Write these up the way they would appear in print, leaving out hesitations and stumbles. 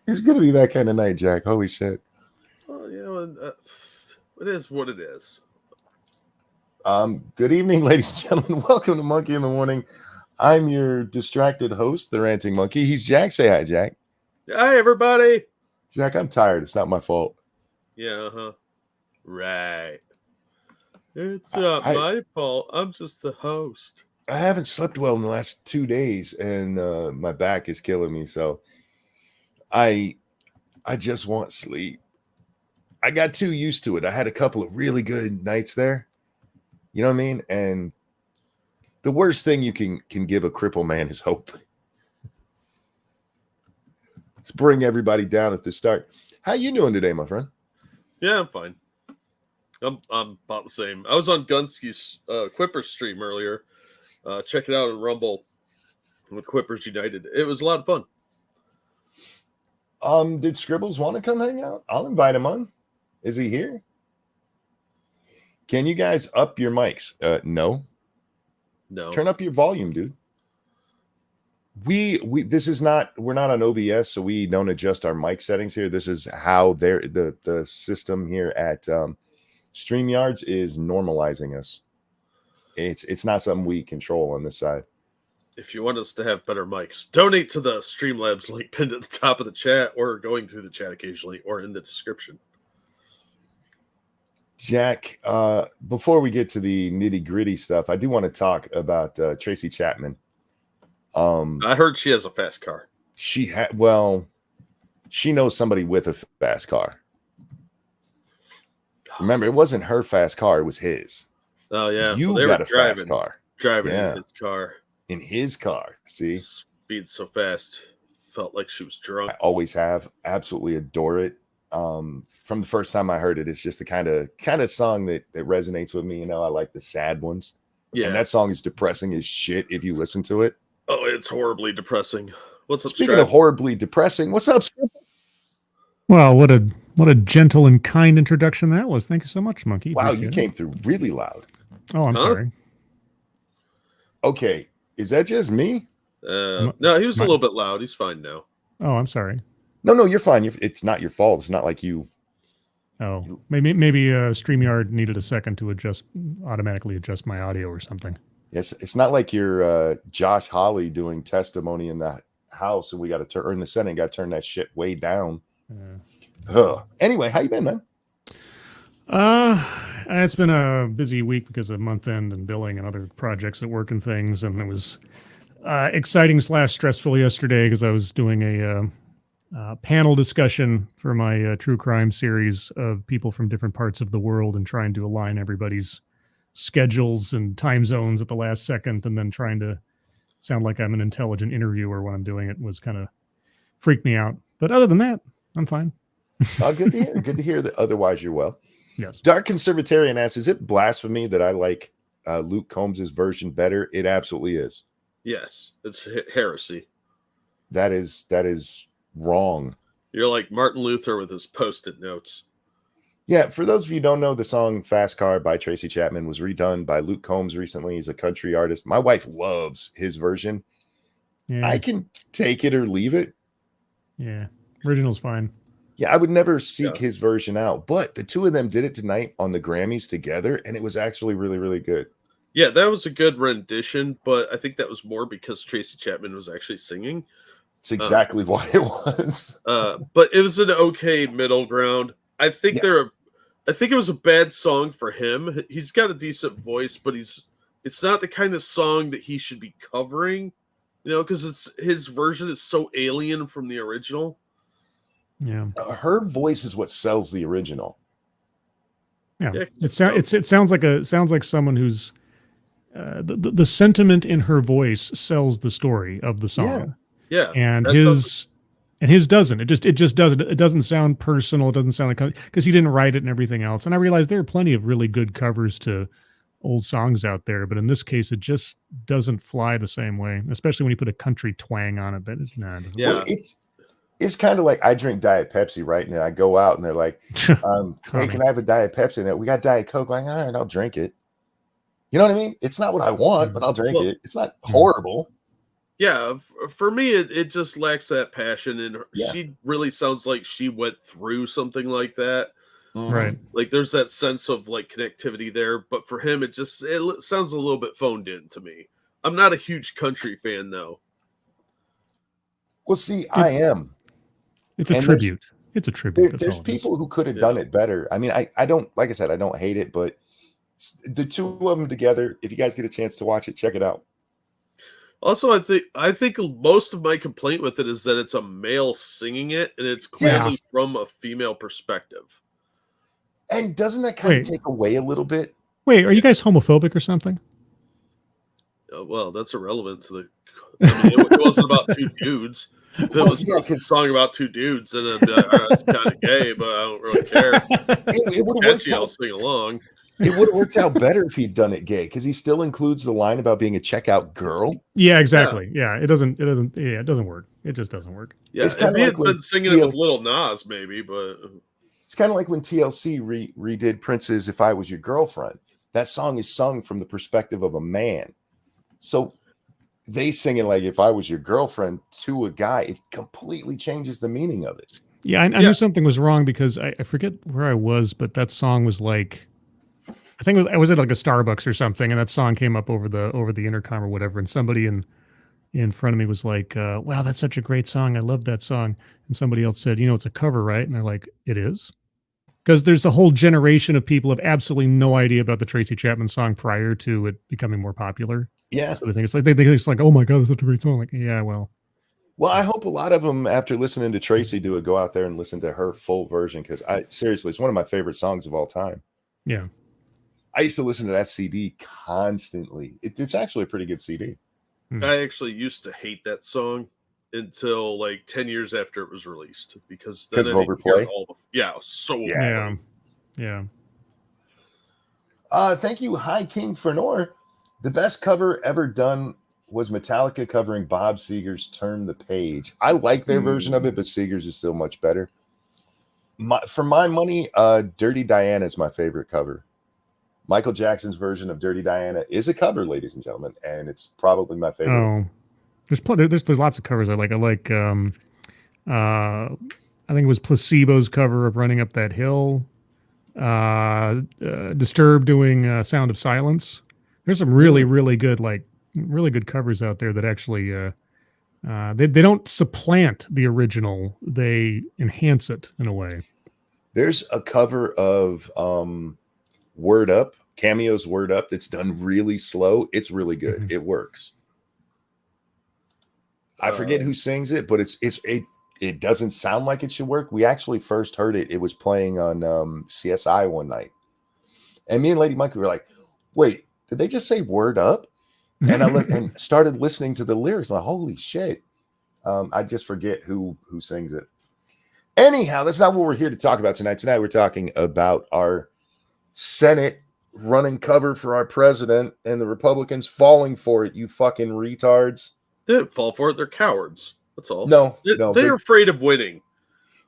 It's gonna be that kind of night, Jack. Holy shit. Well, it is what it is. Good evening, ladies and gentlemen. Welcome to Monkey in the Morning. I'm your distracted host, the Ranting Monkey. He's Jack. Say hi, Jack. Hi, everybody. Jack, I'm tired. It's not my fault. Yeah, right. It's not my fault. I'm just the host. I haven't slept well in the last 2 days, and my back is killing me. So I just want sleep. I got too used to it. I had a couple of really good nights there. You know what I mean? And the worst thing you can give a cripple man is hope. Let's bring everybody down at the start. How you doing today, my friend? Yeah, I'm fine. I'm about the same. I was on Gunsky's Quipper stream earlier. Check it out on Rumble with Quippers United. It was a lot of fun. Did Scribbles want to come hang out? I'll invite him on. Is he here? Can you guys up your mics? No. Turn up your volume, dude. We're not on OBS, so we don't adjust our mic settings here. This is how the system here at StreamYards is normalizing us. It's not something we control on this side. If you want us to have better mics, donate to the Streamlabs link pinned at the top of the chat or going through the chat occasionally or in the description. Jack, before we get to the nitty-gritty stuff, I do want to talk about Tracy Chapman. I heard she has a fast car. She knows somebody with a fast car. Remember, it wasn't her fast car, it was his. Oh, yeah. You got a fast car. Driving in his car. In his car, see? Speed so fast. Felt like she was drunk. I always have. Absolutely adore it. From the first time I heard it, it's just the kind of song that resonates with me. You know, I like the sad ones. Yeah. And that song is depressing as shit if you listen to it. Oh, it's horribly depressing. What's up, Speaking of horribly depressing, what's up, Scribbles? Well, what a gentle and kind introduction that was. Thank you so much, Monkey. Wow, you came through really loud. Oh, I'm sorry. Okay, is that just me? No, he was a little bit loud. He's fine now. Oh, I'm sorry. No, you're fine. It's not your fault. It's not like you. Oh, maybe StreamYard needed a second to automatically adjust my audio or something. Yes, it's not like you're Josh Hawley doing testimony in the House and we got to turn in the Senate. Got to turn that shit way down. Anyway, how you been, man? It's been a busy week because of month end and billing and other projects at work and things, and it was exciting / stressful yesterday because I was doing a panel discussion for my true crime series of people from different parts of the world and trying to align everybody's schedules and time zones at the last second, and then trying to sound like I'm an intelligent interviewer when I'm doing it was kind of freaked me out. But other than that, I'm fine. Good to hear. Good to hear that otherwise you're well. Yes. Dark Conservatarian asks, is it blasphemy that I like Luke Combs' version better? It absolutely is. Yes, it's heresy. That is wrong. You're like Martin Luther with his post-it notes. Yeah, for those of you who don't know, the song Fast Car by Tracy Chapman was redone by Luke Combs recently. He's a country artist. My wife loves his version. Yeah. I can take it or leave it. Yeah, original's fine. Yeah, I would never seek his version out. But the two of them did it tonight on the Grammys together, and it was actually really, really good. Yeah, that was a good rendition, but I think that was more because Tracy Chapman was actually singing. It's exactly why it was. But it was an okay middle ground. I think it was a bad song for him. He's got a decent voice, but it's not the kind of song that he should be covering, you know, because his version is so alien from the original. Yeah, her voice is what sells the original. Yeah, it sounds like someone who's the sentiment in her voice sells the story of the song. Yeah, and his doesn't. It just doesn't. It doesn't sound personal. It doesn't sound like, because he didn't write it and everything else. And I realized there are plenty of really good covers to old songs out there, but in this case, it just doesn't fly the same way. Especially when you put a country twang on it. That is not. Yeah, well, it's kind of like I drink Diet Pepsi, right? And then I go out and they're like, "Hey, can I have a Diet Pepsi?" And we got Diet Coke. Like, all right, I'll drink it. You know what I mean? It's not what I want, but I'll drink it. It's not horrible. Yeah, for me, it just lacks that passion, and Yeah. she really sounds like she went through something like that. Right. Like there's that sense of like connectivity there, but for him, it sounds a little bit phoned in to me. I'm not a huge country fan though. Well, see, I am. It's a And tribute. It's a tribute. That's there's all it is. people who could have done it better. I mean, I don't, like I said, I don't hate it, but the two of them together, if you guys get a chance to watch it, check it out. Also, I think most of my complaint with it is that it's a male singing it, and it's clearly Yes. from a female perspective. And doesn't that kind of Wait. take away a little bit? Wait, are you guys homophobic or something? Well, that's irrelevant to the. I mean, it wasn't about two dudes. If it was a song about two dudes, then it'd be like, all right, it's kind of gay, but I don't really care. It would have worked I'll out. sing along. It would have worked out better if he'd done it gay, because he still includes the line about being a checkout girl. Yeah, exactly. Yeah, it doesn't work. It just doesn't work. Yeah, It's if kinda he like had when been singing it with TLC Little Nas, maybe, but It's kind of like when TLC redid Prince's "If I Was Your Girlfriend." That song is sung from the perspective of a man, so they sing it like "If I was your girlfriend" to a guy. It completely changes the meaning of it. Yeah, I knew something was wrong because I forget where I was, but that song was like, I think I was at like a Starbucks or something, and that song came up over the intercom or whatever, and somebody in front of me was like, "Wow, that's such a great song! I love that song." And somebody else said, "It's a cover, right?" And they're like, "It is." Because there's a whole generation of people have absolutely no idea about the Tracy Chapman song prior to it becoming more popular. Yeah. So they think they think it's like, oh my God, that's such a great song. Like, yeah, well, I hope a lot of them, after listening to Tracy do it, go out there and listen to her full version, because seriously, it's one of my favorite songs of all time. Yeah. I used to listen to that CD constantly. It's actually a pretty good CD. I actually used to hate that song until like 10 years after it was released, because of overplay. Yeah. Thank you, High King Fernor. The best cover ever done was Metallica covering Bob Seger's "Turn the Page." I like their version of it, but Seger's is still much better. For my money, "Dirty Diana" is my favorite cover. Michael Jackson's version of "Dirty Diana" is a cover, ladies and gentlemen, and it's probably my favorite. Oh, there's lots of covers I like. I like I think it was Placebo's cover of "Running Up That Hill." Disturbed doing "Sound of Silence." There's some really good covers out there that actually they don't supplant the original, they enhance it in a way. There's a cover of "Word Up," Cameo's "Word Up," that's done really slow. It's really good. It works. I forget who sings it, but it doesn't sound like it should work. We actually first heard it. It was playing on CSI one night, and me and Lady Monkey were like, "Wait, did they just say 'Word Up'?" And I looked and started listening to the lyrics. Like, holy shit! I just forget who sings it. Anyhow, that's not what we're here to talk about tonight. Tonight we're talking about our Senate running cover for our president and the Republicans falling for it. You fucking retards! They didn't fall for it. They're cowards. That's all. No, they're afraid of winning.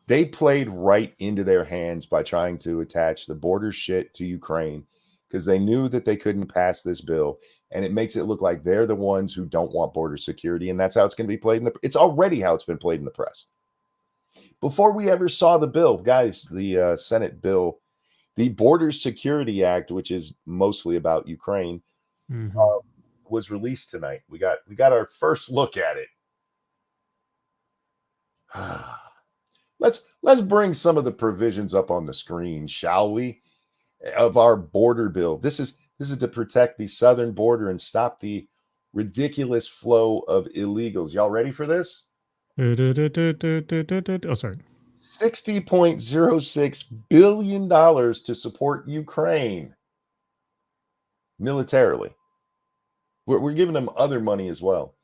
They played right into their hands by trying to attach the border shit to Ukraine, because they knew that they couldn't pass this bill, and it makes it look like they're the ones who don't want border security, and that's how it's going to be played it's already how it's been played in the press. Before we ever saw the bill, guys, the Senate bill, the Border Security Act, which is mostly about Ukraine, was released tonight. We got our first look at it. Let's bring some of the provisions up on the screen, shall we? Of our border bill. This is to protect the southern border and stop the ridiculous flow of illegals. Y'all ready for this? Oh, sorry. $60.06 billion to support Ukraine militarily. We're giving them other money as well.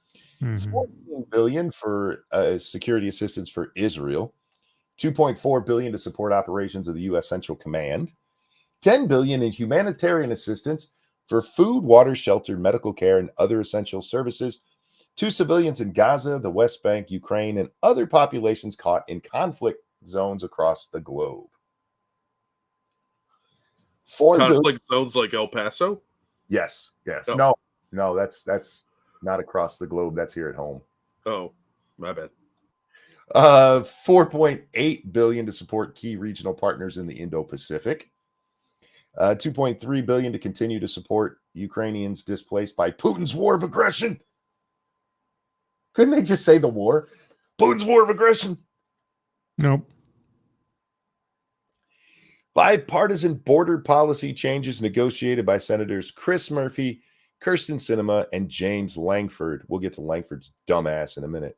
$14 billion for security assistance for Israel. $2.4 billion to support operations of the U.S. Central Command. $10 billion in humanitarian assistance for food, water, shelter, medical care, and other essential services to civilians in Gaza, the West Bank, Ukraine, and other populations caught in conflict zones across the globe. Conflict zones like El Paso? Yes. Oh. No, that's not across the globe. That's here at home. Oh, my bad. 4.8 billion to support key regional partners in the Indo-Pacific. 2.3 billion to continue to support Ukrainians displaced by Putin's war of aggression. Couldn't they just say the war? Putin's war of aggression. Nope. Bipartisan border policy changes negotiated by Senators Chris Murphy, Kirsten Sinema, and James Langford. We'll get to Langford's dumbass in a minute.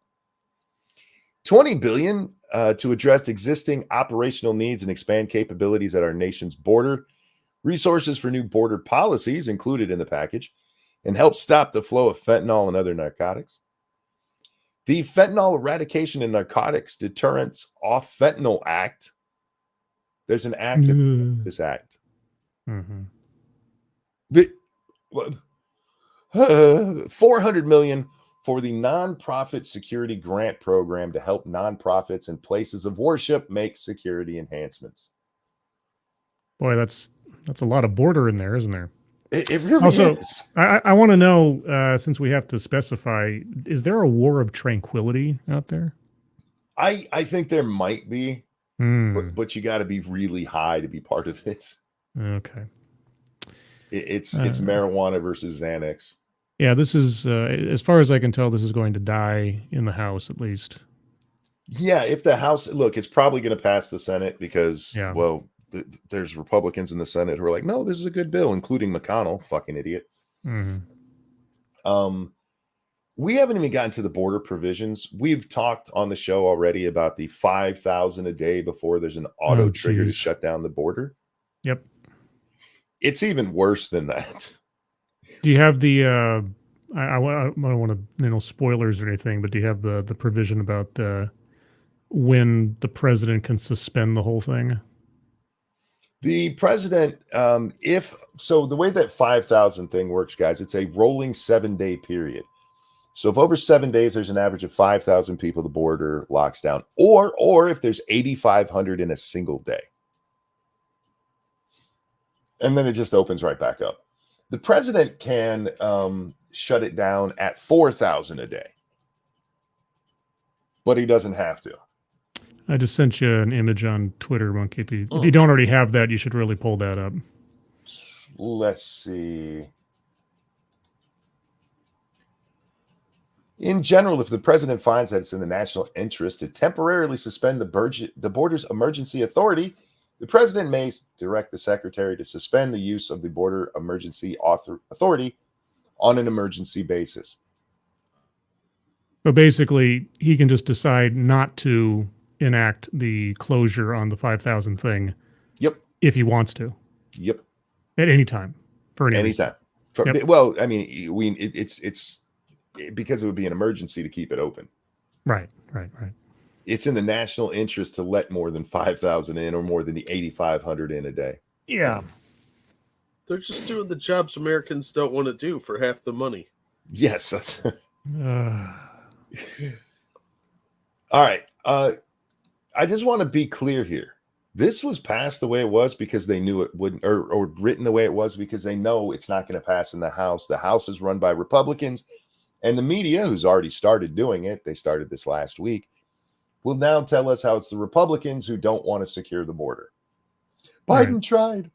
20 billion to address existing operational needs and expand capabilities at our nation's border. Resources for new border policies included in the package and help stop the flow of fentanyl and other narcotics. The Fentanyl Eradication and Narcotics Deterrence Off Fentanyl Act. There's an act in this act. Mm-hmm. 400 million for the nonprofit security grant program to help nonprofits and places of worship make security enhancements. Boy, that's a lot of border in there, isn't there? It really Also, is. I want to know, since we have to specify, is there a war of tranquility out there? I think there might be, Hmm. but you got to be really high to be part of it. Okay. It's marijuana versus Xanax. Yeah, this is, as far as I can tell, this is going to die in the House at least. Yeah, if the House, look, it's probably going to pass the Senate because, Yeah. well, there's Republicans in the Senate who are like, no, this is a good bill, including McConnell, fucking idiot. Mm-hmm. We haven't even gotten to the border provisions. We've talked on the show already about the 5,000 a day before there's an auto trigger to shut down the border. Yep. It's even worse than that. Do you have the, I don't want to, spoilers or anything, but do you have the provision about when the president can suspend the whole thing? The president, the way that 5,000 thing works, guys, it's a rolling 7-day period. So if over 7 days, there's an average of 5,000 people, the border locks down, or if there's 8,500 in a single day. And then it just opens right back up. The president can shut it down at 4,000 a day, but he doesn't have to. I just sent you an image on Twitter, Monkey. If you don't already have that, you should really pull that up. Let's see. In general, if the president finds that it's in the national interest to temporarily suspend the border's emergency authority, the president may direct the secretary to suspend the use of the border emergency authority on an emergency basis. So basically, he can just decide not to enact the closure on the 5,000 thing. Yep. If he wants to. Yep. At any time. For any time. Yep. Well, I mean, it's because it would be an emergency to keep it open. Right. It's in the national interest to let more than 5,000 in or more than the 8,500 in a day. Yeah. They're just doing the jobs Americans don't want to do for half the money. Yes, that's all right. I just want to be clear here. This was passed the way it was because they knew it wouldn't, or written the way it was because they know it's not going to pass in the House. The House is run by Republicans, and the media, who's already started doing it, they started this last week, will now tell us how it's the Republicans who don't want to secure the border. Biden tried.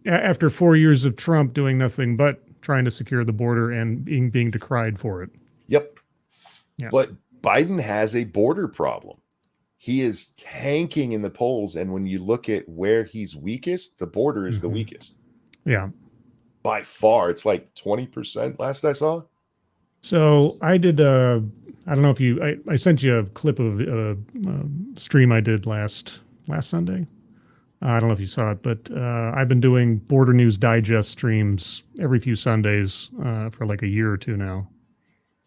After 4 years of Trump doing nothing but trying to secure the border and being decried for it. Yep. Yeah. But Biden has a border problem. He is tanking in the polls, and when you look at where he's weakest, the border is the weakest. Yeah. By far. It's like 20% last I saw. So I did, I don't know if I sent you a clip of a stream I did last Sunday. I don't know if you saw it, but I've been doing Border News Digest streams every few Sundays for like a year or two now.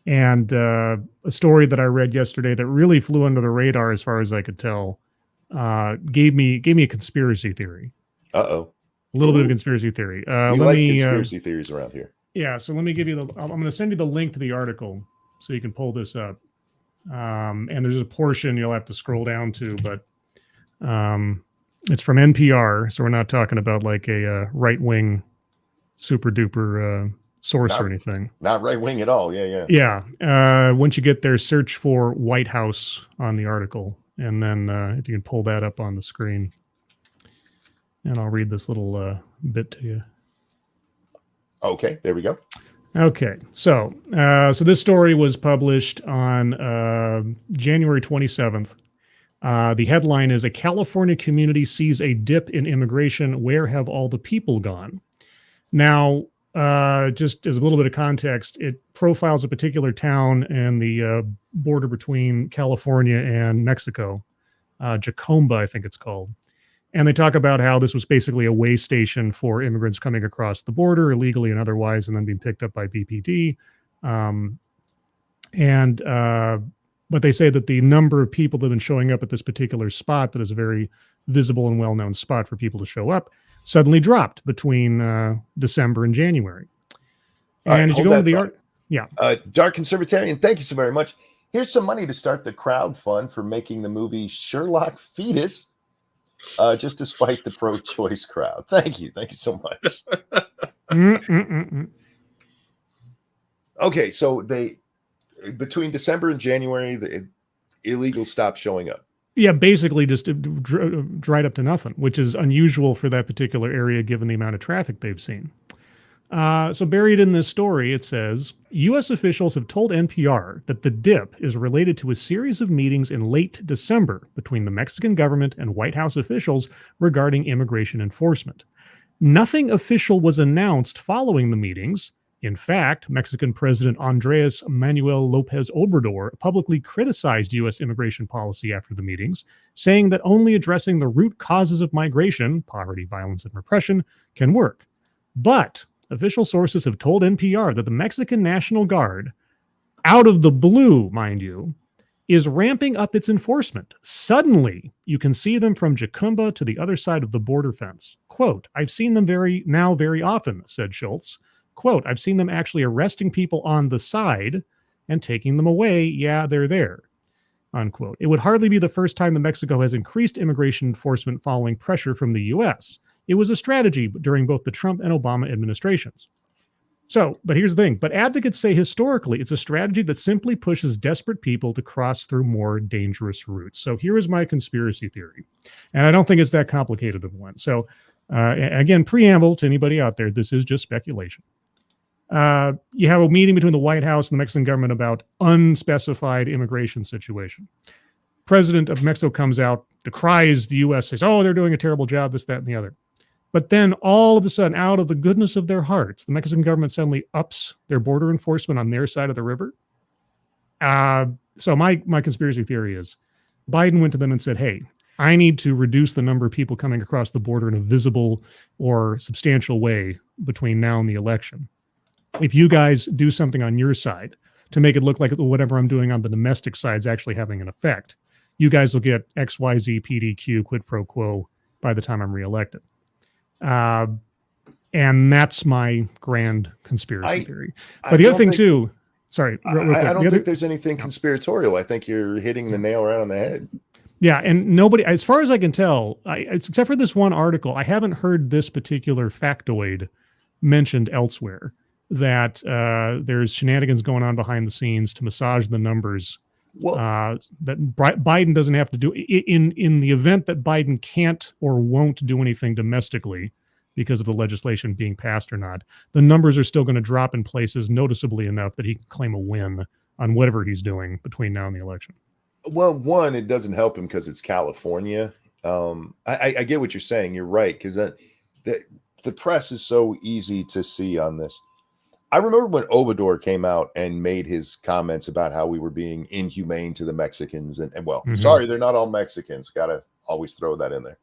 And a story that I read yesterday that really flew under the radar, as far as I could tell, gave me a conspiracy theory. Uh-oh. A little bit of conspiracy theory. We like conspiracy theories around here. Yeah, so let me give you I'm going to send you the link to the article so you can pull this up. And there's a portion you'll have to scroll down to, but it's from NPR, so we're not talking about like a right-wing super duper source Not, or anything. not right wing at all. Yeah. Yeah. Once you get there, search for White House on the article. And then if you can pull that up on the screen. And I'll read this little bit to you. Okay, there we go. Okay, so this story was published on January 27th. The headline is, "A California community sees a dip in immigration. Where have all the people gone?" Now, just as a little bit of context, it profiles a particular town and the border between California and Mexico, Jacomba, I think it's called. And they talk about how this was basically a way station for immigrants coming across the border illegally and otherwise, and then being picked up by BPD. But they say that the number of people that have been showing up at this particular spot, that is a very visible and well-known spot for people to show up, suddenly dropped between December and January. And as you go into the art, yeah. Dark Conservatarian, thank you so very much. Here's some money to start the crowd fund for making the movie Sherlock Fetus. Just despite the pro-choice crowd. Thank you so much. Okay, so between December and January, the illegals stopped showing up. Yeah, basically just dried up to nothing, which is unusual for that particular area given the amount of traffic they've seen. So buried in this story, it says, U.S. officials have told NPR that the dip is related to a series of meetings in late December between the Mexican government and White House officials regarding immigration enforcement. Nothing official was announced following the meetings. In fact, Mexican President Andrés Manuel López Obrador publicly criticized U.S. immigration policy after the meetings, saying that only addressing the root causes of migration, poverty, violence, and repression, can work. But official sources have told NPR that the Mexican National Guard, out of the blue, mind you, is ramping up its enforcement. Suddenly, you can see them from Jacumba to the other side of the border fence. Quote, "I've seen them very often," said Schultz. Quote, "I've seen them actually arresting people on the side and taking them away. Yeah, they're there." Unquote. It would hardly be the first time that Mexico has increased immigration enforcement following pressure from the U.S. It was a strategy during both the Trump and Obama administrations. So, but here's the thing. But advocates say historically, it's a strategy that simply pushes desperate people to cross through more dangerous routes. So here is my conspiracy theory. And I don't think it's that complicated of one. So again, preamble to anybody out there, this is just speculation. You have a meeting between the White House and the Mexican government about unspecified immigration situation. President of Mexico comes out, decries the U.S., says, oh, they're doing a terrible job, this, that, and the other. But then all of a sudden, out of the goodness of their hearts, the Mexican government suddenly ups their border enforcement on their side of the river. So my conspiracy theory is Biden went to them and said, hey, I need to reduce the number of people coming across the border in a visible or substantial way between now and the election. If you guys do something on your side to make it look like whatever I'm doing on the domestic side is actually having an effect, you guys will get XYZ, PDQ, quid pro quo by the time I'm reelected. And that's my grand conspiracy theory. But the other thing too, sorry, real quick, I don't think there's anything conspiratorial. I think you're hitting the nail right on the head. Yeah, and nobody, as far as I can tell, except for this one article, I haven't heard this particular factoid mentioned elsewhere, that there's shenanigans going on behind the scenes to massage the numbers. Well, that Biden doesn't have to do in the event that Biden can't or won't do anything domestically because of the legislation being passed or not, the numbers are still going to drop in places noticeably enough that he can claim a win on whatever he's doing between now and the election. Well, one, it doesn't help him because it's California. I get what you're saying. You're right, because the press is so easy to see on this. I remember when Obrador came out and made his comments about how we were being inhumane to the Mexicans. And well, sorry, they're not all Mexicans. Got to always throw that in there.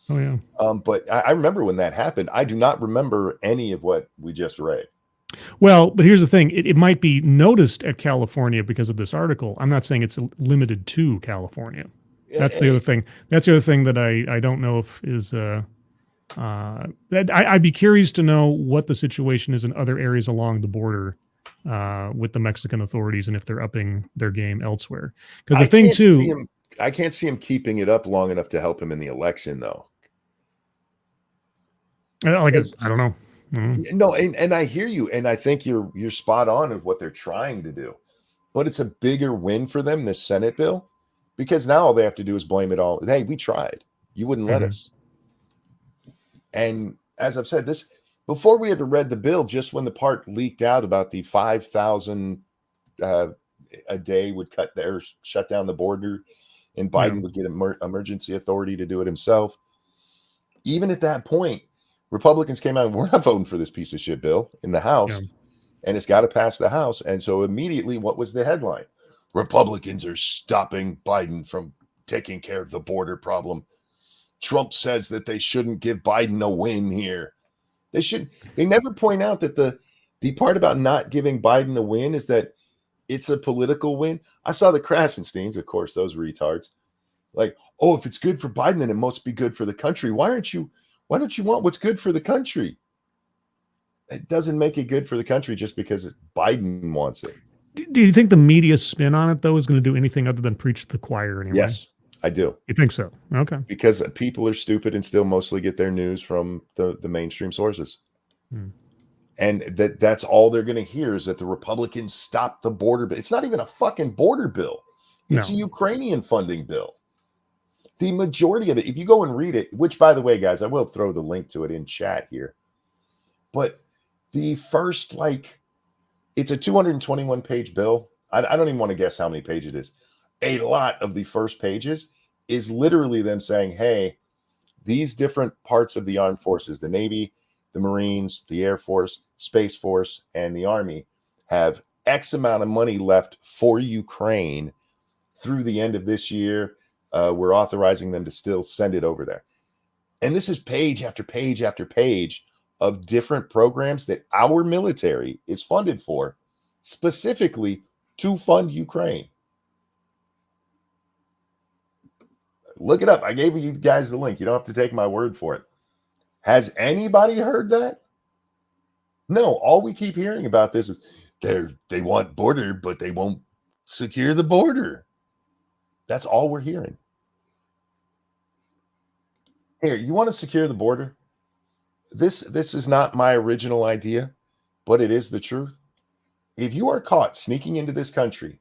Oh, yeah. But I remember when that happened. I do not remember any of what we just read. Well, but here's the thing. It might be noticed at California because of this article. I'm not saying it's limited to California. That's the other thing. That's the other thing that I don't know if is... I'd be curious to know what the situation is in other areas along the border with the Mexican authorities and if they're upping their game elsewhere. Because the thing too, I can't see him keeping it up long enough to help him in the election, though. I don't know. No, and I hear you, and I think you're spot on of what they're trying to do. But it's a bigger win for them, this Senate bill, because now all they have to do is blame it all. Hey, we tried. You wouldn't let us. And as I've said, this before we ever read the bill, just when the part leaked out about the 5,000 a day would shut down the border, and Biden would get emergency authority to do it himself. Even at that point, Republicans came out and we're not voting for this piece of shit bill in the House, and it's got to pass the House. And so immediately, what was the headline? Republicans are stopping Biden from taking care of the border problem. Trump says that they shouldn't give Biden a win here. They never point out that the part about not giving Biden a win is that it's a political win. I saw the Krasensteins, of course, those retards, like, oh, if it's good for Biden, then it must be good for the country. Why don't you want what's good for the country? It doesn't make it good for the country just because Biden wants it. Do you think the media spin on it, though, is going to do anything other than preach to the choir anyway? Yes, I do. You think so? Okay. Because people are stupid and still mostly get their news from the mainstream sources. And that's all they're going to hear is that the Republicans stopped the border bill. It's not even a fucking border bill. It's a Ukrainian funding bill. The majority of it, if you go and read it, which, by the way, guys, I will throw the link to it in chat here. But the first, it's a 221-page bill. I don't even want to guess how many pages it is. A lot of the first pages is literally them saying, hey, these different parts of the armed forces, the Navy, the Marines, the Air Force, Space Force, and the Army have X amount of money left for Ukraine through the end of this year. We're authorizing them to still send it over there. And this is page after page after page of different programs that our military is funded for, specifically to fund Ukraine. Look it up. I gave you guys the link. You don't have to take my word for it. Has anybody heard that? No. All we keep hearing about this is they want border, but they won't secure the border. That's all we're hearing. Here, you want to secure the border? This is not my original idea, but it is the truth. If you are caught sneaking into this country,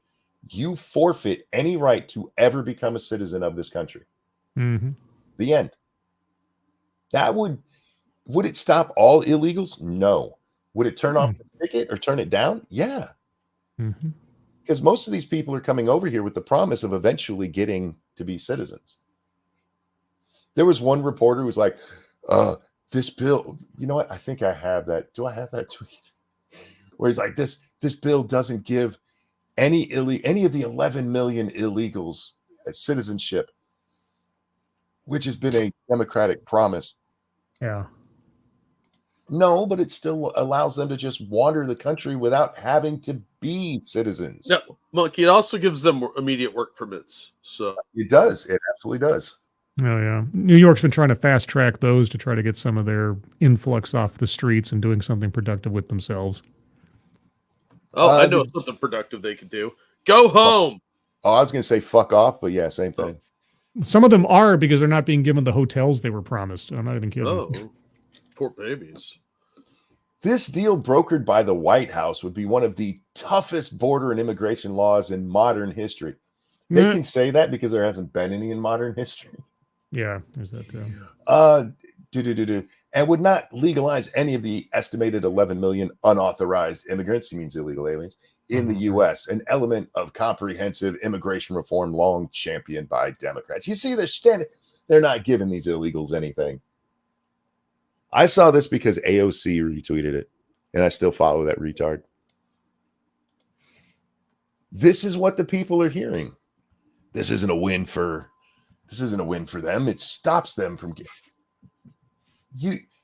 you forfeit any right to ever become a citizen of this country. The end. That would it stop all illegals? No. Would it turn off the ticket or turn it down? Yeah. Because most of these people are coming over here with the promise of eventually getting to be citizens. There was one reporter who was like, this bill, you know what? I think I have that. Do I have that tweet? Where he's like, this bill doesn't give any of the 11 million illegals citizenship, which has been a Democratic promise. Yeah. No, but it still allows them to just wander the country without having to be citizens. No, Monkey, it also gives them immediate work permits. So it does. It absolutely does. Oh, yeah. New York's been trying to fast track those to try to get some of their influx off the streets and doing something productive with themselves. Oh, I know something productive they could do. Go home. Oh, I was going to say fuck off, but yeah, same thing. Some of them are because they're not being given the hotels they were promised. I'm not even kidding. Oh, poor babies. This deal brokered by the White House would be one of the toughest border and immigration laws in modern history. They can say that because there hasn't been any in modern history. Yeah, there's that too. And would not legalize any of the estimated 11 million unauthorized immigrants, he means illegal aliens, in the U.S., an element of comprehensive immigration reform long championed by Democrats. You see, they're not giving these illegals anything. I saw this because AOC retweeted it, and I still follow that retard. This is what the people are hearing. This isn't a win for them. It stops them from getting.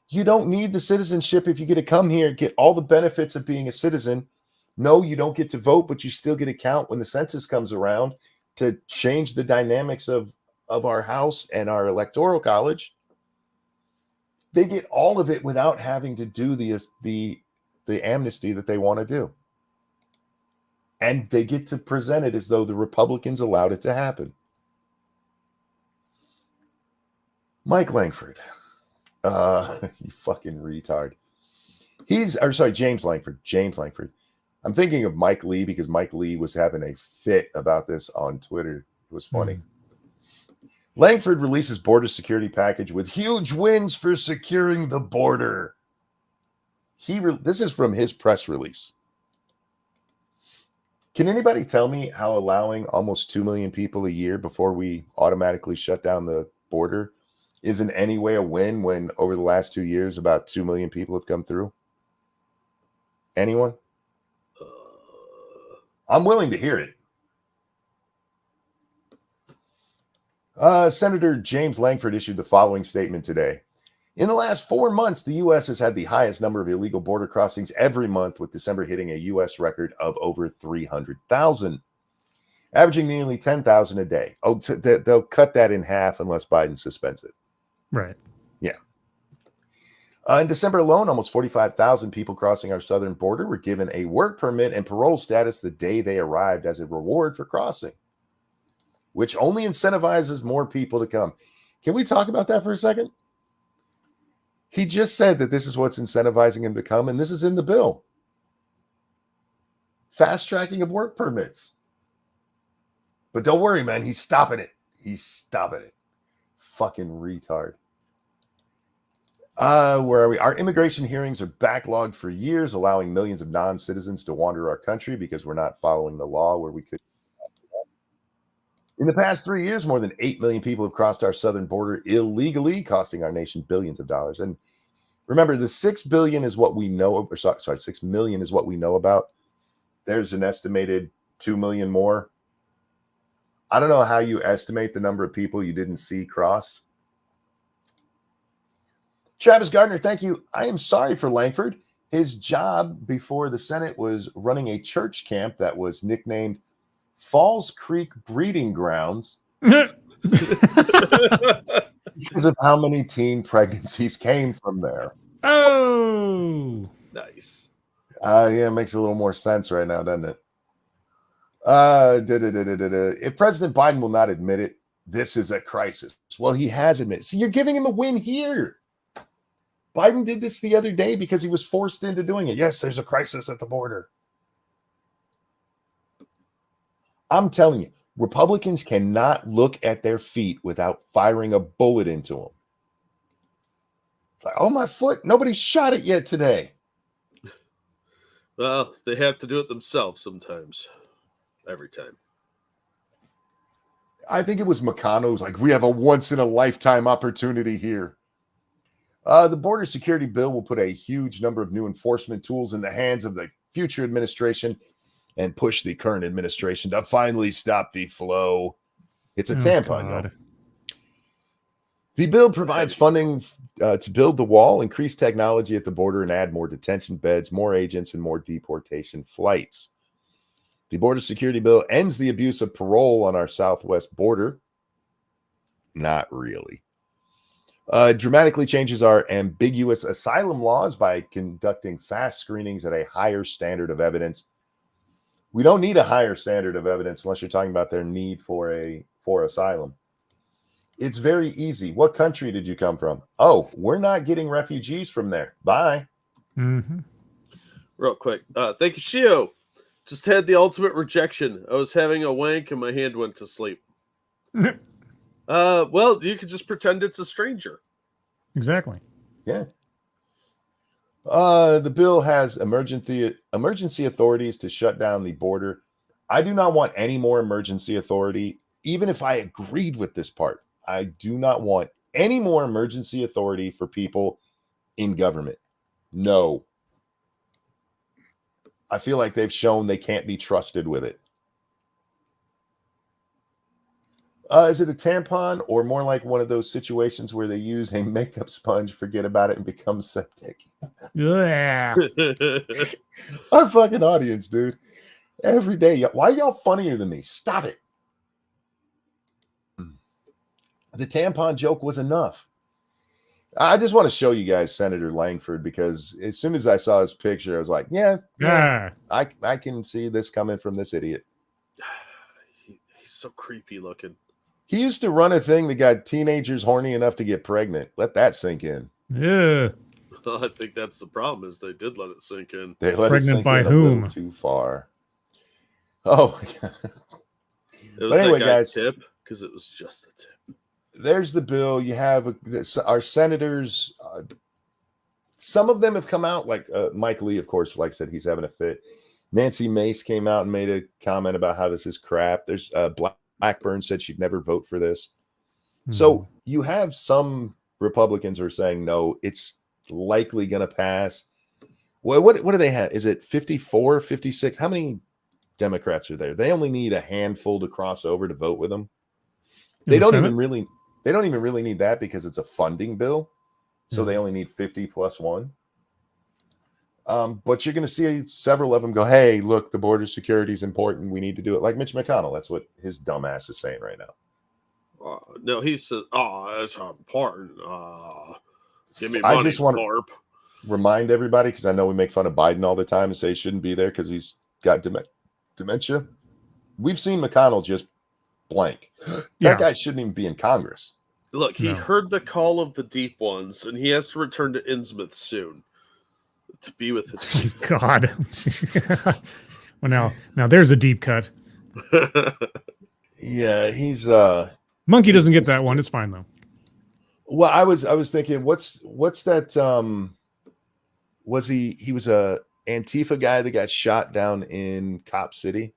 You don't need the citizenship if you get to come here, get all the benefits of being a citizen. No, you don't get to vote, but you still get to count when the census comes around to change the dynamics of our House and our electoral college. They get all of it without having to do the amnesty that they want to do. And they get to present it as though the Republicans allowed it to happen. Mike Langford, you fucking retard. James Langford. James Langford. I'm thinking of Mike Lee because Mike Lee was having a fit about this on Twitter. It was funny. Langford releases border security package with huge wins for securing the border. This is from his press release. Can anybody tell me how allowing almost 2 million people a year before we automatically shut down the border is in any way a win when over the last 2 years about 2 million people have come through? Anyone? I'm willing to hear it. Senator James Langford issued the following statement today. In the last 4 months, the U.S. has had the highest number of illegal border crossings every month, with December hitting a U.S. record of over 300,000, averaging nearly 10,000 a day. Oh, they'll cut that in half unless Biden suspends it. Right. Yeah. In December alone, almost 45,000 people crossing our southern border were given a work permit and parole status the day they arrived as a reward for crossing, which only incentivizes more people to come. Can we talk about that for a second? He just said that this is what's incentivizing him to come, and this is in the bill. Fast tracking of work permits. But don't worry, man. He's stopping it. He's stopping it. Fucking retard. Where are we? Our immigration hearings are backlogged for years, allowing millions of non-citizens to wander our country because we're not following the law where we could. In the past 3 years, more than 8 million people have crossed our southern border illegally, costing our nation billions of dollars. And remember, the 6 billion is what we know, or sorry, 6 million is what we know about. There's an estimated 2 million more. I don't know how you estimate the number of people you didn't see cross. Travis Gardner, thank you. I am sorry for Langford. His job before the Senate was running a church camp that was nicknamed Falls Creek Breeding Grounds because of how many teen pregnancies came from there. Oh, Nice. Yeah, it makes a little more sense right now, doesn't it? If President Biden will not admit it, this is a crisis. Well, he has admitted. See, you're giving him a win here. Biden did this the other day because he was forced into doing it. Yes, there's a crisis at the border. I'm telling you, Republicans cannot look at their feet without firing a bullet into them. It's like, oh, my foot. Nobody shot it yet today. Well, they have to do it themselves sometimes. Every time. I think it was McConnell who was like, we have a once-in-a-lifetime opportunity here. The border security bill will put a huge number of new enforcement tools in the hands of the future administration and push the current administration to finally stop the flow. It's a tampon, no? The bill provides funding to build the wall, increase technology at the border, and add more detention beds, more agents, and more deportation flights. The border security bill ends the abuse of parole on our southwest border. Not really. Dramatically changes our ambiguous asylum laws by conducting fast screenings at a higher standard of evidence. We don't need a higher standard of evidence unless you're talking about their need for asylum. It's very easy. What country did you come from? Oh, we're not getting refugees from there. Bye. Mm-hmm. Real quick. Thank you, Shio. Just had the ultimate rejection. I was having a wank and my hand went to sleep. Well, you could just pretend it's a stranger. Exactly. Yeah. The bill has emergency authorities to shut down the border. I do not want any more emergency authority, even if I agreed with this part. I do not want any more emergency authority for people in government. No. I feel like they've shown they can't be trusted with it. Is it a tampon or more like one of those situations where they use a makeup sponge, forget about it, and become septic? Yeah. Our fucking audience, dude. Every day. Why are y'all funnier than me? Stop it. The tampon joke was enough. I just want to show you guys Senator Langford because as soon as I saw his picture, I was like, yeah, I can see this coming from this idiot. He's so creepy looking. He used to run a thing that got teenagers horny enough to get pregnant. Let that sink in. Yeah. I think that's the problem. Is they did let it sink in. They let Pregnant it sink by in a whom? little too far. Oh, my God. It was But anyway, that guy guys, tip because it was just a tip. there's the bill. You have our senators. Some of them have come out, like Mike Lee, of course, like I said, he's having a fit. Nancy Mace came out and made a comment about how this is crap. There's Blackburn said she'd never vote for this. So you have some Republicans who are saying, no, it's likely going to pass. Well, what do they have? Is it 54, 56? How many Democrats are there? They only need a handful to cross over to vote with them. They don't even really need that because it's a funding bill. So they only need 50 plus one. But you're going to see several of them go, hey, look, the border security is important. We need to do it. Like Mitch McConnell. That's what his dumbass is saying right now. No, he said, "Oh, that's important." Give me money, I just want to remind everybody, because I know we make fun of Biden all the time and say he shouldn't be there because he's got dementia. We've seen McConnell just blank. That guy shouldn't even be in Congress. Look, he heard the call of the deep ones, and he has to return to Innsmouth soon to be with his people. God. Well, now there's a deep cut. Yeah, he's Monkey doesn't get that one. It's fine though. Well, I was thinking, what's that? Was he was a Antifa guy that got shot down in Cop City?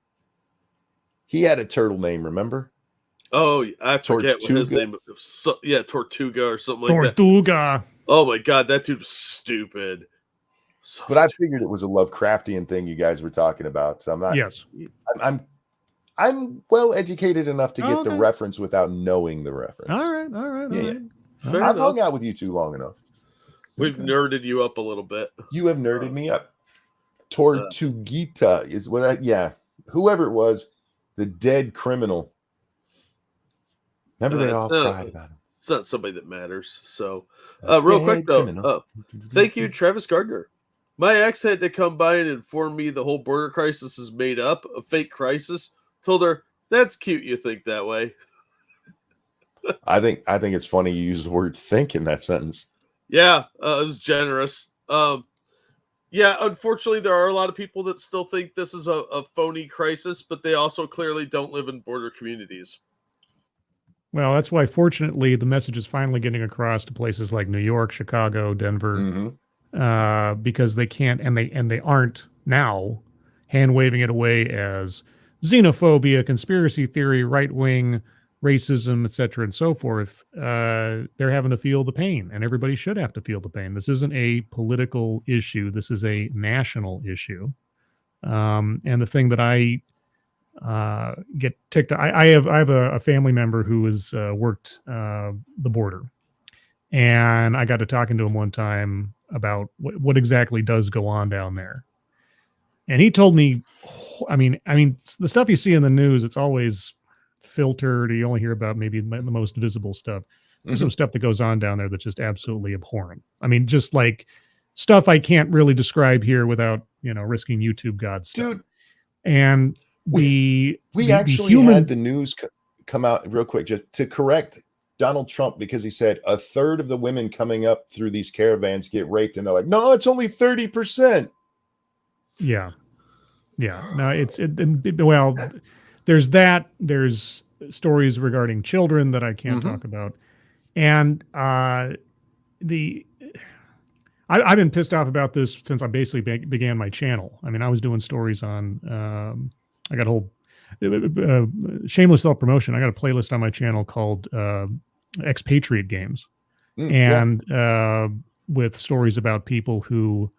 He had a turtle name, remember? Oh, I forget Tortuga? what his name was. Tortuga or something like that. Tortuga. Oh my God, that dude was stupid. But I figured it was a Lovecraftian thing you guys were talking about. So I'm not. Yes. I'm well educated enough to get the reference without knowing the reference. All right. Yeah. Fair I've enough. hung out with you too long enough. We've nerded you up a little bit. You have nerded me up. Tortuguita is what whoever it was, the dead criminal. Remember they all cried about him. It's not somebody that matters. So real quick though, thank you, Travis Gardner. My ex had to come by and inform me the whole border crisis is made up, a fake crisis. Told her, that's cute you think that way. I think it's funny you use the word think in that sentence. Yeah, it was generous. Yeah, unfortunately, there are a lot of people that still think this is a phony crisis, but they also clearly don't live in border communities. Well, that's why, fortunately, the message is finally getting across to places like New York, Chicago, Denver, because they can't, and they aren't now hand waving it away as xenophobia, conspiracy theory, right wing racism, etc., and so forth. They're having to feel the pain, and everybody should have to feel the pain. This isn't a political issue. This is a national issue. And the thing that I get ticked, I have a family member who has worked the border, and I got to talking to him one time about what exactly does go on down there. And he told me, I mean, the stuff you see in the news, it's always filtered. You only hear about maybe the most visible stuff. There's some stuff that goes on down there that's just absolutely abhorrent. I mean, just like stuff I can't really describe here without, risking YouTube God stuff. Dude, and we actually had the news come out real quick just to correct Donald Trump, because he said a third of the women coming up through these caravans get raped, and they're like, no, it's only 30%. Yeah. No, well, there's that. There's stories regarding children that I can't talk about. And I've been pissed off about this since I basically began my channel. I mean, I was doing stories on, I got a whole shameless self-promotion. I got a playlist on my channel called Expatriate Games. With stories about people who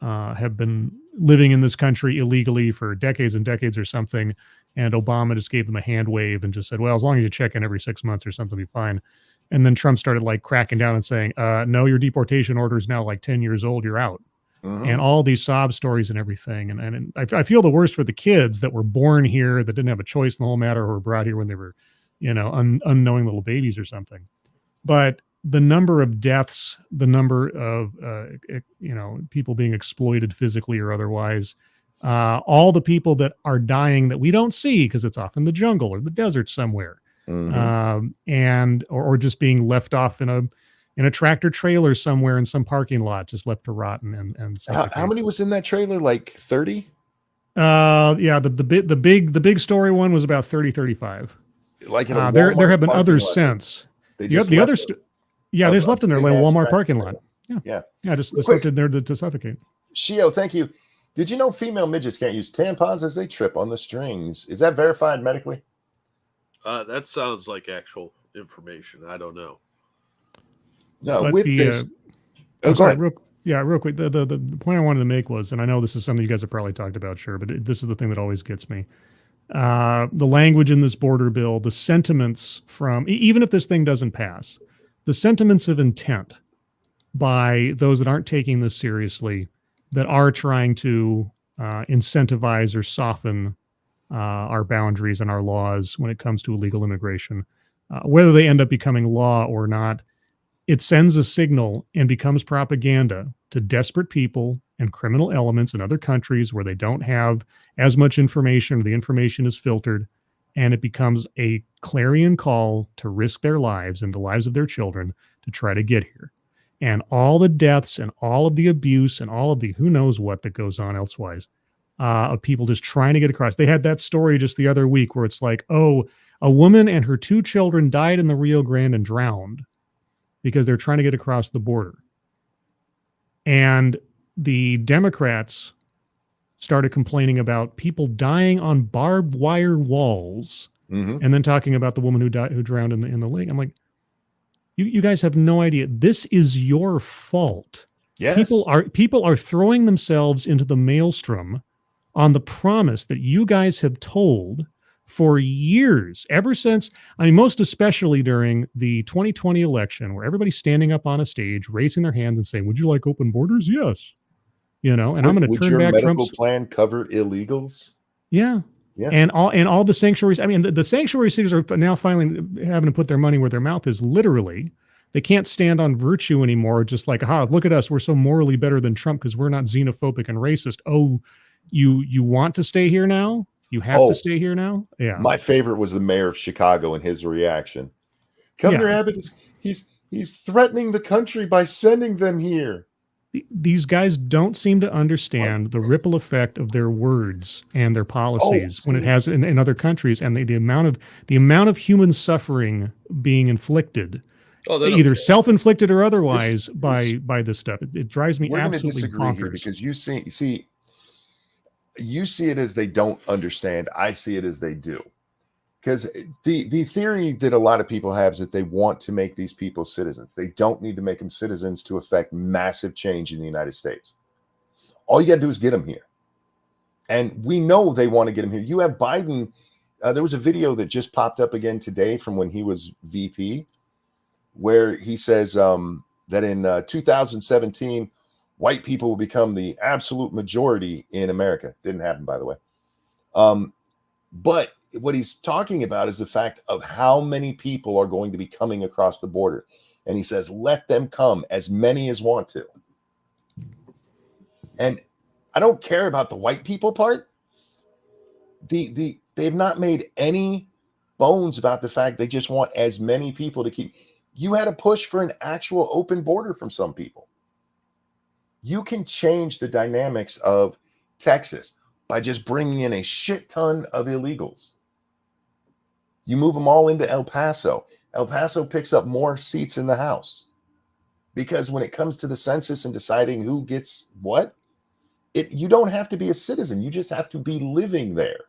have been living in this country illegally for decades and decades or something, and Obama just gave them a hand wave and just said, well, as long as you check in every 6 months or something, be fine. And then Trump started cracking down and saying, no, your deportation order is now 10 years old, you're out. And all these sob stories and everything. And I feel the worst for the kids that were born here, that didn't have a choice in the whole matter, or were brought here when they were, unknowing little babies or something. But the number of deaths, the number of, people being exploited physically or otherwise, all the people that are dying that we don't see because it's off in the jungle or the desert somewhere, or just being left off in in a tractor trailer somewhere in some parking lot, just left to rot and suffocate. How many was in that trailer? Like 30? Yeah, the big story one was about 30, 35. Like in a There have been Walmart others parking lot. since. They The, just the left other, there's left in there, like a big-ass Walmart tractor parking trailer. lot. Yeah, just Quick. left it there to suffocate. Shio, thank you. Did you know female midgets can't use tampons as they trip on the strings? Is that verified medically? That sounds like actual information. I don't know. No, But with this. Go ahead. Real quick. The point I wanted to make was, and I know this is something you guys have probably talked about, sure, but this is the thing that always gets me. The language in this border bill, the sentiments from, even if this thing doesn't pass, the sentiments of intent by those that aren't taking this seriously, that are trying to incentivize or soften our boundaries and our laws when it comes to illegal immigration, whether they end up becoming law or not, it sends a signal and becomes propaganda to desperate people and criminal elements in other countries where they don't have as much information, or the information is filtered, and it becomes a clarion call to risk their lives and the lives of their children to try to get here. And all the deaths and all of the abuse and all of the who knows what that goes on elsewise of people just trying to get across. They had that story just the other week where it's like, oh, a woman and her 2 children died in the Rio Grande and drowned because they're trying to get across the border. And the Democrats started complaining about people dying on barbed wire walls, and then talking about the woman who drowned in the lake. I'm like, you guys have no idea. This is your fault. Yes. People are throwing themselves into the maelstrom on the promise that you guys have told for years, ever since, most especially during the 2020 election, where everybody's standing up on a stage, raising their hands and saying, would you like open borders? Yes. And I'm going to turn back Trump's. Would your medical plan cover illegals? Yeah. And all the sanctuaries. The sanctuary cities are now finally having to put their money where their mouth is, literally. They can't stand on virtue anymore. Just like, look at us. We're so morally better than Trump because we're not xenophobic and racist. Oh, you want to stay here now? You have to stay here now? Yeah. My favorite was the mayor of Chicago and his reaction. Governor Abbott he's threatening the country by sending them here. These guys don't seem to understand the ripple effect of their words and their policies when it has in other countries, and the amount of human suffering being inflicted, either self-inflicted or otherwise, by this stuff. It drives me absolutely bonkers. Here because you see it as they don't understand. I see it as they do. Because the theory that a lot of people have is that they want to make these people citizens. They don't need to make them citizens to affect massive change in the United States. All you got to do is get them here. And we know they want to get them here. You have Biden. There was a video that just popped up again today from when he was VP, where he says that in 2017, white people will become the absolute majority in America. Didn't happen, by the way. But what he's talking about is the fact of how many people are going to be coming across the border. And he says, let them come, as many as want to. And I don't care about the white people part. They've not made any bones about the fact they just want as many people to keep. You had a push for an actual open border from some people. You can change the dynamics of Texas by just bringing in a shit ton of illegals. You move them all into El Paso. El Paso picks up more seats in the House. Because when it comes to the census and deciding who gets what, you don't have to be a citizen. You just have to be living there.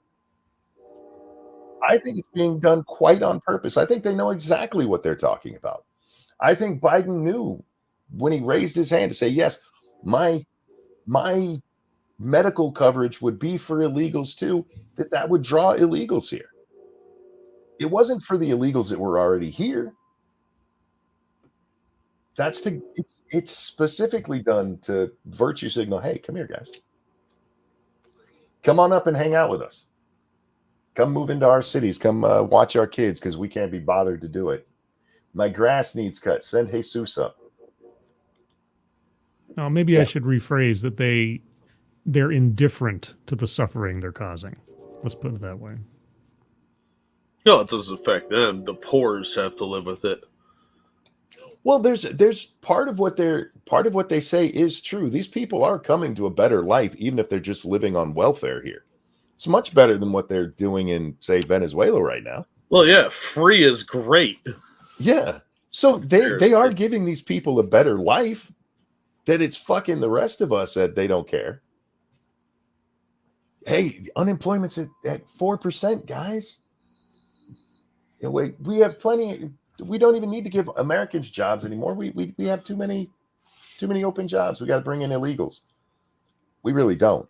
I think it's being done quite on purpose. I think they know exactly what they're talking about. I think Biden knew when he raised his hand to say, yes, my medical coverage would be for illegals too, that would draw illegals here. It wasn't for the illegals that were already here. It's specifically done to virtue signal, hey, come here, guys. Come on up and hang out with us. Come move into our cities. Come watch our kids because we can't be bothered to do it. My grass needs cut. Send Jesus up. Now, maybe I should rephrase that they're indifferent to the suffering they're causing. Let's put it that way. No, it doesn't affect them. The poors have to live with it. Well, there's part of what they say is true. These people are coming to a better life, even if they're just living on welfare here. It's much better than what they're doing in, say, Venezuela right now. Well, yeah, free is great. Yeah. So they are giving these people a better life. That it's fucking the rest of us that they don't care. Hey, unemployment's at 4%, guys. We have plenty. We don't even need to give Americans jobs anymore. We have too many open jobs. We got to bring in illegals. We really don't.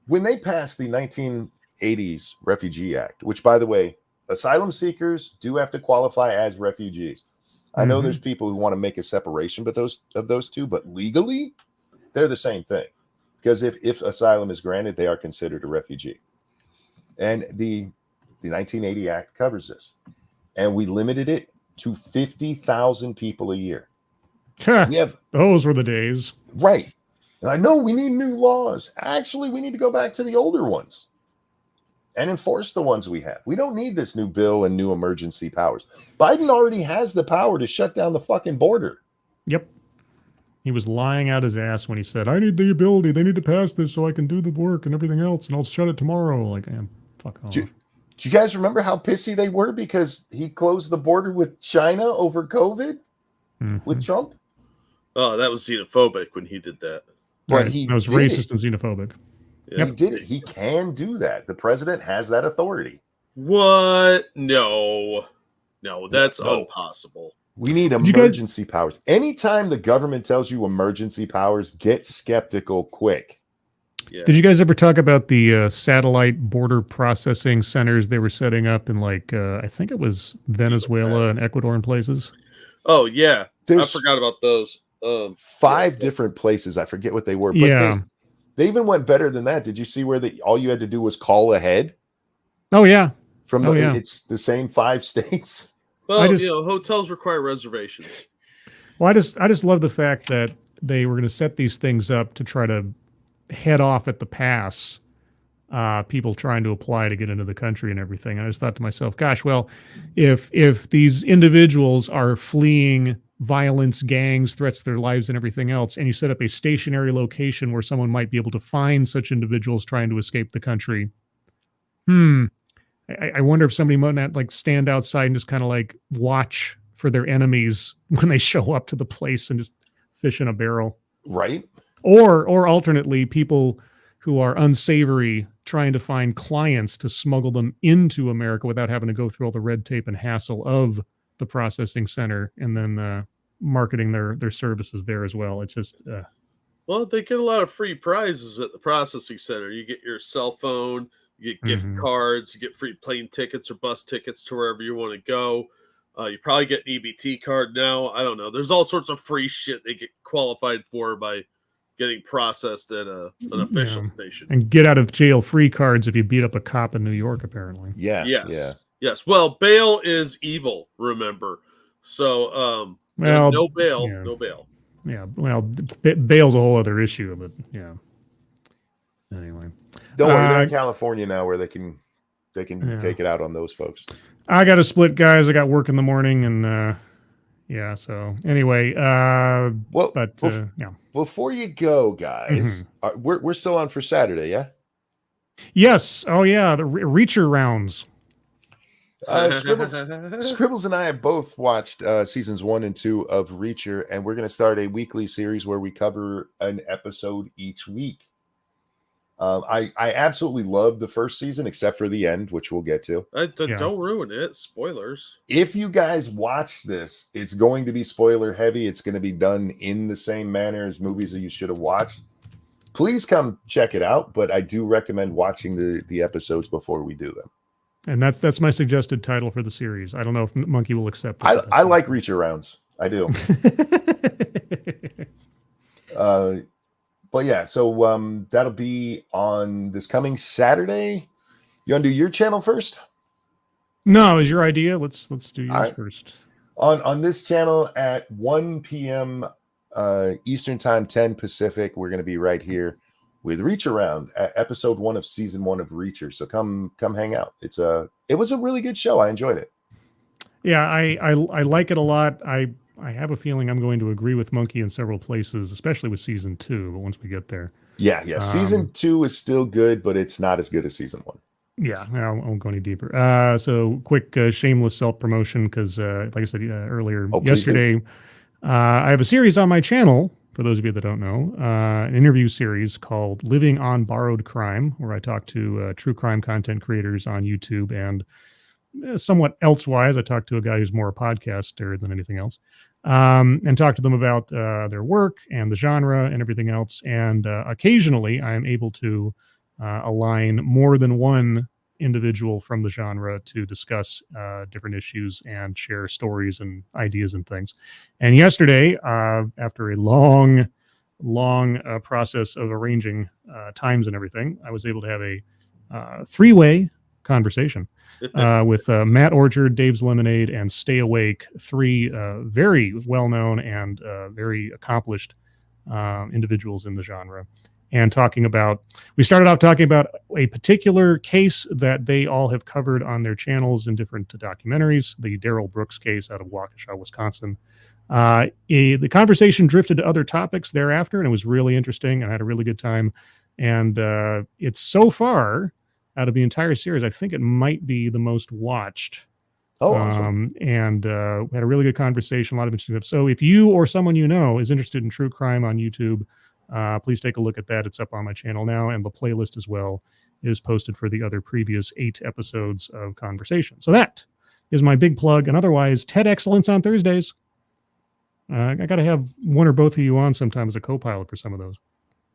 When they passed the 1980s Refugee Act, which, by the way, asylum seekers do have to qualify as refugees. I know there's people who want to make a separation of those two, but legally, they're the same thing. Because if asylum is granted, they are considered a refugee. And the 1980 Act covers this. And we limited it to 50,000 people a year. Those were the days. Right. And I know we need new laws. Actually, we need to go back to the older ones and enforce the ones we have. We don't need this new bill and new emergency powers. Biden already has the power to shut down the fucking border. Yep. He was lying out his ass when he said, I need the ability. They need to pass this so I can do the work and everything else, and I'll shut it tomorrow. Like, fuck off. Do you guys remember how pissy they were because he closed the border with China over COVID with Trump? Oh, that was xenophobic when he did that. But that was racist and xenophobic. Yeah. He did it. He can do that. The president has that authority. What? No, that's impossible. We need emergency powers. Anytime the government tells you emergency powers, get skeptical quick. Yeah. Did you guys ever talk about the satellite border processing centers they were setting up in I think it was Venezuela and Ecuador and places? Oh, yeah. I forgot about those. 5 different places. I forget what they were. But they even went better than that. Did you see where all you had to do was call ahead? Oh, yeah. It's the same 5 states. Well, hotels require reservations. Well, I just love the fact that they were going to set these things up to try to head off at the pass people trying to apply to get into the country and everything. I just thought to myself, gosh, well, if these individuals are fleeing violence, gangs, threats to their lives and everything else, and you set up a stationary location where someone might be able to find such individuals trying to escape the country, I wonder if somebody might not stand outside and just kind of watch for their enemies when they show up to the place and just fish in a barrel. Right. Or alternately, people who are unsavory trying to find clients to smuggle them into America without having to go through all the red tape and hassle of the processing center and then marketing their services there as well. It's just well, they get a lot of free prizes at the processing center. You get your cell phone, you get gift cards, you get free plane tickets or bus tickets to wherever you want to go. You probably get an EBT card now. I don't know. There's all sorts of free shit they get qualified for by getting processed at an official station. And get out of jail free cards if you beat up a cop in New York, apparently. Yeah. Yes. Yeah. Yes. Well, bail is evil, remember. So, no bail, no bail. Yeah. Well, bail's a whole other issue, but yeah. Anyway. Don't worry, they're in California now where they can take it out on those folks. I got a split, guys. I got work in the morning and so anyway, before you go, guys, we're still on for Saturday, yeah? Yes. Oh yeah, the Reacher rounds. Scribbles and I have both watched seasons 1 and 2 of Reacher, and we're going to start a weekly series where we cover an episode each week. I absolutely love the first season, except for the end, which we'll get to. Don't ruin it. Spoilers. If you guys watch this, it's going to be spoiler heavy. It's going to be done in the same manner as movies that you should have watched. Please come check it out, but I do recommend watching the episodes before we do them. And that's my suggested title for the series. I don't know if Monkey will accept it. I like Reacher rounds. I do. But yeah, so that'll be on this coming Saturday. You want to do your channel first? No, is your idea? Let's do yours first. On this channel at 1 p.m. Eastern Time, 10 Pacific, we're going to be right here with Reach Around, episode 1 of season 1 of Reacher. So come hang out. It was a really good show. I enjoyed it. Yeah, I like it a lot. I have a feeling I'm going to agree with Monkey in several places, especially with season 2. But once we get there, Yeah. Season 2 is still good, but it's not as good as season 1. yeah, I won't go any deeper. So quick, shameless self promotion because, like I said earlier, Oh, please do. yesterday, I have a series on my channel. For those of you that don't know, an interview series called "Living on Borrowed Crime," where I talk to true crime content creators on YouTube and somewhat elsewise. I talk to a guy who's more a podcaster than anything else, and talk to them about their work and the genre and everything else. And occasionally, I am able to align more than one individual from the genre to discuss different issues and share stories and ideas and things. And yesterday, after a long process of arranging times and everything, I was able to have a three-way conversation with Matt Orchard, Dave's Lemonade, and Stay Awake, three very well-known and very accomplished individuals in the genre. And we started off talking about a particular case that they all have covered on their channels in different documentaries, the Darrell Brooks case out of Waukesha, Wisconsin. The conversation drifted to other topics thereafter, and it was really interesting. I had a really good time. And it's so far, out of the entire series, I think it might be the most watched. Oh, awesome. And we had a really good conversation, a lot of interesting stuff. So if you or someone you know is interested in true crime on YouTube, please take a look at that. It's up on my channel now, and the playlist as well is posted for the other previous 8 episodes of conversation. So that is my big plug. And otherwise, TED Excellence on Thursdays. I got to have one or both of you on sometime as a co-pilot for some of those.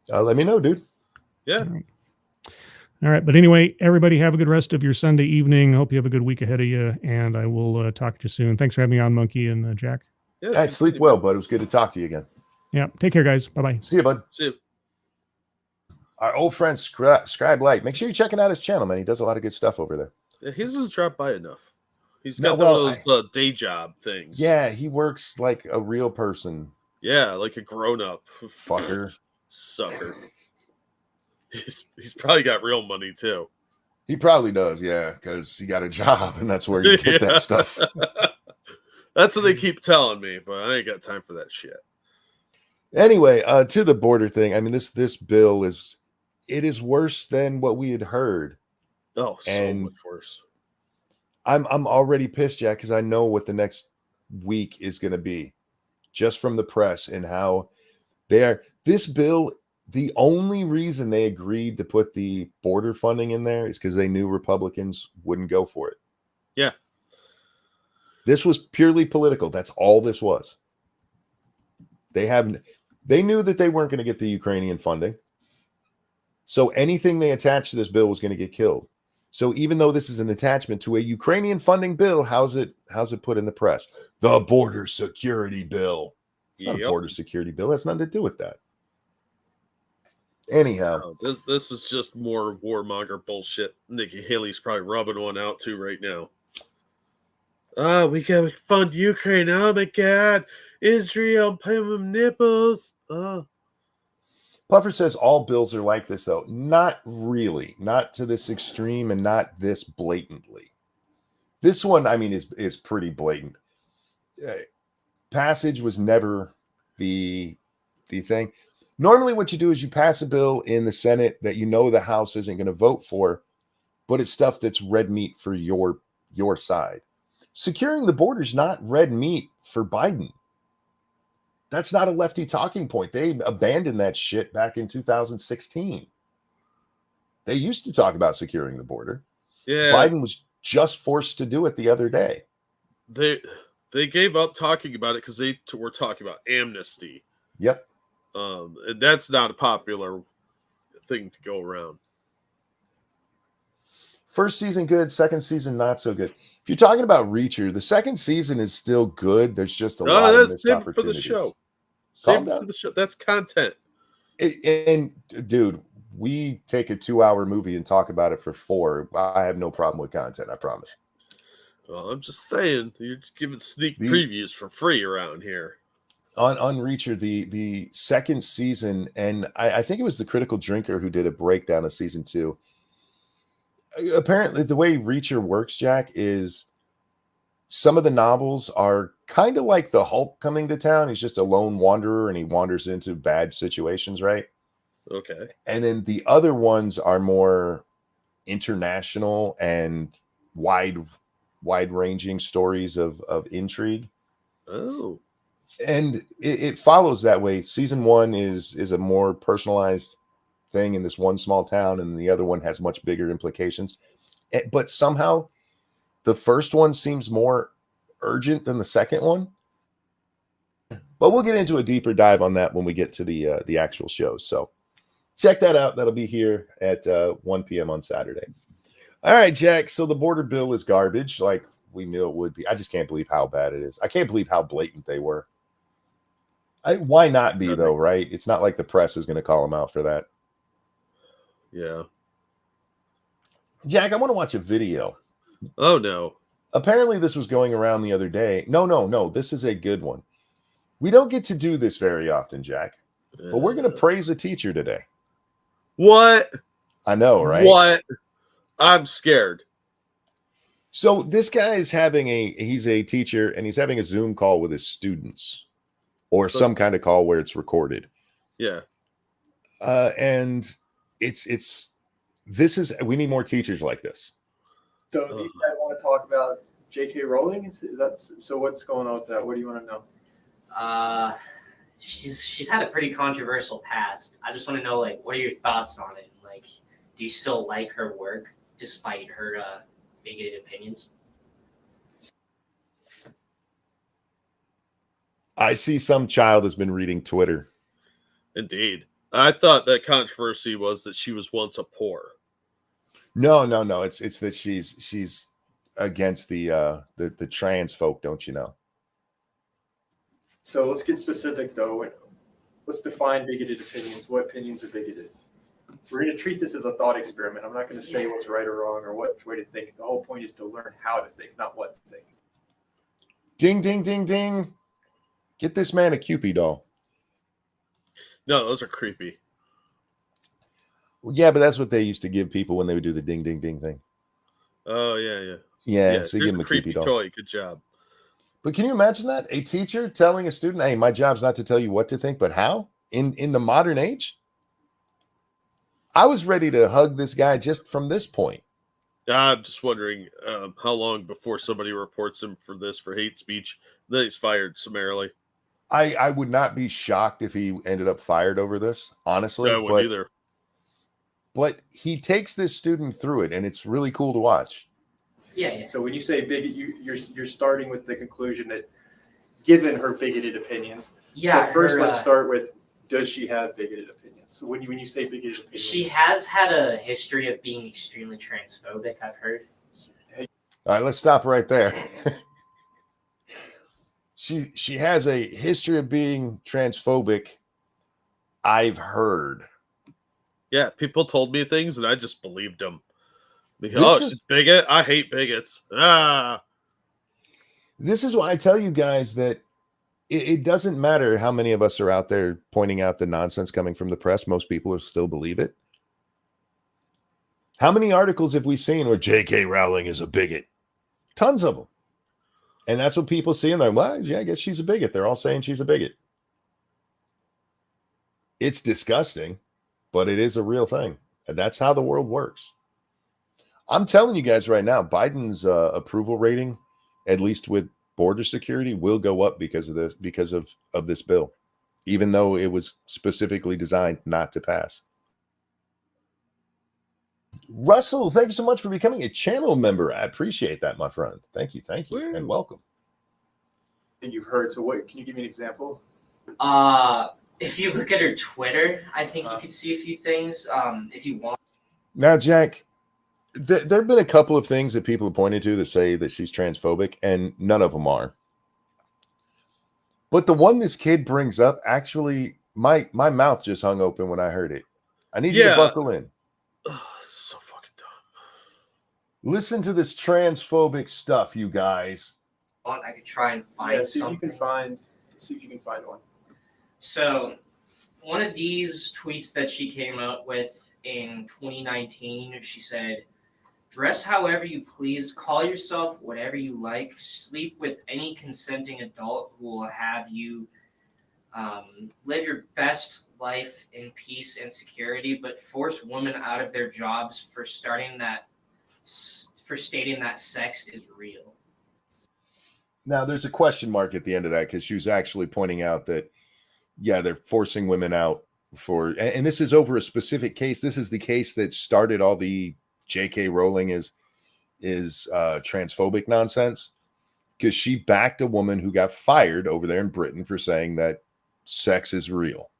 Let me know, dude. Yeah. All right. But anyway, everybody have a good rest of your Sunday evening. Hope you have a good week ahead of you, and I will talk to you soon. Thanks for having me on, Monkey and Jack. Yeah, all right, sleep well, bud. It was good to talk to you again. Yeah. Take care, guys. Bye-bye. See you, bud. See you. Our old friend Scribe Light. Make sure you're checking out his channel, man. He does a lot of good stuff over there. Yeah, he doesn't drop by enough. He's got one of those day job things. Yeah, he works like a real person. Yeah, like a grown-up. Fucker. Sucker. He's probably got real money, too. He probably does, yeah, because he got a job, and that's where you get that stuff. That's what they keep telling me, but I ain't got time for that shit. Anyway, to the border thing, I mean, this bill is worse than what we had heard. Oh, so much worse. I'm already pissed, Jack, because I know what the next week is going to be, just from the press and how this bill. The only reason they agreed to put the border funding in there is because they knew Republicans wouldn't go for it. Yeah. This was purely political. That's all this was. They knew that they weren't going to get the Ukrainian funding. So anything they attached to this bill was going to get killed. So even though this is an attachment to a Ukrainian funding bill, how's it put in the press? The border security bill. It's not a border security bill. It has nothing to do with that. Anyhow, this is just more warmonger bullshit. Nikki Haley's probably rubbing one out too right now. We gotta fund Ukraine. Oh my God, Israel, pay them nipples. Puffer says all bills are like this, though. Not really, not to this extreme, and not this blatantly. This one, I mean, is pretty blatant. Passage was never the thing. Normally what you do is you pass a bill in the Senate that you know the House isn't going to vote for, but it's stuff that's red meat for your side. Securing the border is not red meat for Biden. That's not a lefty talking point. They abandoned that shit back in 2016. They used to talk about securing the border. Yeah. Biden was just forced to do it the other day. They gave up talking about it because they were talking about amnesty. Yep. And that's not a popular thing to go around. First season good, second season not so good. If you're talking about Reacher, the second season is still good. There's just a lot of missed opportunities. For the show. Save for the show. That's content. And dude, we take a 2-hour movie and talk about it for 4. I have no problem with content, I promise. Well, I'm just saying, you're giving sneak previews for free around here. On Reacher, the second season, and I think it was the Critical Drinker who did a breakdown of season 2. Apparently, the way Reacher works, Jack, is Some of the novels are kind of like the Hulk coming to town. He's just a lone wanderer and he wanders into bad situations, right? Okay. And then the other ones are more international and wide-ranging stories of intrigue. Oh. And it follows that way. Season 1 is a more personalized thing in this one small town, and the other one has much bigger implications. But somehow the first one seems more urgent than the second one. But we'll get into a deeper dive on that when we get to the actual shows. So check that out. That'll be here at 1 p.m. on Saturday. All right, Jack. So the border bill is garbage, like we knew it would be. I just can't believe how bad it is. I can't believe how blatant they were. Why not be, though, right? It's not like the press is going to call them out for that. Yeah. Jack, I want to watch a video. Oh, no. Apparently, this was going around the other day. No. This is a good one. We don't get to do this very often, Jack. But we're going to praise a teacher today. What? I know, right? What? I'm scared. So this guy is he's a teacher, and he's having a Zoom call with his students, or some kind of call where it's recorded. Yeah. And we need more teachers like this. So these guys want to talk about J.K. Rowling? Is that so? What's going on with that? What do you want to know? She's had a pretty controversial past. I just want to know, like, what are your thoughts on it? Like, do you still like her work despite her bigoted opinions? I see some child has been reading Twitter. Indeed. I thought that controversy was that she was once a poor. No. It's that she's against the trans folk, don't you know? So let's get specific, though. Let's define bigoted opinions. What opinions are bigoted? We're going to treat this as a thought experiment. I'm not going to say what's right or wrong or what way to think. The whole point is to learn how to think, not what to think. Ding, ding, ding, ding. Get this man a Cupid doll. No, those are creepy. Yeah, but that's what they used to give people when they would do the ding, ding, ding thing. Oh, yeah. Yeah, so you give them a creepy Cupid doll. toy. Good job. But can you imagine that? A teacher telling a student, hey, my job's not to tell you what to think, but how? In the modern age? I was ready to hug this guy just from this point. I'm just wondering how long before somebody reports him for hate speech. Then he's fired summarily. I would not be shocked if he ended up fired over this, honestly. I wouldn't either. But he takes this student through it, and it's really cool to watch. Yeah. So when you say bigot, you're starting with the conclusion that given her bigoted opinions. Yeah. So first, let's start with, does she have bigoted opinions? So when you say bigoted opinions, She has had a history of being extremely transphobic, I've heard. All right, let's stop right there. She has a history of being transphobic. I've heard. Yeah, people told me things and I just believed them. Because, she's bigot. I hate bigots. This is why I tell you guys that it doesn't matter how many of us are out there pointing out the nonsense coming from the press. Most people will still believe it. How many articles have we seen where J.K. Rowling is a bigot? Tons of them. And that's what people see, and they're like, well, yeah, I guess she's a bigot. They're all saying she's a bigot. It's disgusting, but it is a real thing. And that's how the world works. I'm telling you guys right now, Biden's approval rating, at least with border security, will go up because of this bill, even though it was specifically designed not to pass. Russell, thank you so much for becoming a channel member. I appreciate that, my friend. Thank you, Woo. and welcome. and you've heard. So what? Can you give me an example? If you look at her Twitter, I think you could see a few things. If you want. Now, Jack, there have been a couple of things that people have pointed to that say that she's transphobic, and none of them are. But the one this kid brings up, actually, my mouth just hung open when I heard it. I need you to buckle in. So fucking dumb. Listen to this transphobic stuff, you guys. I could try and find See if something. See if you can find one. So, one of these tweets that she came out with in 2019, she said, Dress however you please, call yourself whatever you like, sleep with any consenting adult who will have you live your best life in peace and security, but force women out of their jobs for stating that sex is real. Now, there's a question mark at the end of that because she was actually pointing out that, yeah, they're forcing women out and this is over a specific case. This is the case that started all the J.K. Rowling is transphobic nonsense, because she backed a woman who got fired over there in Britain for saying that sex is real.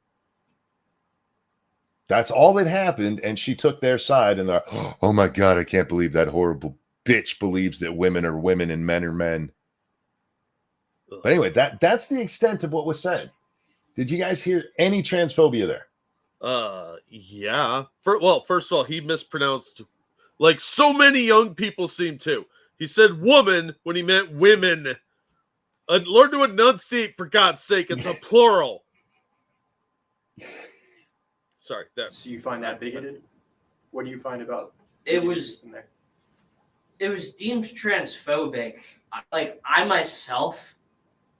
That's all that happened, and she took their side, and they're, oh my God, I can't believe that horrible bitch believes that women are women and men are men. But anyway, that's the extent of what was said. Did you guys hear any transphobia there? Yeah. First of all, he mispronounced, like so many young people seem to. He said woman when he meant women. Learn to enunciate, for God's sake. It's a plural. Sorry. So you find that bigoted? What do you find about it? Was deemed transphobic. Like, I myself.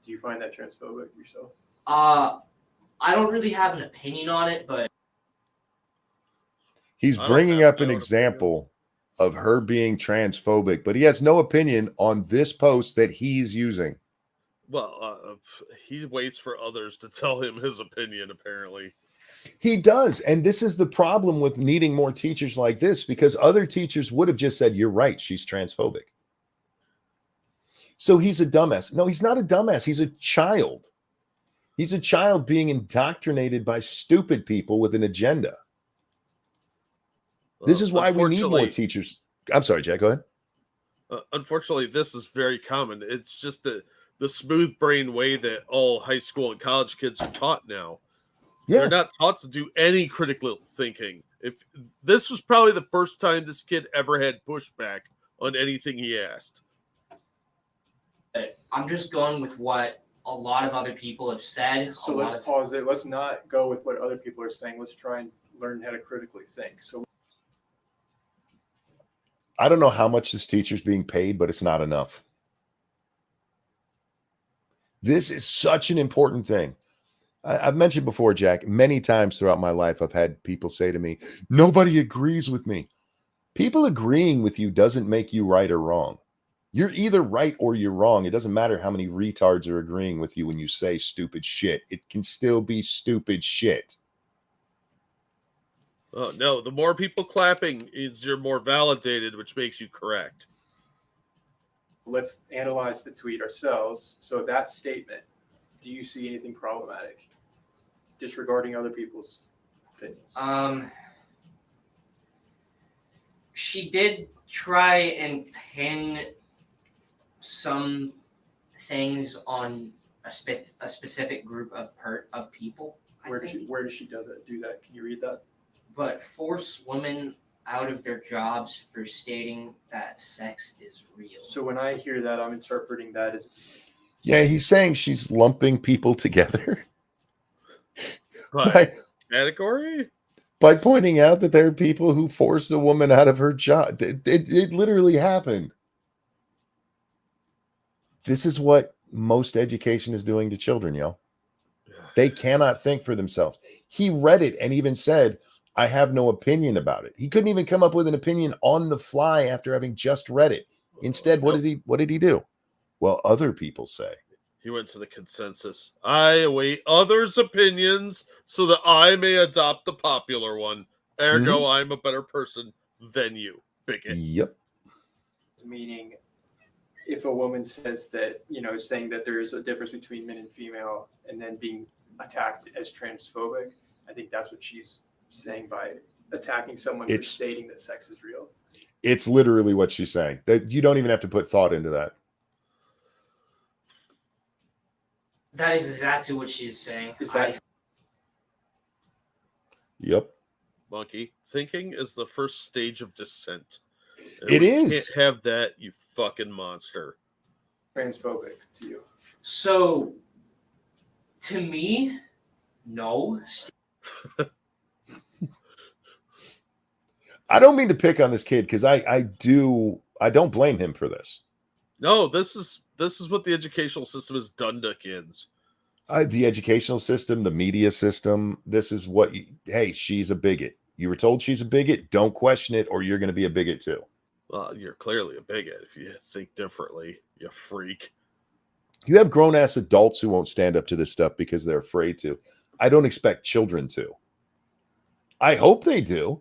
Do you find that transphobic yourself? I don't really have an opinion on it, but he's bringing up an example of her being transphobic, but he has no opinion on this post that he's using. Well, he waits for others to tell him his opinion, apparently. He does. And this is the problem with needing more teachers like this, because other teachers would have just said, you're right, she's transphobic. So he's a dumbass. No, he's not a dumbass. He's a child. He's a child being indoctrinated by stupid people with an agenda. This is why we need more teachers. I'm sorry, Jack, go ahead. Unfortunately, this is very common. It's just the smooth brain way that all high school and college kids are taught now. Yeah. They're not taught to do any critical thinking. If this was probably the first time this kid ever had pushback on anything he asked. I'm just going with what a lot of other people have said. So let's pause there. Let's not go with what other people are saying. Let's try and learn how to critically think. So I don't know how much this teacher's being paid, but it's not enough. This is such an important thing. I've mentioned before, Jack, many times throughout my life, I've had people say to me, nobody agrees with me. People agreeing with you doesn't make you right or wrong. You're either right or you're wrong. It doesn't matter how many retards are agreeing with you when you say stupid shit. It can still be stupid shit. Oh, no, the more people clapping means you're more validated, which makes you correct. Let's analyze the tweet ourselves. So that statement, do you see anything problematic? Disregarding other people's opinions. She did try and pin some things on a specific group of people. Where does she do that? Can you read that? But force women out of their jobs for stating that sex is real. So when I hear that, I'm interpreting that as... Yeah, he's saying she's lumping people together. Category? By pointing out that there are people who forced a woman out of her job. It literally happened. This is what most education is doing to children, yo. They cannot think for themselves. He read it and even said, I have no opinion about it. He couldn't even come up with an opinion on the fly after having just read it. Instead, what did he do? Well, other people say. He went to the consensus. I await others' opinions so that I may adopt the popular one. Ergo, I'm a better person than you, bigot. Yep. Meaning, if a woman says that, saying that there's a difference between men and female and then being attacked as transphobic, I think that's what she's saying by attacking someone for stating that sex is real. It's literally what she's saying. That you don't even have to put thought into that. That is exactly what she's saying. Yep. Monkey, thinking is the first stage of dissent. It is. Can't have that, you fucking monster. Transphobic to you. So, to me, no. I don't mean to pick on this kid because I don't blame him for this. No, this is what the educational system has done to kids. The educational system, the media system, this is what hey, she's a bigot. You were told she's a bigot, don't question it, or you're going to be a bigot too. Well, you're clearly a bigot if you think differently, you freak. You have grown-ass adults who won't stand up to this stuff because they're afraid to. I don't expect children to. I hope they do,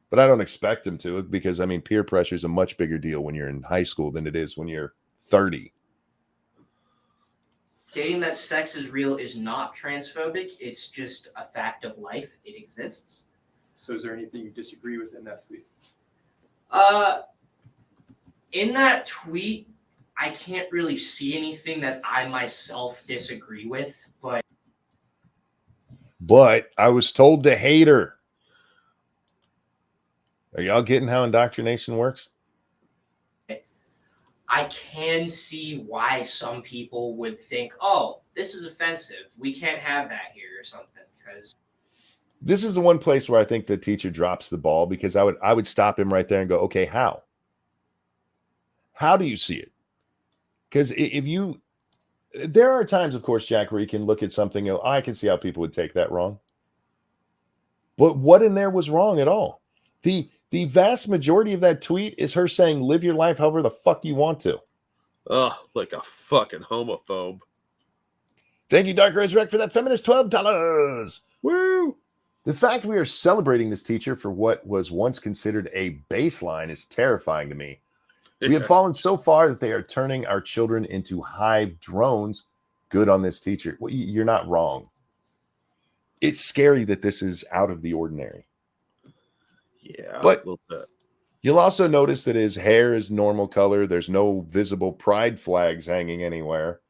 but I don't expect them to because, I mean, peer pressure is a much bigger deal when you're in high school than it is when you're 30. Stating that sex is real is not transphobic. It's just a fact of life. It exists. So is there anything you disagree with in that tweet? In that tweet, I can't really see anything that I myself disagree with, But I was told to hate her. Are y'all getting how indoctrination works? I can see why some people would think, oh, this is offensive. We can't have that here or something. Because this is the one place where I think the teacher drops the ball because I would stop him right there and go, okay, how? How do you see it? Because there are times, of course, Jack, where you can look at something and go, I can see how people would take that wrong. But what in there was wrong at all? The vast majority of that tweet is her saying, live your life however the fuck you want to. Ugh, like a fucking homophobe. Thank you, Dark Resurrect, for that feminist $12. Woo! The fact we are celebrating this teacher for what was once considered a baseline is terrifying to me. We have fallen so far that they are turning our children into hive drones. Good on this teacher. Well, you're not wrong. It's scary that this is out of the ordinary. Yeah, but a little bit. You'll also notice that his hair is normal color. There's no visible pride flags hanging anywhere.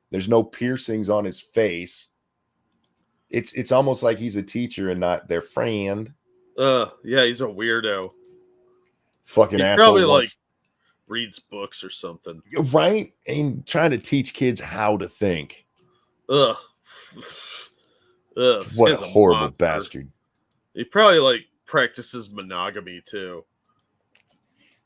There's no piercings on his face. It's almost like he's a teacher and not their friend. Yeah, he's a weirdo. Fucking he asshole. Probably like reads books or something. Right? And trying to teach kids how to think. Ugh. What a horrible bastard. He probably like practices monogamy too.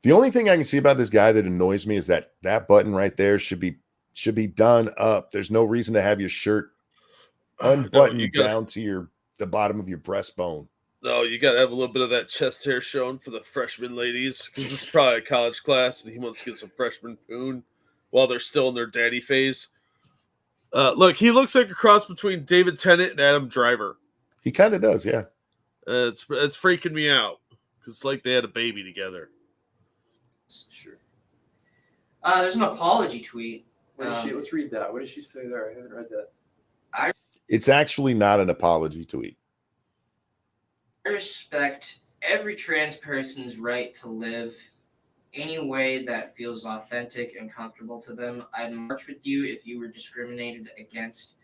The only thing I can see about this guy that annoys me is that button right there should be done up. There's no reason to have your shirt unbuttoned down to the bottom of your breastbone. No, you got to have a little bit of that chest hair shown for the freshman ladies because this is probably a college class and he wants to get some freshman poon while they're still in their daddy phase. Look, he looks like a cross between David Tennant and Adam Driver. He kind of does, yeah. It's freaking me out because it's like they had a baby together. Sure. There's an apology tweet. Let's read that. What did she say there? I haven't read that. It's actually not an apology tweet. I respect every trans person's right to live any way that feels authentic and comfortable to them. I'd march with you if you were discriminated against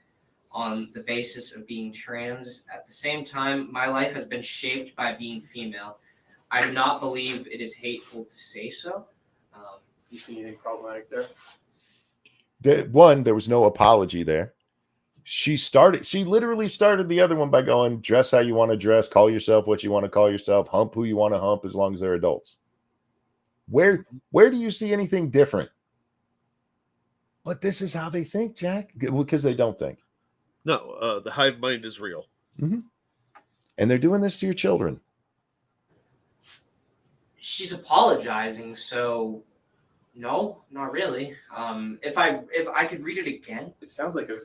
on the basis of being trans. At the same time, my life has been shaped by being female. I do not believe it is hateful to say so. You see anything problematic there? There was no apology there. She literally started the other one by going, dress how you want to dress, call yourself what you want to call yourself, hump who you want to hump as long as they're adults. Where do you see anything different? But this is how they think, Jack, because they don't think. No, the hive mind is real. Mm-hmm. And they're doing this to your children. She's apologizing, so no, not really. If I could read it again. It sounds like a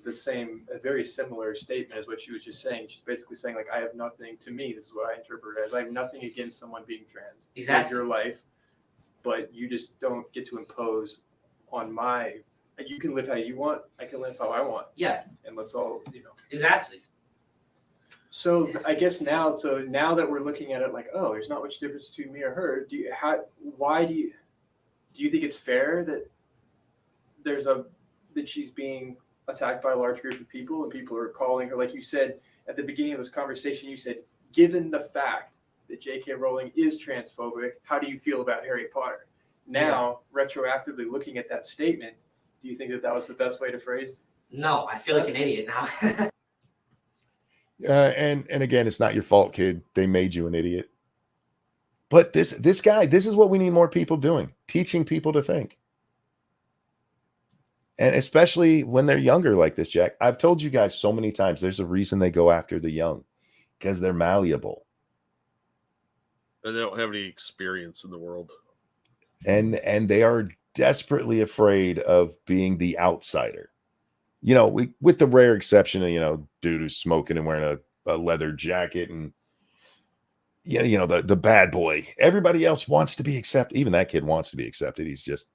very similar statement as what she was just saying. She's basically saying, like, I have nothing, to me, this is what I interpret it as, I have nothing against someone being trans. Exactly. It's your life, but you just don't get to impose on you can live how you want, I can live how I want. Yeah. And let's all, Exactly. So I guess now that we're looking at it like, oh, there's not much difference between me or her, do you think it's fair that that she's being attacked by a large group of people and people are calling her, like you said at the beginning of this conversation, you said, given the fact that J.K. Rowling is transphobic, how do you feel about Harry Potter? Now, retroactively looking at that statement, do you think that was the best way to phrase? No, I feel like an idiot now. And again, it's not your fault, kid. They made you an idiot. But this guy, this is what we need more people doing, teaching people to think. And especially when they're younger like this, Jack. I've told you guys so many times, there's a reason they go after the young, because they're malleable. And they don't have any experience in the world. And they are desperately afraid of being the outsider. You know, with the rare exception of, you know, dude who's smoking and wearing a leather jacket and, you know, the bad boy. Everybody else wants to be accepted. Even that kid wants to be accepted. He's just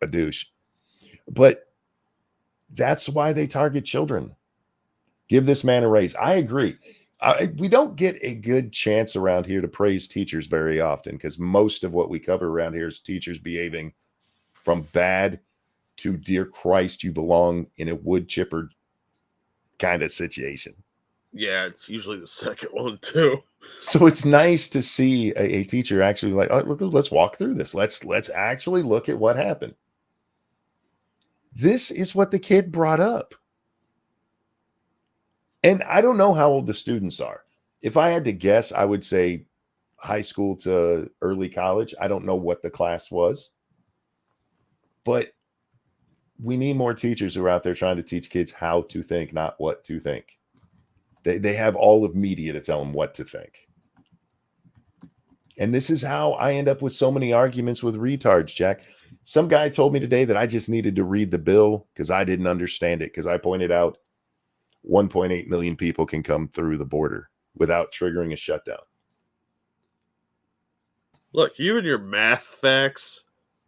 a douche. But that's why they target children. Give this man a raise. I agree. We don't get a good chance around here to praise teachers very often, because most of what we cover around here is teachers behaving from bad to dear Christ, you belong in a wood chipper kind of situation. Yeah, it's usually the second one too. So it's nice to see a teacher actually like, oh, let's walk through this. Let's actually look at what happened. This is what the kid brought up. And I don't know how old the students are. If I had to guess, I would say high school to early college. I don't know what the class was. But we need more teachers who are out there trying to teach kids how to think, not what to think. They have all of media to tell them what to think. And this is how I end up with so many arguments with retards, Jack. Some guy told me today that I just needed to read the bill because I didn't understand it, because I pointed out 1.8 million people can come through the border without triggering a shutdown. Look, you and your math facts,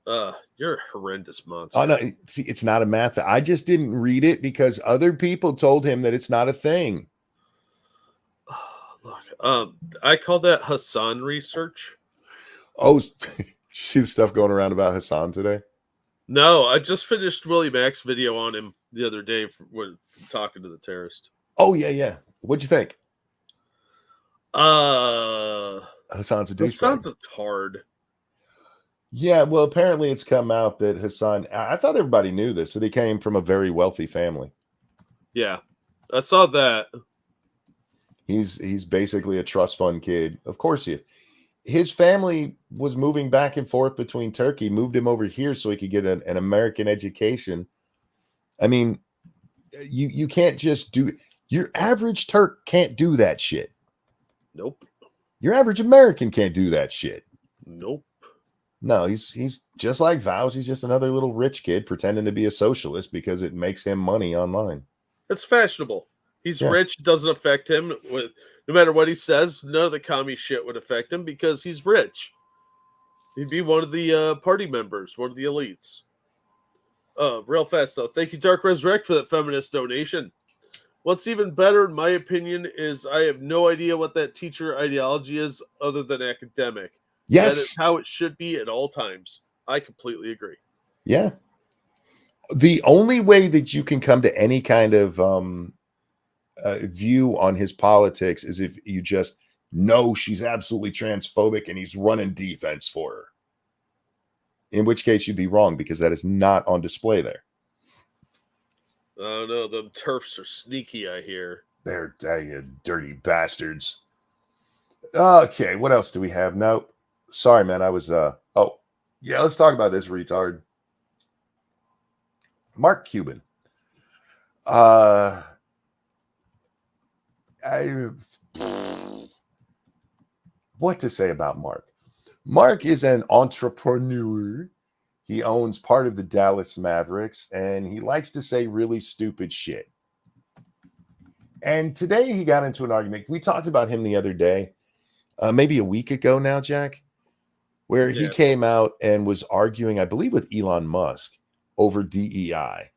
you're a horrendous monster. Oh, no, see, it's not a math. I just didn't read it because other people told him that it's not a thing. Look, I call that Hassan research. Oh, did you see the stuff going around about Hassan today? No, I just finished Willie Mack's video on him the other day when talking to the terrorist. Oh, yeah. What'd you think? Hassan's a douchebag. Hassan's a tard. Yeah, well, apparently it's come out that Hassan, I thought everybody knew this, that he came from a very wealthy family. Yeah, I saw that. He's basically a trust fund kid. Of course he is. His family was moving back and forth between Turkey, moved him over here so he could get an American education. I mean, you can't just do, your average Turk can't do that shit. Nope. Your average American can't do that shit. Nope. No, he's just like Vows. He's just another little rich kid pretending to be a socialist because it makes him money online. It's fashionable. He's Yeah. rich. Doesn't affect him. No matter what he says, none of the commie shit would affect him because he's rich. He'd be one of the party members, one of the elites. Real fast though. Thank you, Dark Resurrect, for that feminist donation. What's even better, in my opinion, is I have no idea what that teacher ideology is other than academic. Yes. That is how it should be at all times. I completely agree. Yeah. The only way that you can come to any kind of view on his politics is if you just know she's absolutely transphobic and he's running defense for her. In which case you'd be wrong, because that is not on display there. I don't know. Them turfs are sneaky, I hear. They're dirty bastards. Okay, what else do we have? No, sorry, man. I was let's talk about this retard. Mark Cuban. What to say about Mark? Mark is an entrepreneur. He owns part of the Dallas Mavericks, and he likes to say really stupid shit. And today he got into an argument. We talked about him the other day, maybe a week ago now, Jack, where he came out and was arguing, I believe, with Elon Musk over DEI.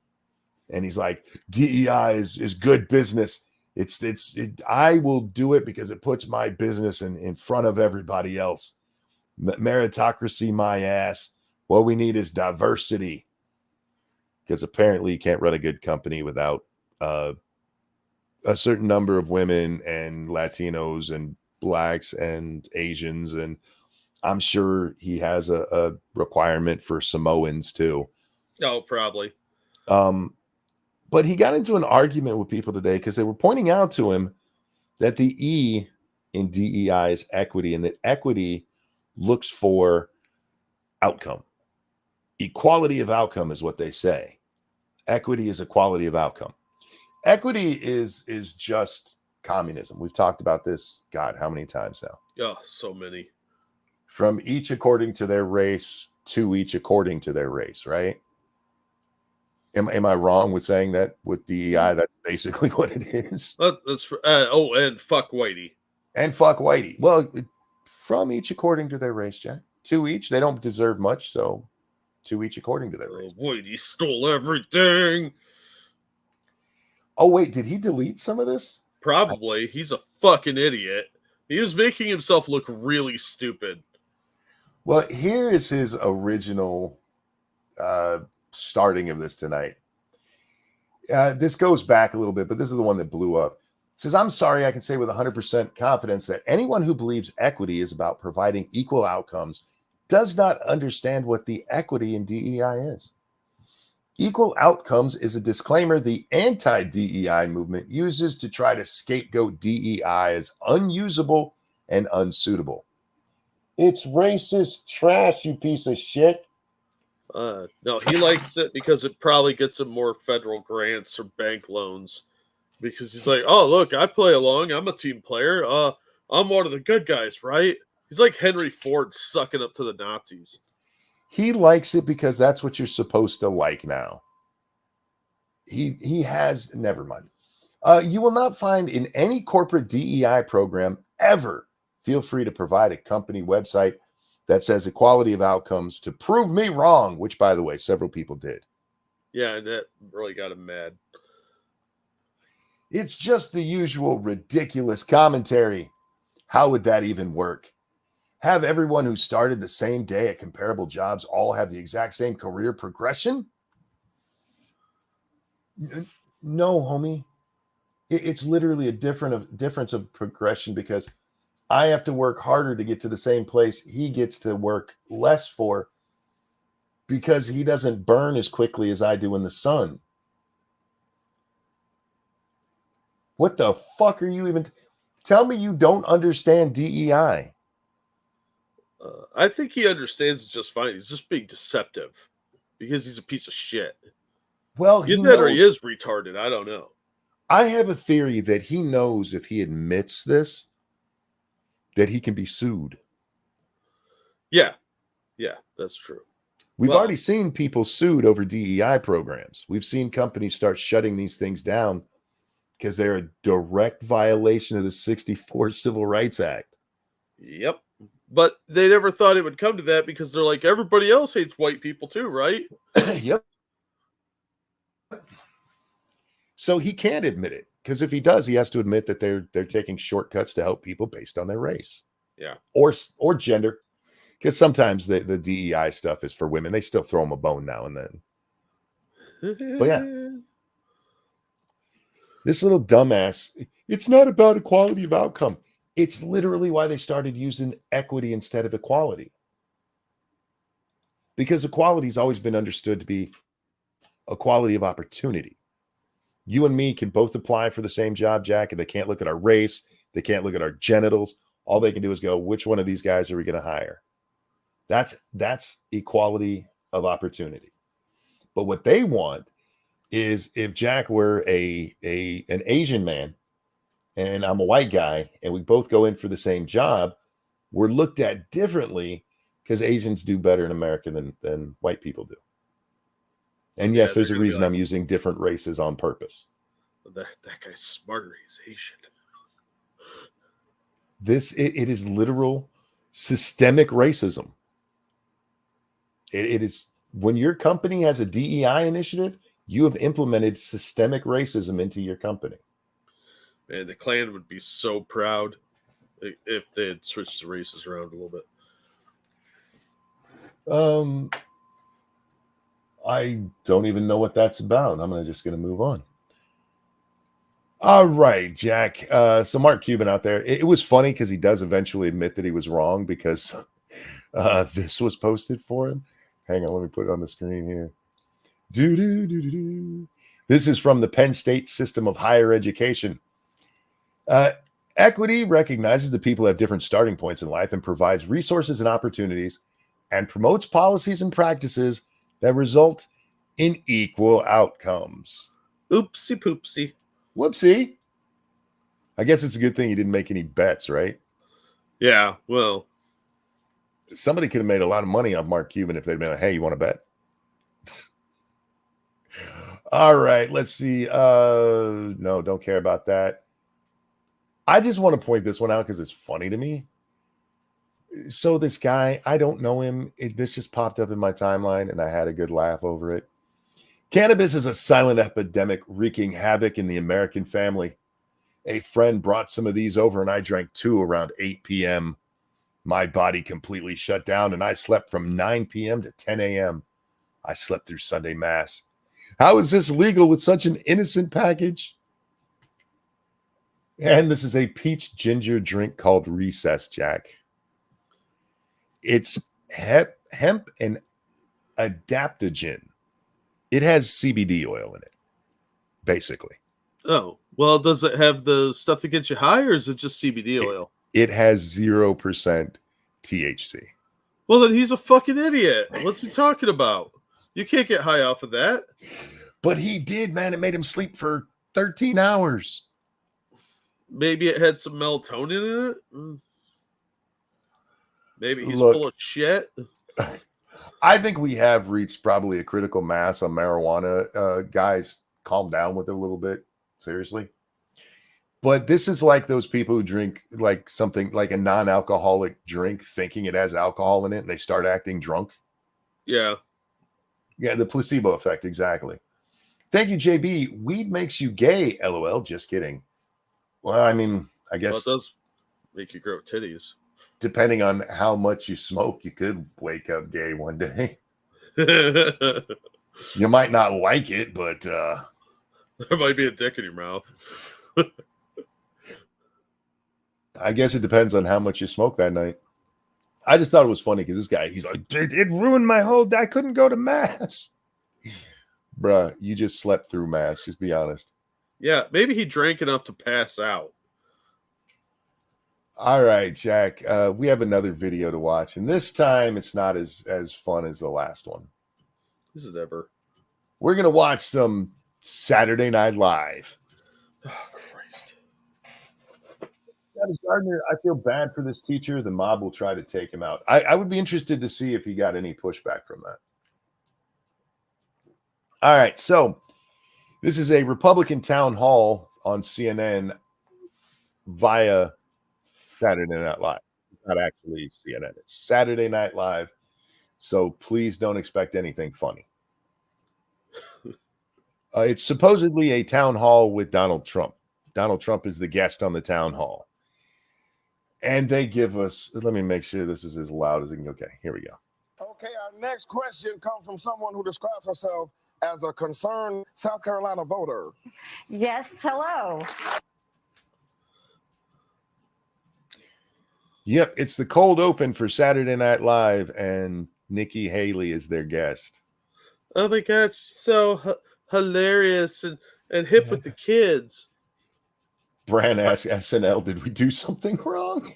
And he's like, DEI is good business. I will do it because it puts my business in front of everybody else. Meritocracy, my ass. What we need is diversity. Because apparently you can't run a good company without a certain number of women and Latinos and blacks and Asians. And I'm sure he has a requirement for Samoans too. Oh, probably. But he got into an argument with people today because they were pointing out to him that the E in DEI is equity, and that equity looks for outcome. Equality of outcome is what they say. Equity is equality of outcome. Equity is just communism. We've talked about this, God, how many times now? Yeah, so many. From each according to their race to each according to their race, right? Am I wrong with saying that with DEI? That's basically what it is. That's and fuck Whitey. And fuck Whitey. Well, from each according to their race, Jack. To each, they don't deserve much, so to each according to their race. Whitey stole everything. Oh, wait, did he delete some of this? Probably. He's a fucking idiot. He was making himself look really stupid. Well, here is his original starting of this tonight. This goes back a little bit, but this is the one that blew up. It says, I'm sorry, I can say with 100% confidence that anyone who believes equity is about providing equal outcomes does not understand what the equity in DEI is. Equal outcomes is a disclaimer the anti-DEI movement uses to try to scapegoat DEI as unusable and unsuitable. It's racist trash, you piece of shit. No, he likes it because it probably gets him more federal grants or bank loans. Because he's like, oh, look, I play along. I'm a team player. I'm one of the good guys, right? He's like Henry Ford sucking up to the Nazis. He likes it because that's what you're supposed to like now. He has, never mind. You will not find in any corporate DEI program ever, feel free to provide a company website that says equality of outcomes to prove me wrong, which, by the way, several people did. Yeah, and that really got him mad. It's just the usual ridiculous commentary. How would that even work? Have everyone who started the same day at comparable jobs all have the exact same career progression? No, homie. It's literally a difference of progression because I have to work harder to get to the same place he gets to work less for because he doesn't burn as quickly as I do in the sun. What the fuck are you even... Tell me you don't understand DEI. I think he understands it just fine. He's just being deceptive because he's a piece of shit. Well, he Either that or knows. he is retarded. I don't know. I have a theory that he knows if he admits this, that he can be sued. Yeah, that's true. We've already seen people sued over DEI programs. We've seen companies start shutting these things down because they're a direct violation of the 1964 Civil Rights Act. Yep. But they never thought it would come to that because they're like, everybody else hates white people too, right? Yep. So he can't admit it because if he does, he has to admit that they're taking shortcuts to help people based on their race. Yeah. Or gender. Because sometimes the DEI stuff is for women. They still throw them a bone now and then. But yeah. This little dumbass, it's not about equality of outcome. It's literally why they started using equity instead of equality. Because equality has always been understood to be equality of opportunity. You and me can both apply for the same job, Jack, and they can't look at our race. They can't look at our genitals. All they can do is go, which one of these guys are we going to hire? That's equality of opportunity. But what they want is if Jack were an Asian man and I'm a white guy and we both go in for the same job, we're looked at differently because Asians do better in America than white people do. And yes, there's a reason I'm using different races on purpose. That guy's smarter. He's Asian. It is literal systemic racism. It is when your company has a DEI initiative, you have implemented systemic racism into your company. Man, the Klan would be so proud if they had switched the races around a little bit. I don't even know what that's about. I'm just going to move on. All right, Jack. So Mark Cuban out there. It was funny because he does eventually admit that he was wrong because this was posted for him. Hang on, let me put it on the screen here. This is from the Penn State System of Higher Education. Equity recognizes that people have different starting points in life and provides resources and opportunities and promotes policies and practices that result in equal outcomes. Oopsie poopsie. Whoopsie. I guess it's a good thing you didn't make any bets, right? Yeah, well, Somebody could have made a lot of money off Mark Cuban if they'd been like, hey, you want to bet? All right, let's see. No, don't care about that. I just want to point this one out because it's funny to me. So this guy, I don't know him. This just popped up in my timeline and I had a good laugh over it. Cannabis is a silent epidemic wreaking havoc in the American family. A friend brought some of these over and I drank 2 around 8 p.m. My body completely shut down and I slept from 9 p.m. to 10 a.m. I slept through Sunday Mass. How is this legal with such an innocent package? And this is a peach ginger drink called Recess, Jack. It's hemp and adaptogen. It has CBD oil in it, basically. oh, well, does it have the stuff that gets you high, or is it just CBD oil? It has 0% THC. Well, then he's a fucking idiot. What's he talking about? You can't get high off of that. But he did, man. It made him sleep for 13 hours. Maybe it had some melatonin in it. Maybe he's Look, full of shit. I think we have reached probably a critical mass on marijuana. Guys, calm down with it a little bit. Seriously. But this is like those people who drink like something like a non-alcoholic drink thinking it has alcohol in it and they start acting drunk. Yeah. Yeah, the placebo effect, exactly. Thank you, JB. Weed makes you gay, LOL. Just kidding. Well, I mean, I guess Well, it does make you grow titties. depending on how much you smoke, you could wake up gay one day. You might not like it, but there might be a dick in your mouth. I guess it depends on how much you smoke that night. I just thought it was funny because this guy, he's like, it ruined my whole day. I couldn't go to mass. Bruh, you just slept through mass. Just be honest. Yeah, maybe he drank enough to pass out. All right, Jack. We have another video to watch, and this time it's not as fun as the last one. This is ever. We're gonna watch some Saturday Night Live. Oh, Christ. Travis Gardner, I feel bad for this teacher. The mob will try to take him out. I would be interested to see if he got any pushback from that. All right, so this is a Republican town hall on CNN via Saturday Night Live. It's not actually CNN. It's Saturday Night Live. So please don't expect anything funny. It's supposedly a town hall with Donald Trump. Donald Trump is the guest on the town hall. And they give us, let me make sure this is as loud as it can go. Okay, here we go. Okay, our next question comes from someone who describes herself as a concerned South Carolina voter. Yes, hello. Yep, it's the cold open for Saturday Night Live, and Nikki Haley is their guest. Oh my gosh, so hilarious and hip with the kids. Bran asked SNL, did we do something wrong?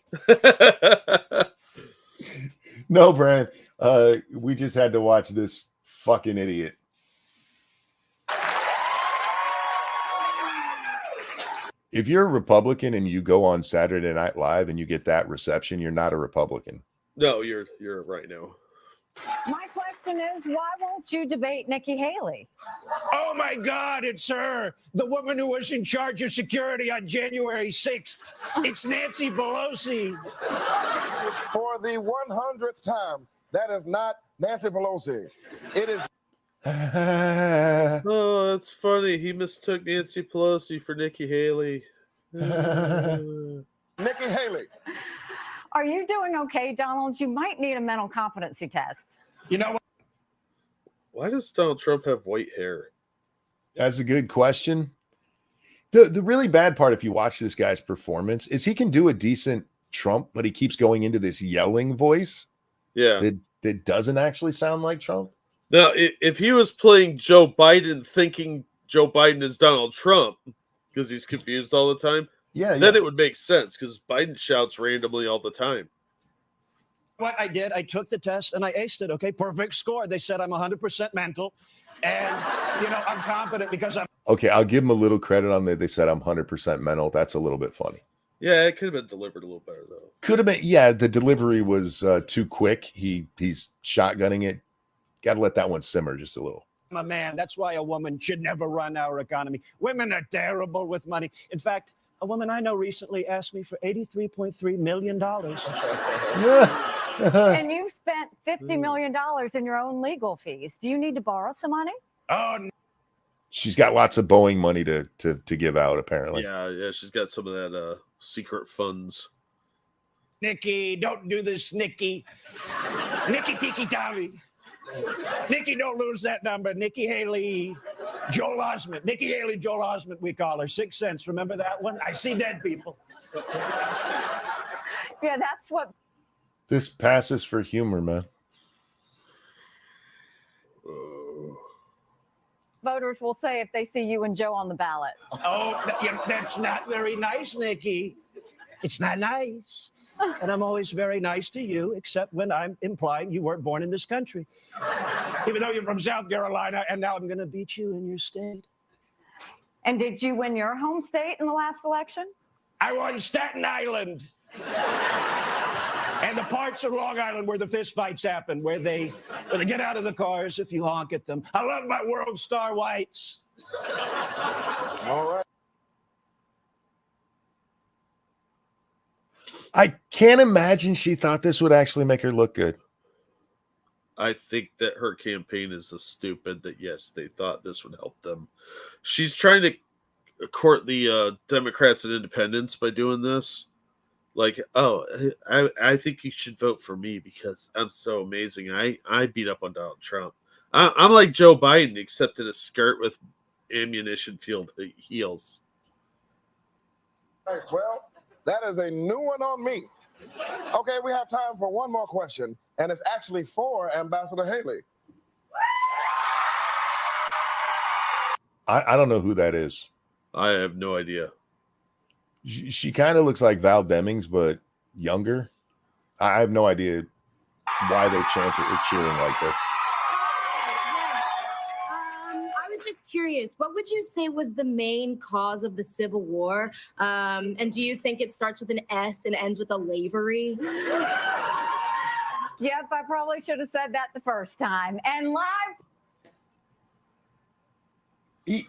No, Bran. We just had to watch this fucking idiot. If you're a Republican and you go on Saturday Night Live and you get that reception, you're not a Republican. No, you're right now. My question is, why won't you debate Nikki Haley? Oh my God, it's her, the woman who was in charge of security on January 6th. It's Nancy Pelosi. For the 100th time, that is not Nancy Pelosi. It is. Oh, that's funny. He mistook Nancy Pelosi for Nikki Haley. Nikki Haley. Are you doing okay, Donald? You might need a mental competency test. You know what? Why does Donald Trump have white hair? That's a good question. The really bad part, if you watch this guy's performance, is he can do a decent Trump, but he keeps going into this yelling voice. Yeah. That doesn't actually sound like Trump. Now, if he was playing Joe Biden thinking Joe Biden is Donald Trump because he's confused all the time, Yeah, Then it would make sense because Biden shouts randomly all the time. What I did, I took the test and I aced it. Okay, perfect score. They said I'm 100% mental, and I'm competent because I'm. Okay, I'll give him a little credit on that. They said I'm 100% mental. That's a little bit funny. Yeah, it could have been delivered a little better though. Could have been. Yeah, the delivery was too quick. He's shotgunning it. Got to let that one simmer just a little. I'm a man. That's why a woman should never run our economy. Women are terrible with money. In fact, a woman I know recently asked me for $83.3 million. And you've spent $50 million in your own legal fees. Do you need to borrow some money? Oh, no. She's got lots of Boeing money to give out, apparently. Yeah, she's got some of that secret funds. Nikki, don't do this, Nikki. Nikki Tiki Tavi. Nikki, don't lose that number. Nikki Haley, Joel Osment. Nikki Haley, Joel Osment, we call her. 6 cents. Remember that one? I see dead people. Yeah, that's what. This passes for humor, man. Voters will say if they see you and Joe on the ballot. Oh, that's not very nice, Nikki. It's not nice. And I'm always very nice to you, except when I'm implying you weren't born in this country. Even though you're from South Carolina, and now I'm going to beat you in your state. And did you win your home state in the last election? I won Staten Island. And the parts of Long Island where the fist fights happen, where they get out of the cars if you honk at them. I love my World Star Whites. All right. I can't imagine she thought this would actually make her look good. I think that her campaign is so stupid that, yes, they thought this would help them. She's trying to court the Democrats and independents by doing this. Like, oh, I think you should vote for me because I'm so amazing. I beat up on Donald Trump. I'm like Joe Biden, except in a skirt with ammunition-filled heels. All right, well, that is a new one on me. Okay, we have time for one more question, and it's actually for Ambassador Haley. I don't know who that is. I have no idea. She kind of looks like Val Demings, but younger. I have no idea why they're cheering like this. I was just curious, what would you say was the main cause of the Civil War? And do you think it starts with an S and ends with a lavery? Yep, I probably should have said that the first time. And live.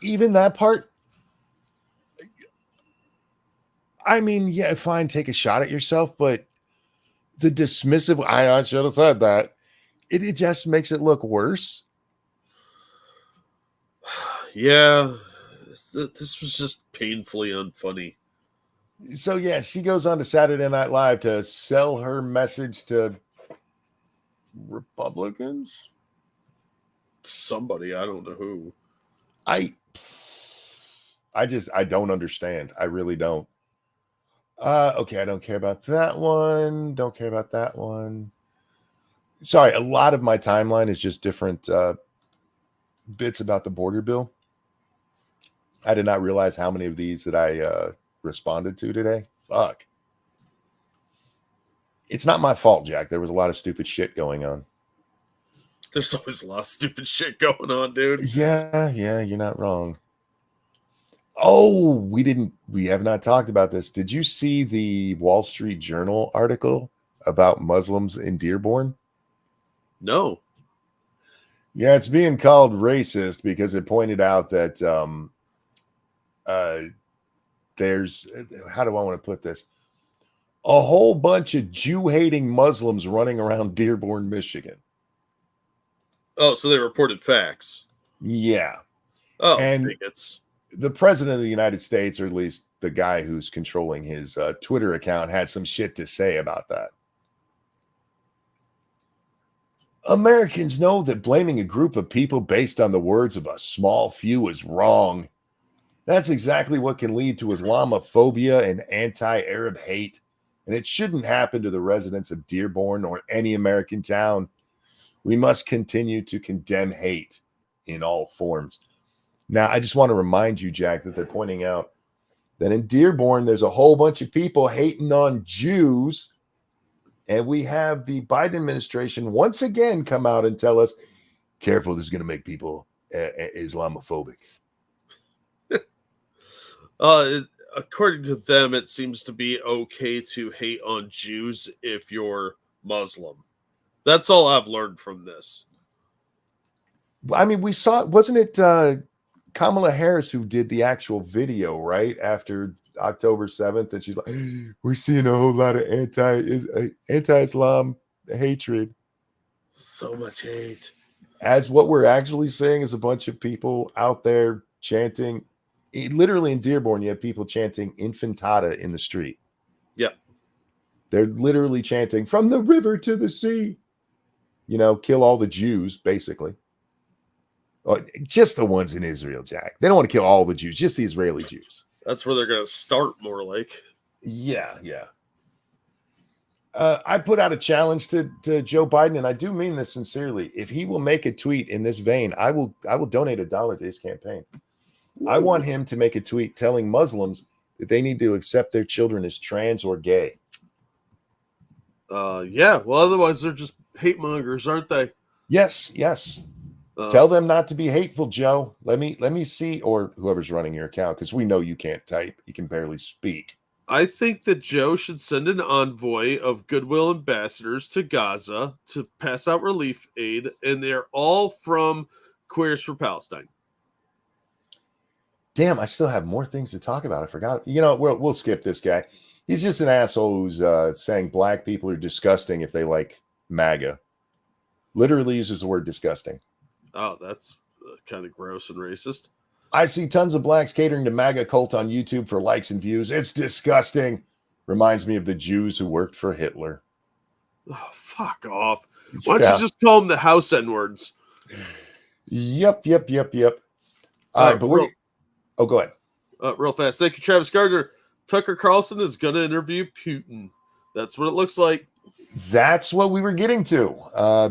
Even that part. I mean, yeah, fine, take a shot at yourself, but the dismissive, I should have said that. It just makes it look worse. Yeah, this was just painfully unfunny. So, yeah, she goes on to Saturday Night Live to sell her message to Republicans. Somebody, I don't know who. I don't understand. I really don't. Okay, I don't care about that one. Don't care about that one. Sorry, a lot of my timeline is just different bits about the border bill. I did not realize how many of these that I responded to today. Fuck. It's not my fault, Jack. There was a lot of stupid shit going on. There's always a lot of stupid shit going on, dude. Yeah, you're not wrong. Oh, we have not talked about this. Did you see the Wall Street Journal article about Muslims in Dearborn? No. Yeah, it's being called racist because it pointed out that there's, how do I want to put this? A whole bunch of Jew-hating Muslims running around Dearborn, Michigan. Oh, so they reported facts. Yeah. Oh, and it's the president of the United States, or at least the guy who's controlling his Twitter account, had some shit to say about that. Americans know that blaming a group of people based on the words of a small few is wrong. That's exactly what can lead to Islamophobia and anti-Arab hate, and it shouldn't happen to the residents of Dearborn or any American town. We must continue to condemn hate in all forms. Now, I just want to remind you, Jack, that they're pointing out Then in Dearborn, there's a whole bunch of people hating on Jews. And we have the Biden administration once again come out and tell us, careful, this is going to make people Islamophobic. According to them, it seems to be okay to hate on Jews if you're Muslim. That's all I've learned from this. I mean, we saw, wasn't it Kamala Harris who did the actual video, right? After October 7th, and she's like, we're seeing a whole lot of anti-Islam hatred. So much hate. As what we're actually seeing is a bunch of people out there chanting. Literally in Dearborn, you have people chanting infantada in the street. Yep. They're literally chanting from the river to the sea. You know, kill all the Jews, basically. Just the ones in Israel, Jack. They don't want to kill all the Jews, just the Israeli Jews. That's where they're going to start, more like. Yeah. I put out a challenge to Joe Biden, and I do mean this sincerely. If he will make a tweet in this vein, I will donate $1 to his campaign. Ooh. I want him to make a tweet telling Muslims that they need to accept their children as trans or gay. Yeah. Well, otherwise they're just hate mongers, aren't they? Yes. Tell them not to be hateful, Joe. Let me see, or whoever's running your account, because we know you can't type. You can barely speak. I think that Joe should send an envoy of goodwill ambassadors to Gaza to pass out relief aid, and they're all from Queers for Palestine. Damn, I still have more things to talk about. I forgot. You know, we'll skip this guy. He's just an asshole who's saying black people are disgusting if they like MAGA. Literally uses the word disgusting. Oh, that's kind of gross and racist. I see tons of blacks catering to MAGA cult on YouTube for likes and views. It's disgusting. Reminds me of the Jews who worked for Hitler. Oh, fuck off. Why don't you just call them the house N-words? Yep. But go ahead. Real fast. Thank you, Travis Gardner. Tucker Carlson is going to interview Putin. That's what it looks like. That's what we were getting to,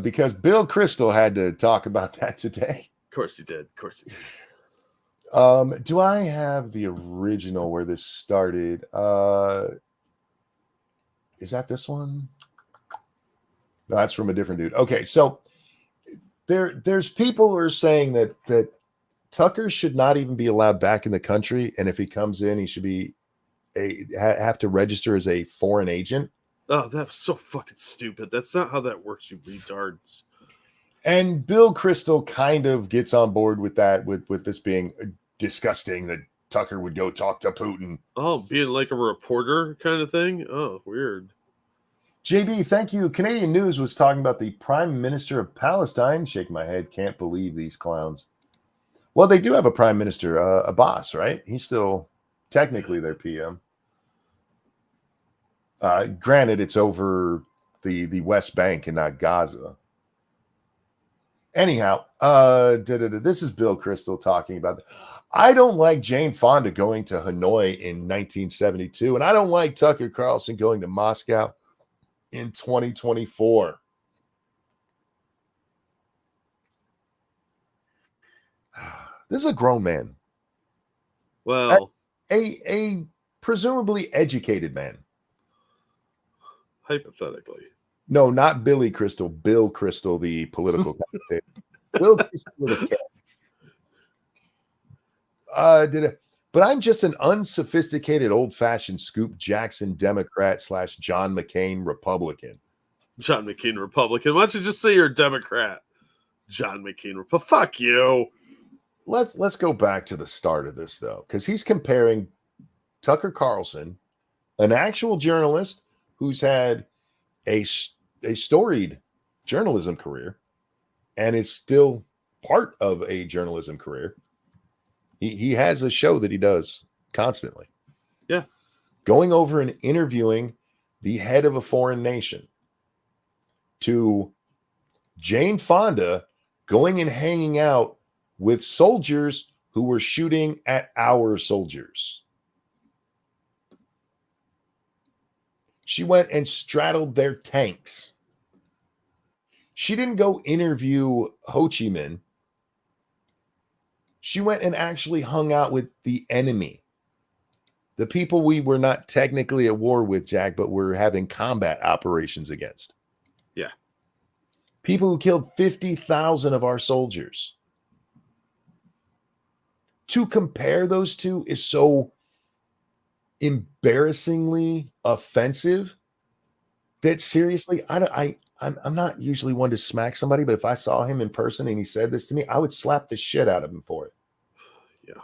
because Bill Kristol had to talk about that today. Of course he did. Do I have the original where this started? Is that this one? No, that's from a different dude. Okay, so there's people who are saying that Tucker should not even be allowed back in the country, and if he comes in, he should be have to register as a foreign agent. Oh, that was so fucking stupid. That's not how that works, you retards. And Bill Kristol kind of gets on board with that, with this being disgusting that Tucker would go talk to Putin. Oh, being like a reporter kind of thing? Oh, weird. JB, thank you. Canadian News was talking about the Prime Minister of Palestine. Shake my head. Can't believe these clowns. Well, they do have a Prime Minister, Abbas, right? He's still technically their PM. Granted, it's over the West Bank and not Gaza. Anyhow, this is Bill Kristol talking about that. I don't like Jane Fonda going to Hanoi in 1972, and I don't like Tucker Carlson going to Moscow in 2024. This is a grown man. Well, a presumably educated man. Hypothetically. No, not Billy Kristol. Bill Kristol, the political commentator. Bill Kristol with a K. But I'm just an unsophisticated, old-fashioned Scoop Jackson Democrat / John McCain Republican. John McCain Republican. Why don't you just say you're a Democrat? John McCain Republican. Fuck you. Let's go back to the start of this, though, because he's comparing Tucker Carlson, an actual journalist who's had a storied journalism career and is still part of a journalism career. He has a show that he does constantly. Yeah. Going over and interviewing the head of a foreign nation, to Jane Fonda going and hanging out with soldiers who were shooting at our soldiers. She went and straddled their tanks. She didn't go interview Ho Chi Minh. She went and actually hung out with the enemy. The people we were not technically at war with, Jack, but we're having combat operations against. Yeah. People who killed 50,000 of our soldiers. To compare those two is so embarrassingly offensive that seriously, I'm not usually one to smack somebody, but if I saw him in person and he said this to me, I would slap the shit out of him for it. Yeah.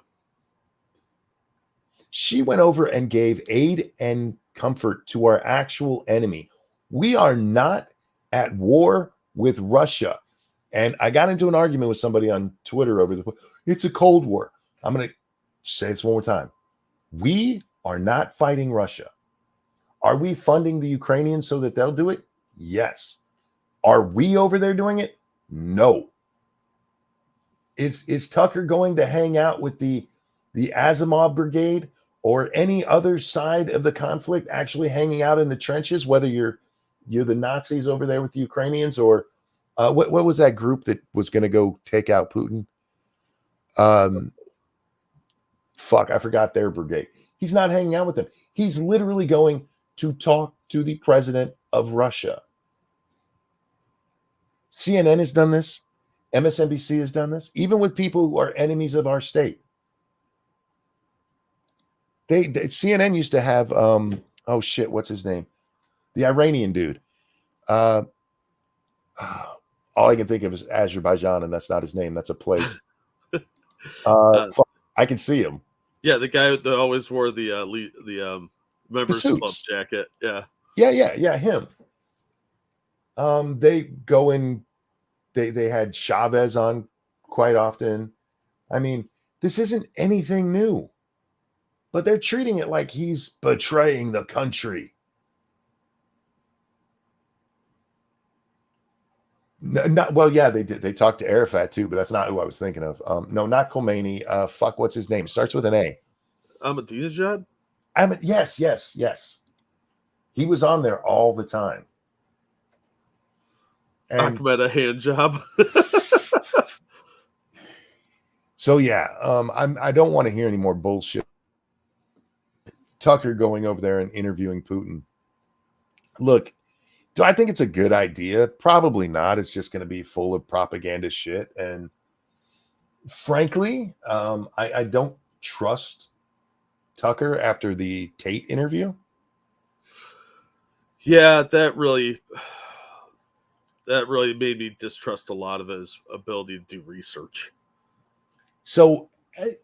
She went over and gave aid and comfort to our actual enemy. We are not at war with Russia. And I got into an argument with somebody on Twitter over the, it's a Cold War. I'm going to say this one more time. We are not fighting Russia. Are we funding the Ukrainians so that they'll do it? Yes. Are we over there doing it? No. Is Tucker going to hang out with the Azimov Brigade or any other side of the conflict actually hanging out in the trenches, whether you're the Nazis over there with the Ukrainians or what was that group that was going to go take out Putin? Fuck, I forgot their brigade. He's not hanging out with them. He's literally going to talk to the president of Russia. CNN has done this. MSNBC has done this, even with people who are enemies of our state. CNN used to have, oh shit, what's his name? The Iranian dude. All I can think of is Azerbaijan, and that's not his name. That's a place. I can see him. Yeah, the guy that always wore the members club jacket. Yeah, him. They go in. They had Chavez on quite often. I mean, this isn't anything new, but they're treating it like he's betraying the country. Well, yeah, they did. They talked to Arafat too, but that's not who I was thinking of. No, not Khomeini. Fuck, what's his name? Starts with an A. Ahmadinejad? Yes. He was on there all the time. And Ahmed a hand job. So yeah, I don't want to hear any more bullshit. Tucker going over there and interviewing Putin. Look, do I think it's a good idea? Probably not. It's just going to be full of propaganda shit. And frankly, I don't trust Tucker after the Tate interview. Yeah, that really made me distrust a lot of his ability to do research. So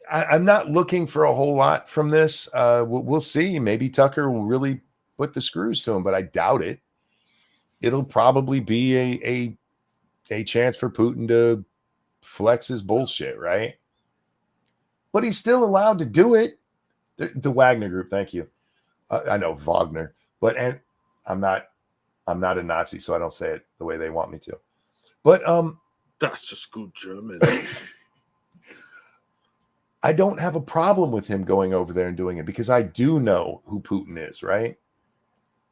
I'm not looking for a whole lot from this. We'll see. Maybe Tucker will really put the screws to him, but I doubt it. It'll probably be a chance for Putin to flex his bullshit, right? But he's still allowed to do it. The Wagner Group, thank you. I know Wagner, but I'm not a Nazi, so I don't say it the way they want me to. But that's just good German. I don't have a problem with him going over there and doing it because I do know who Putin is, right?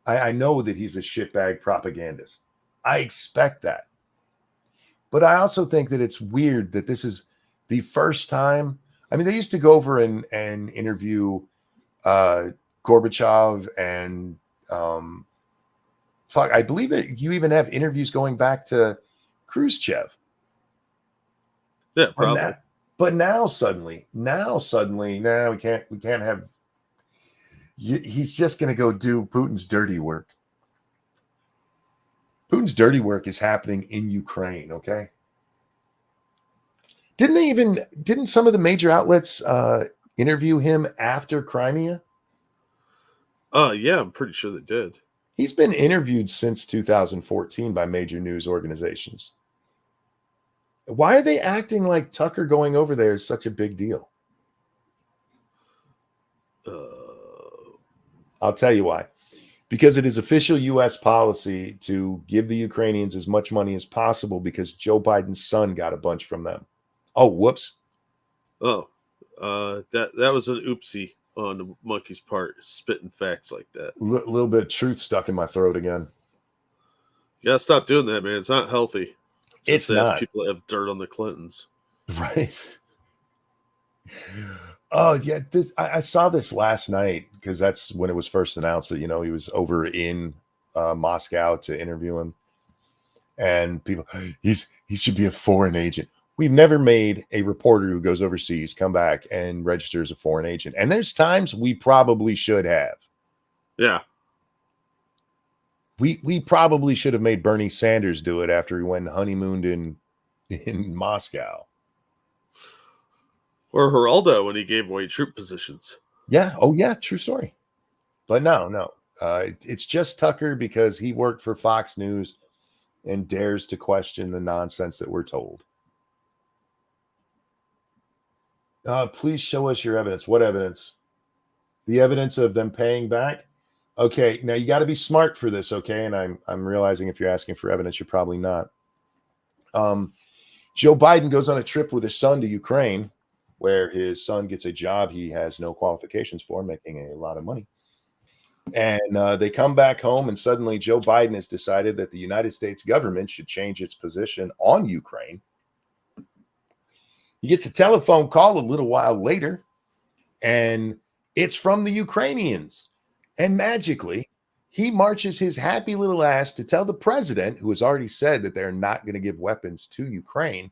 I know that he's a shitbag propagandist. I expect that. But I also think that it's weird that this is the first time. I mean, they used to go over and interview Gorbachev and I believe that you even have interviews going back to Khrushchev. Yeah, probably. But now suddenly, we can't have. He's just going to go do Putin's dirty work. Putin's dirty work is happening in Ukraine. Okay. Didn't some of the major outlets interview him after Crimea? Yeah, I'm pretty sure they did. He's been interviewed since 2014 by major news organizations. Why are they acting like Tucker going over there is such a big deal? I'll tell you why. Because it is official U.S. policy to give the Ukrainians as much money as possible because Joe Biden's son got a bunch from them. Oh, whoops. Oh, that was an oopsie on the monkey's part, spitting facts like that. A little bit of truth stuck in my throat again. You gotta stop doing that, man. It's not healthy. It's not. People that have dirt on the Clintons. Right. Oh yeah, I saw this last night because that's when it was first announced that he was over in Moscow to interview him, and people, he should be a foreign agent. We've never made a reporter who goes overseas come back and registers a foreign agent, and there's times we probably should have. Yeah. We probably should have made Bernie Sanders do it after he went and honeymooned in Moscow. Or Geraldo when he gave away troop positions. Yeah. Oh, yeah. True story. But no. It's just Tucker because he worked for Fox News and dares to question the nonsense that we're told. Please show us your evidence. What evidence? The evidence of them paying back? Okay. Now you got to be smart for this. Okay. And I'm realizing if you're asking for evidence, you're probably not. Joe Biden goes on a trip with his son to Ukraine, where his son gets a job he has no qualifications for, making a lot of money. And they come back home, and suddenly Joe Biden has decided that the United States government should change its position on Ukraine. He gets a telephone call a little while later, and it's from the Ukrainians. And magically, he marches his happy little ass to tell the president, who has already said that they're not going to give weapons to Ukraine,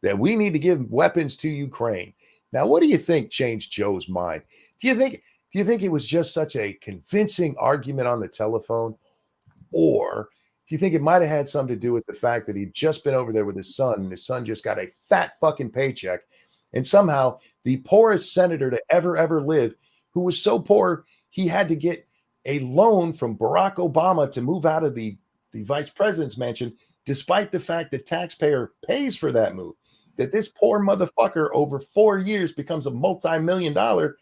that we need to give weapons to Ukraine. Now, what do you think changed Joe's mind? Do you think it was just such a convincing argument on the telephone? Or do you think it might have had something to do with the fact that he'd just been over there with his son, and his son just got a fat fucking paycheck, and somehow the poorest senator to ever live, who was so poor he had to get a loan from Barack Obama to move out of the vice president's mansion, despite the fact that taxpayer pays for that move, that this poor motherfucker over 4 years becomes a multi-million-dollar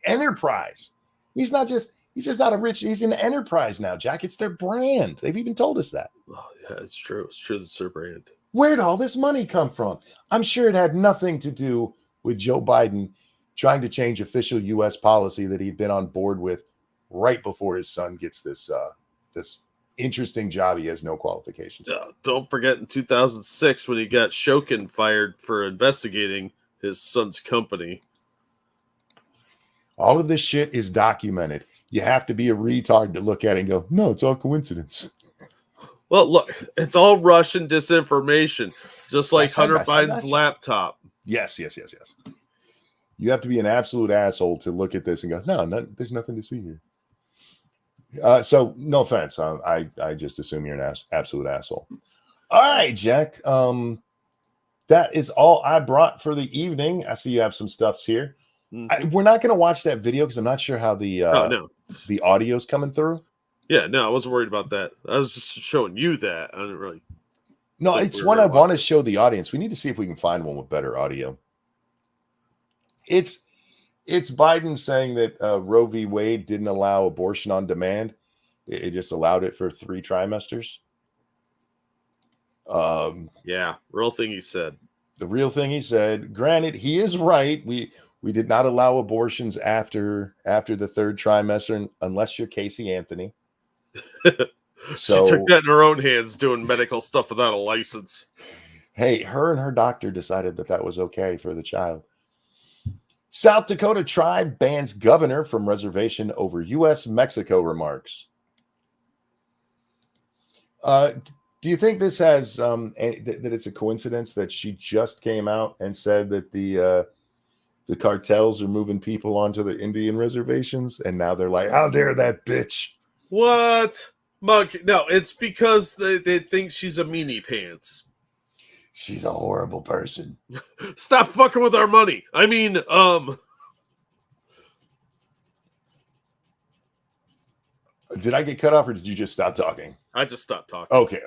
enterprise. He's just not a rich, he's an enterprise now, Jack. It's their brand. They've even told us that. Oh, yeah, it's true. It's true. It's their brand. Where'd all this money come from? I'm sure it had nothing to do with Joe Biden trying to change official U.S. policy that he'd been on board with right before his son gets this interesting job he has no qualifications. Don't forget in 2006 when he got Shokin fired for investigating his son's company. All of this shit is documented. You have to be a retard to look at it and go, no, it's all coincidence. Well, look, it's all Russian disinformation, just like Hunter Biden's that's laptop. Yes. You have to be an absolute asshole to look at this and go, no, there's nothing to see here. So no offense. I just assume you're an absolute asshole. All right, Jack. That is all I brought for the evening. I see you have some stuffs here. Mm-hmm. We're not going to watch that video because I'm not sure how the audio's coming through. Yeah, no, I wasn't worried about that. I was just showing you that. I didn't really. No, it's one I want to show the audience. We need to see if we can find one with better audio. It's Biden saying that Roe v. Wade didn't allow abortion on demand. It just allowed it for 3 trimesters. Yeah, real thing he said. The real thing he said. Granted, he is right. We did not allow abortions after the 3rd trimester unless you're Casey Anthony. So she took that in her own hands doing medical stuff without a license. Hey, her and her doctor decided that was okay for the child. South Dakota tribe bans governor from reservation over U.S.-Mexico remarks. Do you think this has that it's a coincidence that she just came out and said that the cartels are moving people onto the Indian reservations, and now they're like, how dare that bitch? What? Monkey? No, it's because they think she's a meanie pants. She's a horrible person. Stop fucking with our money. I mean, Did I get cut off or did you just stop talking? I just stopped talking. Okay.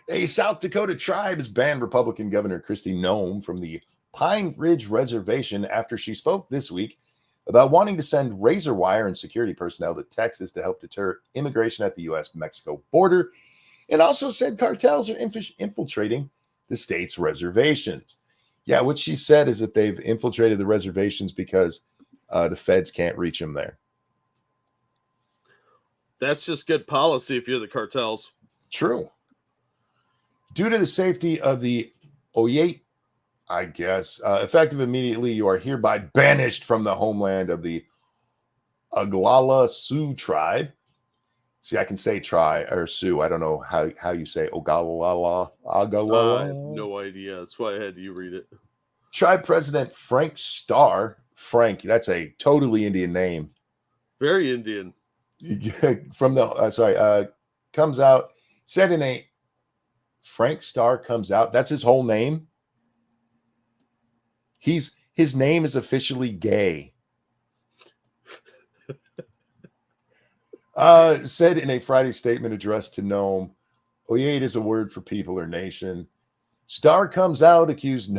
A South Dakota tribe has banned Republican Governor Kristi Noem from the Pine Ridge Reservation after she spoke this week about wanting to send razor wire and security personnel to Texas to help deter immigration at the U.S.-Mexico border, and also said cartels are infiltrating the state's reservations. Yeah, what she said is that they've infiltrated the reservations because the feds can't reach them there. That's just good policy if you're the cartels. True. Due to the safety of the Oye I guess. Effective immediately, you are hereby banished from the homeland of the Oglala Sioux tribe. See, I can say try or Sioux. I don't know how you say Oglala. I have Oglala. no idea. That's why I had you read it. Tribe President Frank Starr. Frank, that's a totally Indian name. Very Indian. From the comes out, said in a Frank Starr comes out. That's his whole name. His name is officially gay. Said in a Friday statement addressed to Nome, Oyate is a word for people or nation. Starr comes out accused.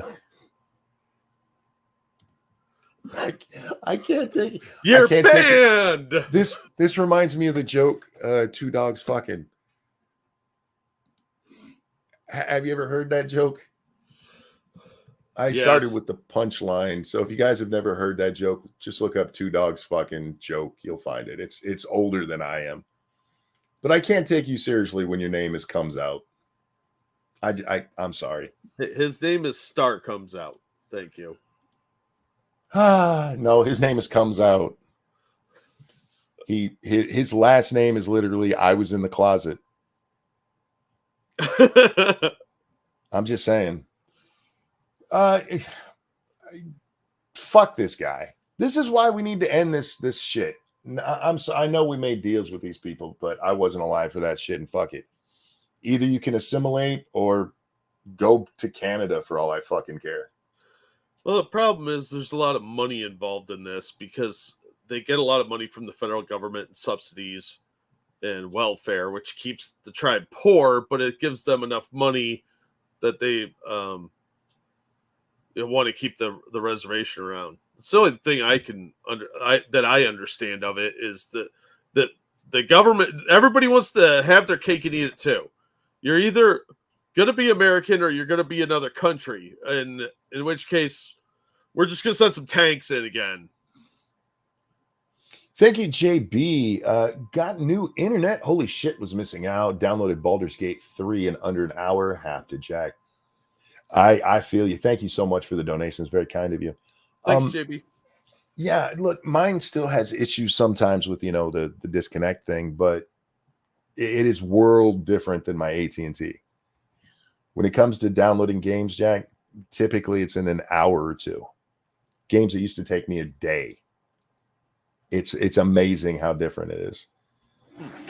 I can't take it. You're I can't take banned. it. This reminds me of the joke, two dogs fucking. Have you ever heard that joke? I started with the punchline. So if you guys have never heard that joke, just look up two dogs fucking joke. You'll find it. It's older than I am. But I can't take you seriously when your name comes out. I'm sorry. His name is Star Comes Out. Thank you. No, his name comes out. His last name is literally I was in the closet. I'm just saying. Fuck this guy. This is why we need to end this shit. I know we made deals with these people, but I wasn't alive for that shit, and fuck it. Either you can assimilate or go to Canada for all I fucking care. Well, the problem is there's a lot of money involved in this because they get a lot of money from the federal government and subsidies and welfare, which keeps the tribe poor, but it gives them enough money that they want to keep the reservation around. It's the only thing I understand of it is that the government, everybody wants to have their cake and eat it too. You're either going to be American or you're going to be another country, and in which case we're just going to send some tanks in again. Thank you, JB. Got new internet. Holy shit, was missing out. Downloaded Baldur's Gate 3 in under an hour. Have to Jack. I feel you. Thank you so much for the donations. Very kind of you. Thanks, JB. Yeah, look, mine still has issues sometimes with the disconnect thing, but it is world different than my AT&T. When it comes to downloading games, Jack, typically it's in an hour or two. Games that used to take me a day. It's amazing how different it is.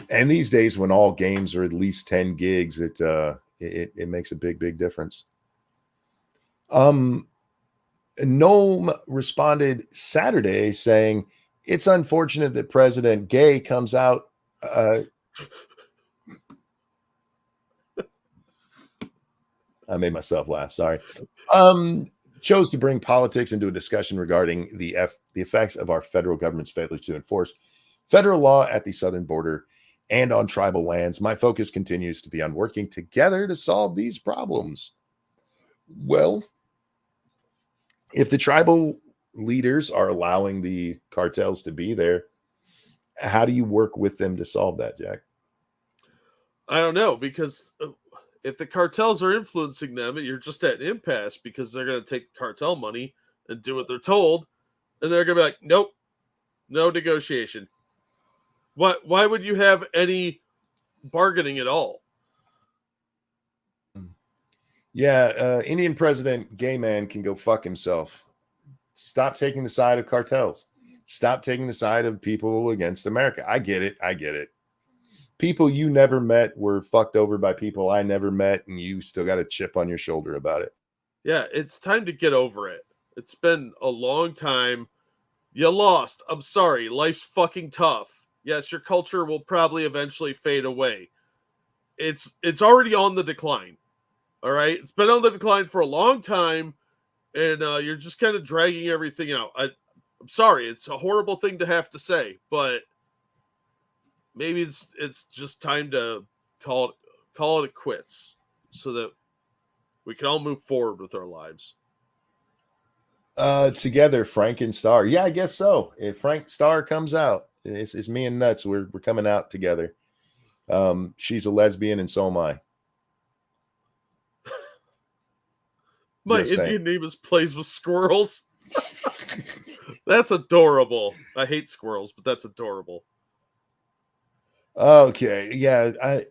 And these days, when all games are at least 10 gigs, it makes a big difference. Gnome responded Saturday saying, it's unfortunate that President Gay comes out. I made myself laugh. Sorry. Chose to bring politics into a discussion regarding the effects of our federal government's failure to enforce federal law at the southern border and on tribal lands. My focus continues to be on working together to solve these problems. Well, if the tribal leaders are allowing the cartels to be there, how do you work with them to solve that, Jack? I don't know, because if the cartels are influencing them, you're just at an impasse because they're going to take cartel money and do what they're told, and they're going to be like, nope, no negotiation. Why would you have any bargaining at all? Yeah, Indian president, gay man, can go fuck himself. Stop taking the side of cartels. Stop taking the side of people against America. I get it. People you never met were fucked over by people I never met, and you still got a chip on your shoulder about it. Yeah, it's time to get over it. It's been a long time. You lost. I'm sorry. Life's fucking tough. Yes, your culture will probably eventually fade away. It's already on the decline. All right? It's been on the decline for a long time, and you're just kind of dragging everything out. I'm sorry. It's a horrible thing to have to say, but maybe it's just time to call it quits so that we can all move forward with our lives. Together, Frank and Star. Yeah, I guess so. If Frank Star comes out, it's me and Nuts. We're coming out together. She's a lesbian, and so am I. My Just saying. Indian name is Plays with Squirrels. That's adorable. I hate squirrels, but that's adorable. Okay, yeah. I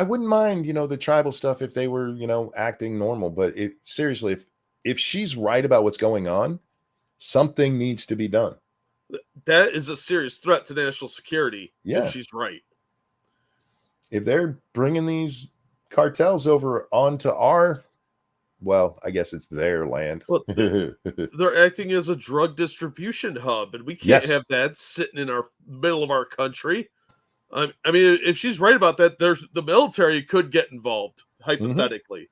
wouldn't mind, the tribal stuff if they were, acting normal. But seriously, if she's right about what's going on, something needs to be done. That is a serious threat to national security. Yeah. If she's right. If they're bringing these cartels over onto I guess it's their land. Well, they're acting as a drug distribution hub, and we can't Yes. have that sitting in our middle of our country. I mean, if she's right about that, the military could get involved, hypothetically.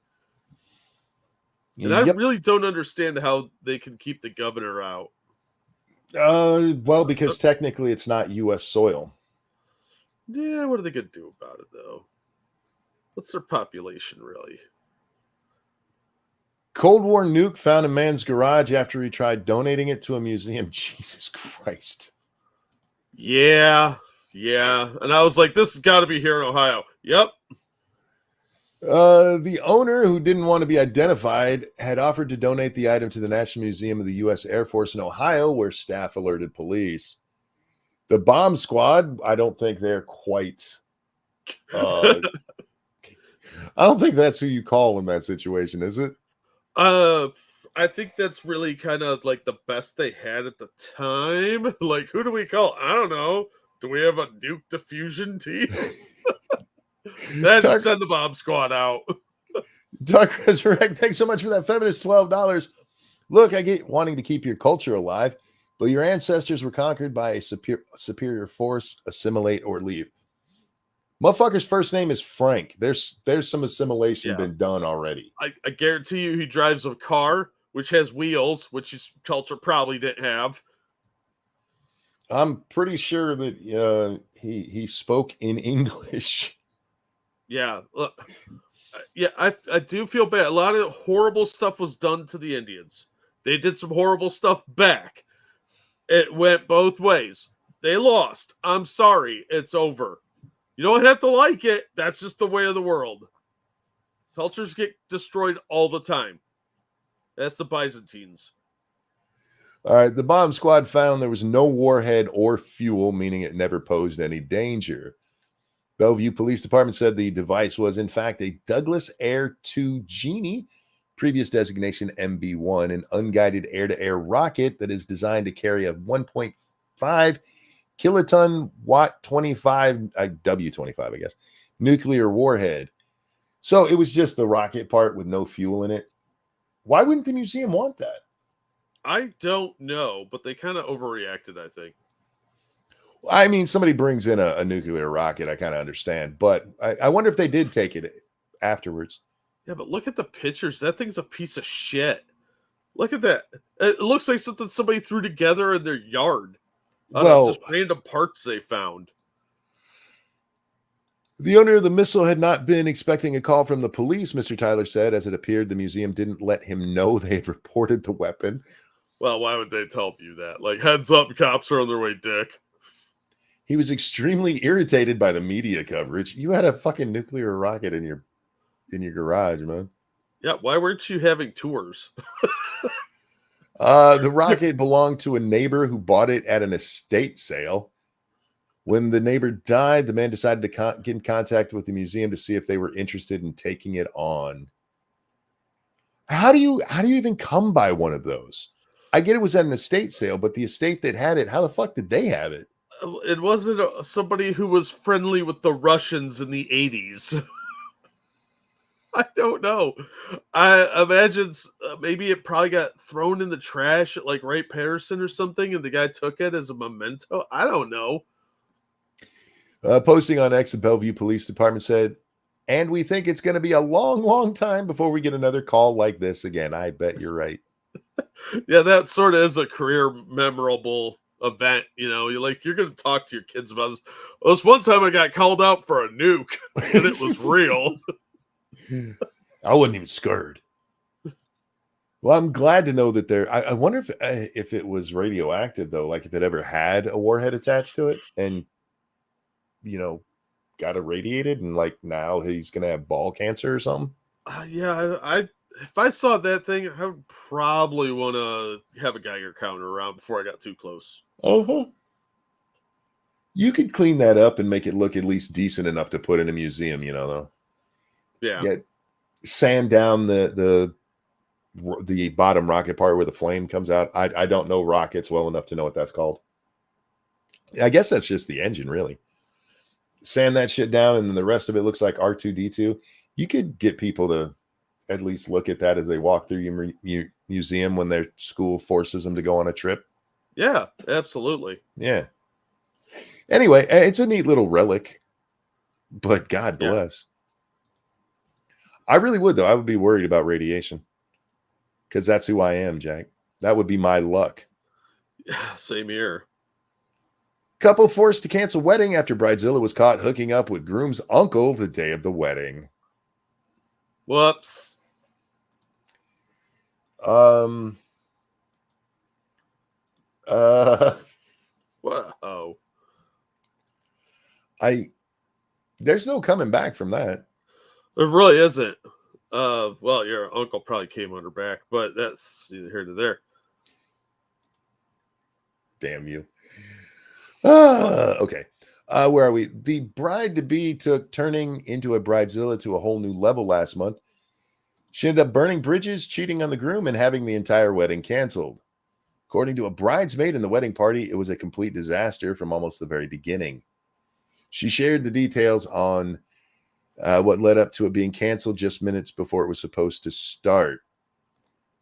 And I really don't understand how they can keep the governor out. Well, because technically it's not U.S. soil. Yeah, what are they going to do about it, though? What's their population, really? Cold War nuke found in man's garage after he tried donating it to a museum. Jesus Christ. Yeah. And I was like, this has got to be here in Ohio. Yep. The owner, who didn't want to be identified, had offered to donate the item to the National Museum of the U.S. Air Force in Ohio, where staff alerted police. The bomb squad, I don't think they're quite... I don't think that's who you call in that situation, is it? I think that's really kind of like the best they had at the time. Like, who do we call? I don't know. Do we have a nuke diffusion team? Then just send the bomb squad out. Dark Resurrect, thanks so much for that feminist $12. Look, I get wanting to keep your culture alive, but your ancestors were conquered by a superior force. Assimilate or leave. Motherfucker's first name is Frank. There's some assimilation been done already. I guarantee you he drives a car which has wheels, which his culture probably didn't have. I'm pretty sure that he spoke in English. Yeah. Yeah, I do feel bad. A lot of horrible stuff was done to the Indians. They did some horrible stuff back. It went both ways. They lost. I'm sorry. It's over. You don't have to like it. That's just the way of the world. Cultures get destroyed all the time. That's the Byzantines. All right. The bomb squad found there was no warhead or fuel, meaning it never posed any danger. Bellevue Police Department said the device was, in fact, a Douglas Air 2 Genie, previous designation MB-1, an unguided air-to-air rocket that is designed to carry a 1.5 kiloton Watt 25 W25, I guess, nuclear warhead. So it was just the rocket part with no fuel in it. Why wouldn't the museum want that? I don't know, but they kind of overreacted, I think. I mean, somebody brings in a nuclear rocket, I kind of understand, but I wonder if they did take it afterwards. Yeah, but look at the pictures. That thing's a piece of shit. Look at that. It looks like something somebody threw together in their yard. Just random parts they found. The owner of the missile had not been expecting a call from the police, Mr. Tyler said. As it appeared, the museum didn't let him know they had reported the weapon. Well, why would they tell you that? Like, heads up, cops are on their way, dick. He was extremely irritated by the media coverage. You had a fucking nuclear rocket in your garage, man. Yeah, why weren't you having tours? The rocket belonged to a neighbor who bought it at an estate sale. When the neighbor died, the man decided to get in contact with the museum to see if they were interested in taking it on. How do you even come by one of those? I get it was at an estate sale, but the estate that had it, how the fuck did they have it? It wasn't somebody who was friendly with the Russians in the 80s. I don't know. I imagine maybe it probably got thrown in the trash at like Wright Patterson or something, and the guy took it as a memento. I don't know. Posting on X, the Bellevue Police Department said, and we think it's going to be a long, long time before we get another call like this again. I bet you're right. Yeah, that sort of is a career memorable event. You know, you're going to talk to your kids about this. Well, this one time I got called out for a nuke, and it was real. I wasn't even scared. Well, I'm glad to know that I wonder if it was radioactive, though, like if it ever had a warhead attached to it and, got irradiated and like now he's going to have ball cancer or something. Yeah, I if I saw that thing, I would probably want to have a Geiger counter around before I got too close. Uh-huh. You could clean that up and make it look at least decent enough to put in a museum, though. Yeah. Get sand down the bottom rocket part where the flame comes out. I don't know rockets well enough to know what that's called. I guess that's just the engine, really. Sand that shit down, and then the rest of it looks like R2D2. You could get people to at least look at that as they walk through your museum when their school forces them to go on a trip. Yeah, absolutely. Yeah. Anyway, it's a neat little relic, but God bless. I really would, though. I would be worried about radiation because that's who I am, Jack. That would be my luck. Same here. Couple forced to cancel wedding after bridezilla was caught hooking up with groom's uncle the day of the wedding. Whoops. Whoa. There's no coming back from that. There really isn't. Well, your uncle probably came on her back, but that's neither here nor there. Damn you. Okay. Where are we? The bride-to-be took turning into a bridezilla to a whole new level last month. She ended up burning bridges, cheating on the groom, and having the entire wedding canceled. According to a bridesmaid in the wedding party, it was a complete disaster from almost the very beginning. She shared the details on what led up to it being canceled just minutes before it was supposed to start.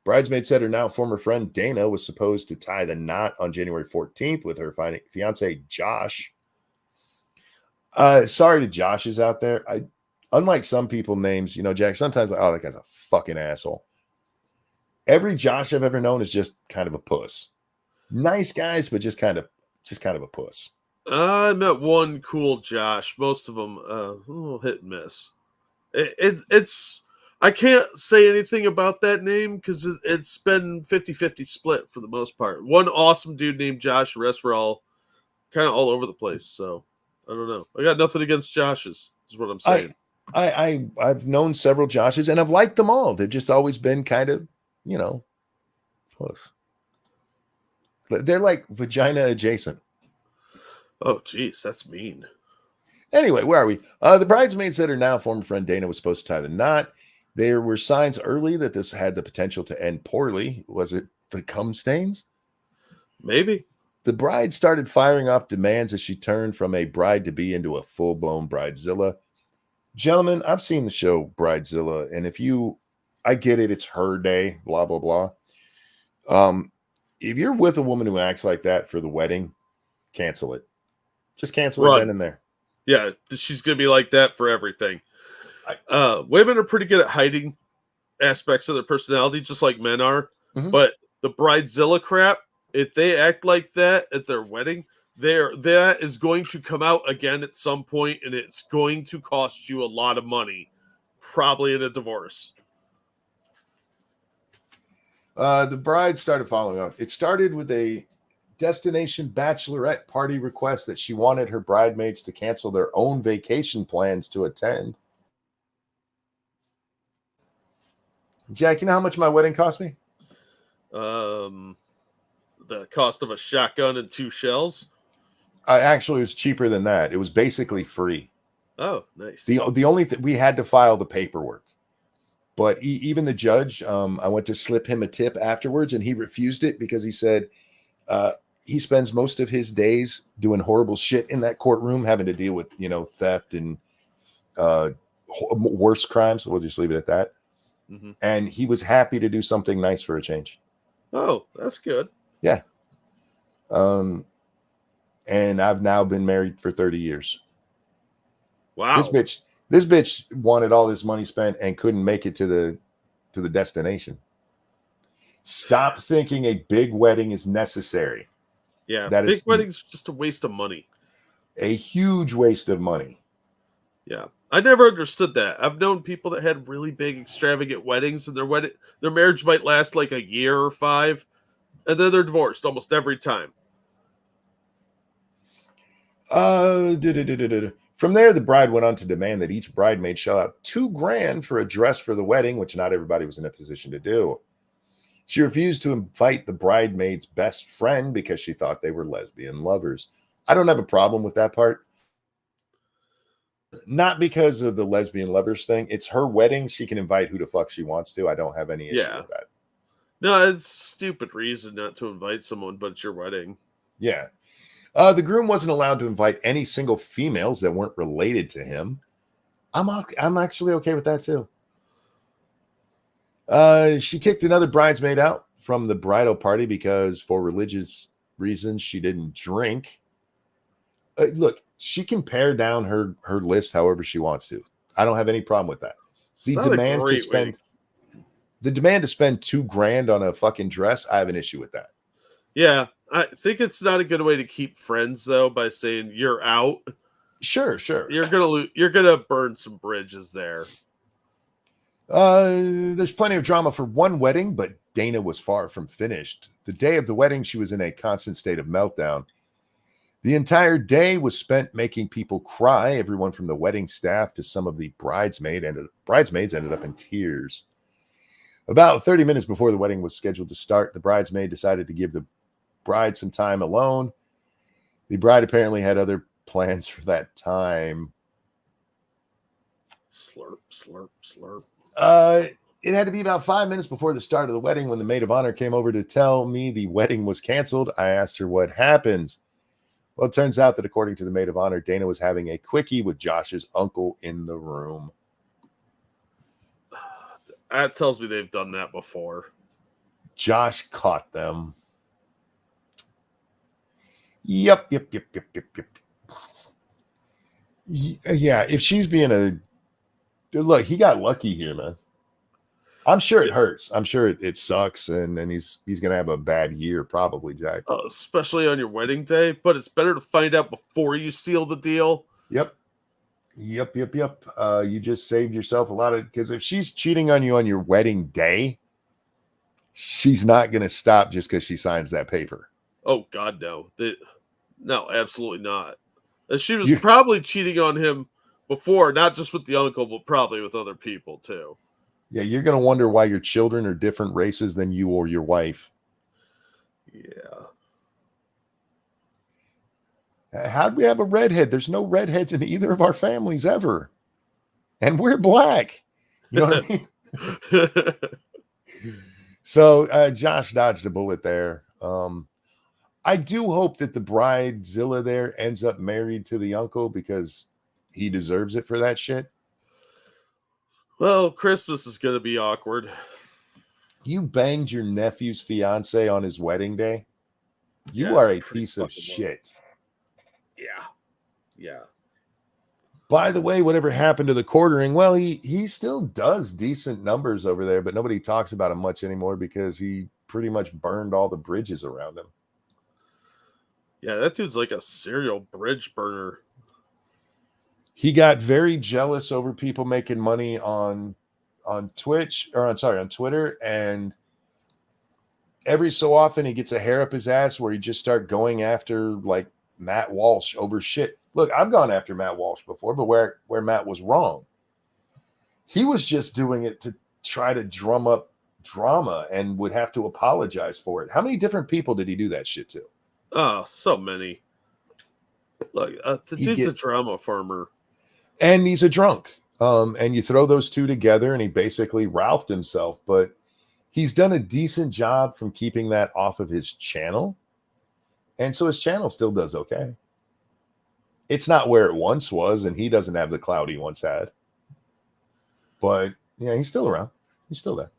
Bridesmaid said her now former friend Dana was supposed to tie the knot on January 14th with her fiance Josh. Sorry to Joshes out there. Unlike some people names, Jack, sometimes, oh, that guy's a fucking asshole. Every Josh I've ever known is just kind of a puss. Nice guys, but just kind of a puss. I met one cool Josh. Most of them hit and miss. It's I can't say anything about that name because it's been 50-50 split for the most part. One awesome dude named Josh, the rest were all kind of all over the place. So I don't know. I got nothing against Joshes, is what I'm saying. I've known several Joshes and I've liked them all. They've just always been kind of, puss. They're like vagina adjacent. Oh, geez, that's mean. Anyway, where are we? The bridesmaid said her now former friend Dana was supposed to tie the knot. There were signs early that this had the potential to end poorly. Was it the cum stains? Maybe. The bride started firing off demands as she turned from a bride-to-be into a full-blown bridezilla. Gentlemen, I've seen the show Bridezilla, and I get it, it's her day, blah, blah, blah. If you're with a woman who acts like that for the wedding, cancel it. Just cancel it then and there. Yeah, she's going to be like that for everything. Women are pretty good at hiding aspects of their personality, just like men are. Mm-hmm. But the bridezilla crap, if they act like that at their wedding, that is going to come out again at some point, and it's going to cost you a lot of money, probably in a divorce. The bride started following up. It started with a destination bachelorette party request that she wanted her bridesmaids to cancel their own vacation plans to attend. Jack, you know how much my wedding cost me? The cost of a shotgun and 2 shells. Actually, it was cheaper than that. It was basically free. Oh, nice. The only thing we had to file the paperwork, but even the judge, I went to slip him a tip afterwards, and he refused it because he said he spends most of his days doing horrible shit in that courtroom, having to deal with theft and worse crimes. So we'll just leave it at that. Mm-hmm. And he was happy to do something nice for a change. Oh, that's good. Yeah. And I've now been married for 30 years. Wow. This bitch wanted all this money spent and couldn't make it to the destination. Stop thinking a big wedding is necessary. Yeah, big wedding's just a waste of money. A huge waste of money. Yeah. I never understood that. I've known people that had really big, extravagant weddings, and their marriage might last like a year or 5, and then they're divorced almost every time. From there, the bride went on to demand that each bridesmaid shell out $2,000 for a dress for the wedding, which not everybody was in a position to do. She refused to invite the bridesmaid's best friend because she thought they were lesbian lovers. I don't have a problem with that part. Not because of the lesbian lovers thing. It's her wedding. She can invite who the fuck she wants to. I don't have any issue with that. No, it's a stupid reason not to invite someone, but it's your wedding. Yeah. The groom wasn't allowed to invite any single females that weren't related to him. I'm actually okay with that too. She kicked another bridesmaid out from the bridal party because for religious reasons she didn't drink. Look, she can pare down her list however she wants to. I don't have any problem with that. The demand to spend $2,000 on a fucking dress, I have an issue with that. Yeah, I think it's not a good way to keep friends though by saying you're out. Sure. You're gonna burn some bridges there. There's plenty of drama for one wedding, but Dana was far from finished. The day of the wedding, she was in a constant state of meltdown. The entire day was spent making people cry. Everyone from the wedding staff to some of the bridesmaids ended up in tears. About 30 minutes before the wedding was scheduled to start, the bridesmaid decided to give the bride some time alone. The bride apparently had other plans for that time. Slurp, slurp, slurp. It had to be about 5 minutes before the start of the wedding when the maid of honor came over to tell me the wedding was canceled. I asked her what happens. Well, it turns out that according to the maid of honor, Dana was having a quickie with Josh's uncle in the room. That tells me they've done that before. Josh caught them. Yep. Yeah, if she's being a... Look, he got lucky here, man. I'm sure it hurts. I'm sure it sucks, and he's going to have a bad year, probably, Jack. Especially on your wedding day, but it's better to find out before you seal the deal. Yep. You just saved yourself a lot of... Because if she's cheating on you on your wedding day, she's not going to stop just because she signs that paper. Oh, God, no. No, absolutely not. And she was probably cheating on him before, not just with the uncle, but probably with other people, too. Yeah, you're going to wonder why your children are different races than you or your wife. Yeah. How'd we have a redhead? There's no redheads in either of our families ever. And we're black. You know what I mean? So Josh dodged a bullet there. I do hope that the bridezilla there ends up married to the uncle because he deserves it for that shit. Well, Christmas is going to be awkward. You banged your nephew's fiance on his wedding day? You are a piece of shit. Yeah. By the way, whatever happened to the quartering? Well, he still does decent numbers over there, but nobody talks about him much anymore because he pretty much burned all the bridges around him. Yeah, that dude's like a serial bridge burner. He got very jealous over people making money on Twitch, or on Twitter, and every so often he gets a hair up his ass where he just start going after like Matt Walsh over shit. Look, I've gone after Matt Walsh before, but where Matt was wrong. He was just doing it to try to drum up drama and would have to apologize for it. How many different people did he do that shit to? Oh, so many. Look, the dude's a drama farmer. And he's a drunk. And you throw those two together and he basically Ralphed himself. But he's done a decent job from keeping that off of his channel. And so his channel still does okay. It's not where it once was, and he doesn't have the clout he once had. But yeah, he's still around. He's still there.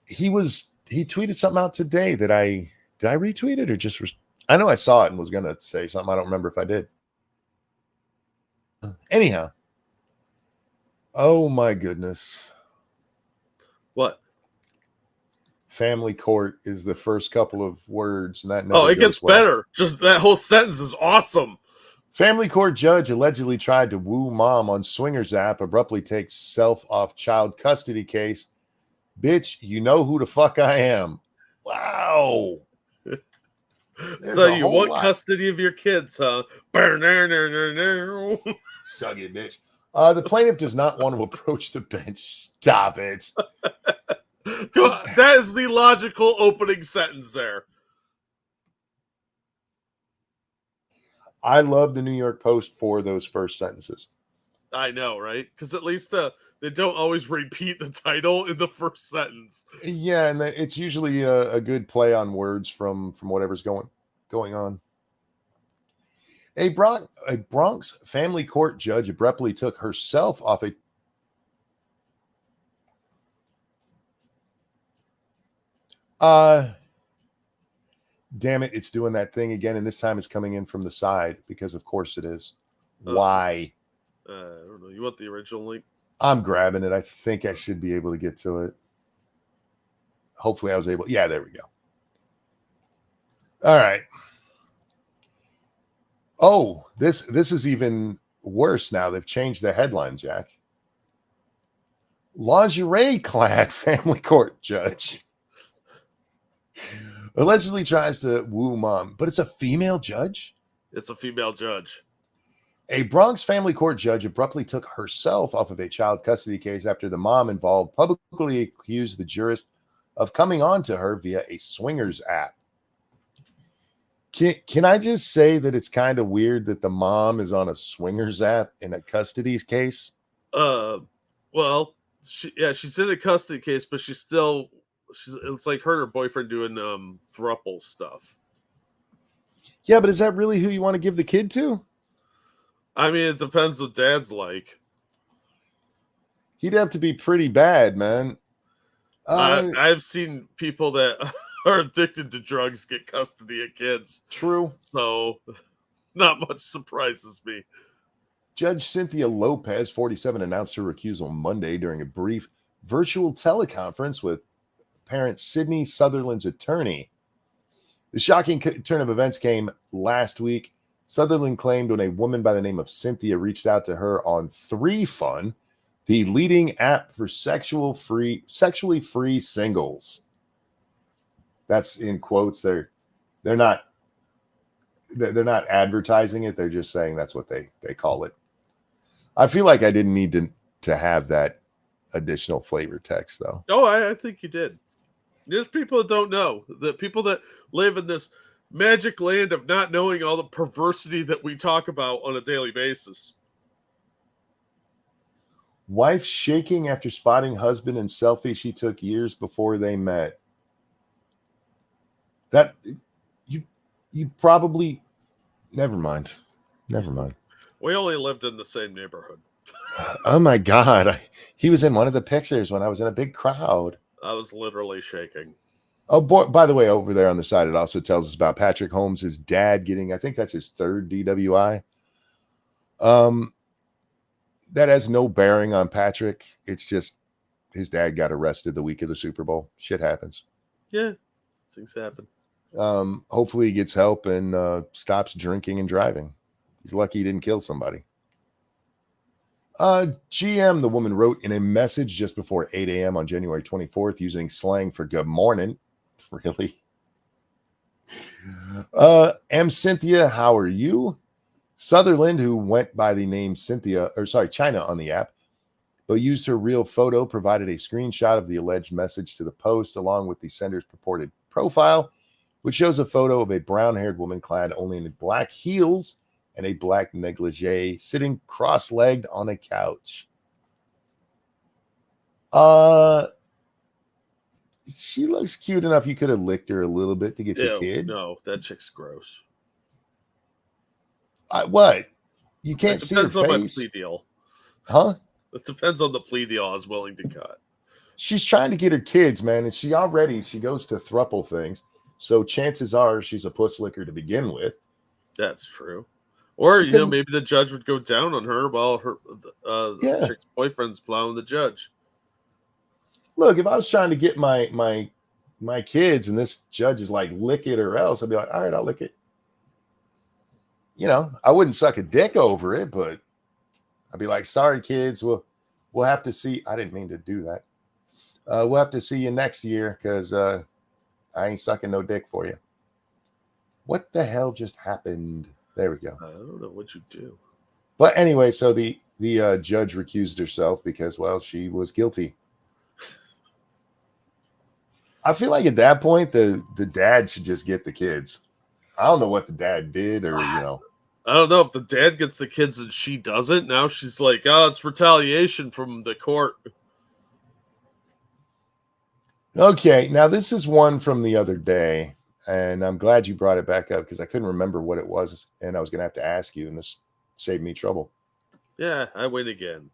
He tweeted something out today that did I retweet it or just I know I saw it and was gonna say something. I don't remember if I did. Anyhow. Oh my goodness. What? Family court is the first couple of words, and that it gets better. Just that whole sentence is awesome. Family court judge allegedly tried to woo mom on Swingers app, abruptly takes self off child custody case. Bitch, you know who the fuck I am. Wow. There's So a you whole want lot. custody of your kids, huh? Suck it, bitch. The plaintiff does not want to approach the bench. Stop it. That is the logical opening sentence there. I love the New York Post for those first sentences. I know, right? Because at least they don't always repeat the title in the first sentence. Yeah, and it's usually a good play on words from whatever's going on. A Bronx family court judge abruptly took herself off a damn it, it's doing that thing again, and this time it's coming in from the side because of course it is. Why? I don't know. You want the original link? I'm grabbing it. I think I should be able to get to it. Hopefully I was able. Yeah, there we go. All right. Oh, this is even worse now. They've changed the headline, Jack. Lingerie clad family court judge allegedly tries to woo mom, but it's a female judge? It's a female judge. A Bronx family court judge abruptly took herself off of a child custody case after the mom involved publicly accused the jurist of coming on to her via a swingers app. Can I just say that it's kind of weird that the mom is on a swingers app in a custody case? Well, she's in a custody case, but it's like her and her boyfriend doing throuple stuff. Yeah, but is that really who you want to give the kid to? I mean, it depends what dad's like. He'd have to be pretty bad, man. I've seen people that are addicted to drugs get custody of kids. True. So not much surprises me. Judge Cynthia Lopez, 47, announced her recusal Monday during a brief virtual teleconference with parent Sydney Sutherland's attorney. The shocking turn of events came last week. Sutherland claimed when a woman by the name of Cynthia reached out to her on 3Fun, the leading app for sexually free singles. That's in quotes. They're not advertising it. They're just saying that's what they call it. I feel like I didn't need to have that additional flavor text though. Oh, I think you did. There's people that don't know. The people that live in this magic land of not knowing all the perversity that we talk about on a daily basis. Wife shaking after spotting husband in selfie she took years before they met. That you probably never mind. We only lived in the same neighborhood. Oh my God. He was in one of the pictures when I was in a big crowd. I was literally shaking. Oh, boy, by the way, over there on the side, it also tells us about Patrick Holmes' dad getting, I think that's his third DWI. That has no bearing on Patrick. It's just his dad got arrested the week of the Super Bowl. Shit happens. Yeah, things happen. Hopefully he gets help and stops drinking and driving. He's lucky he didn't kill somebody. GM, the woman wrote in a message just before 8 a.m. on January 24th using slang for good morning. Really? Am Cynthia, how are you? Sutherland, who went by the name China on the app, but used her real photo, provided a screenshot of the alleged message to the Post along with the sender's purported profile, which shows a photo of a brown-haired woman clad only in black heels and a black negligee sitting cross-legged on a couch. She looks cute enough. You could have licked her a little bit to get your kid. No, that chick's gross. What? You can't see her face. Depends on my face. plea deal. Huh? It depends on the plea deal I was willing to cut. She's trying to get her kids, man, and she goes to throuple things. So chances are she's a puss licker to begin with. That's true. Or maybe the judge would go down on her while the chick's boyfriend's plowing the judge. Look, if I was trying to get my kids and this judge is like, lick it or else, I'd be like, all right, I'll lick it. I wouldn't suck a dick over it, but I'd be like, sorry, kids, we'll have to see. I didn't mean to do that. We'll have to see you next year because I ain't sucking no dick for you. What the hell just happened? There we go. I don't know what you do. But anyway, so the judge recused herself because, well, she was guilty. I feel like at that point, the dad should just get the kids. I don't know what the dad did, or I don't know if the dad gets the kids and she doesn't. Now she's like, oh, it's retaliation from the court. Okay, now this is one from the other day, and I'm glad you brought it back up because I couldn't remember what it was, and I was going to have to ask you, and this saved me trouble. Yeah, I win again.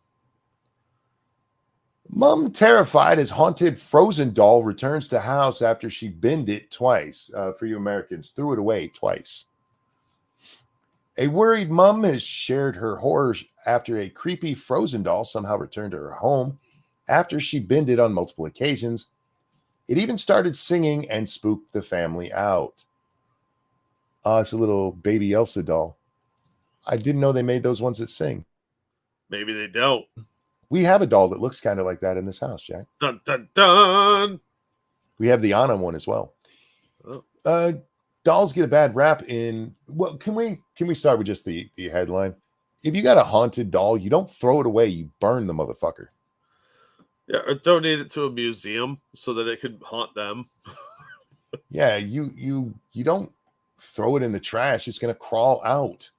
Mom terrified as haunted frozen doll returns to house after she binned it twice. For you Americans, threw it away twice. A worried mom has shared her horrors after a creepy frozen doll somehow returned to her home after she binned it on multiple occasions. It even started singing and spooked the family out. It's a little baby Elsa doll. I didn't know they made those ones that sing. Maybe they don't. We have a doll that looks kind of like that in this house, Jack. Dun, dun, dun. We have the Anna one as well. Oh. Dolls get a bad rap in. Well, can we start with just the headline? If you got a haunted doll, you don't throw it away. You burn the motherfucker. Yeah, or donate it to a museum so that it could haunt them. Yeah, you don't throw it in the trash. It's gonna crawl out.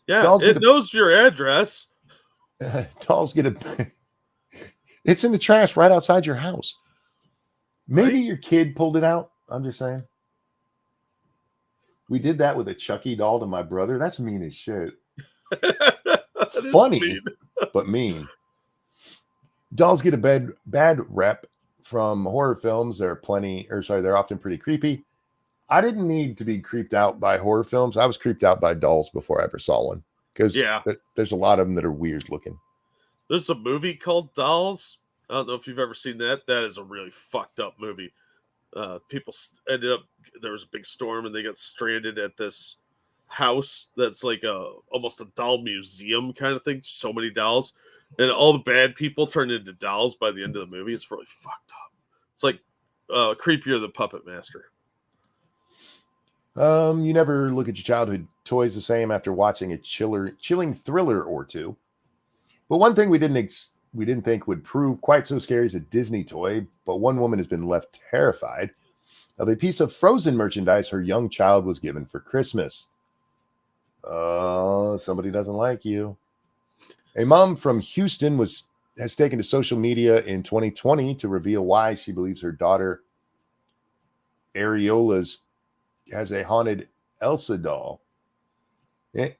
Yeah, Dolls it knows your address. Dolls get a. It's in the trash right outside your house. Maybe your kid pulled it out. I'm just saying. We did that with a Chucky doll to my brother. That's mean as shit. Funny, mean. But mean. Dolls get a bad rep from horror films. They're often pretty creepy. I didn't need to be creeped out by horror films. I was creeped out by dolls before I ever saw one. Because there's a lot of them that are weird looking. There's a movie called Dolls. I don't know if you've ever seen that. That is a really fucked up movie. People ended up, there was a big storm and they got stranded at this house that's like almost a doll museum kind of thing. So many dolls. And all the bad people turned into dolls by the end of the movie. It's really fucked up. It's like creepier than Puppet Master. You never look at your childhood toys the same after watching a chilling thriller or two. But one thing we didn't think would prove quite so scary as a Disney toy, but one woman has been left terrified of a piece of Frozen merchandise her young child was given for Christmas. Oh, somebody doesn't like you. A mom from Houston has taken to social media in 2020 to reveal why she believes her daughter Areola's has a haunted Elsa doll. This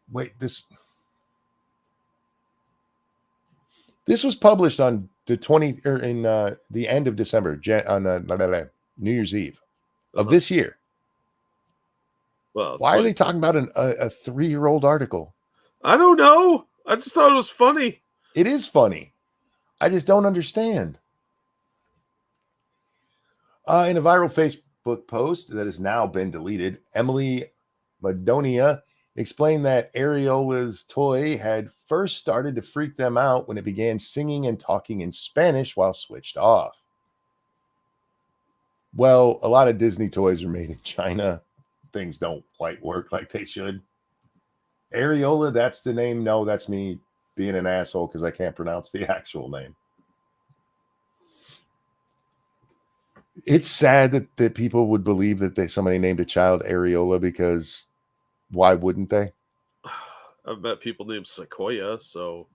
was published on the the end of December, on New Year's Eve of this year. Well, why are they talking about a 3-year-old article? I don't know. I just thought it was funny. It is funny. I just don't understand. In a viral Facebook post that has now been deleted, Emily Madonia explained that Areola's toy had first started to freak them out when it began singing and talking in Spanish while switched off. Well, a lot of Disney toys are made in China. Things don't quite work like they should. Areola, that's the name. No, that's me being an asshole because I can't pronounce the actual name. It's sad that people would believe that somebody named a child Areola, because why wouldn't they? I've met people named Sequoia, so.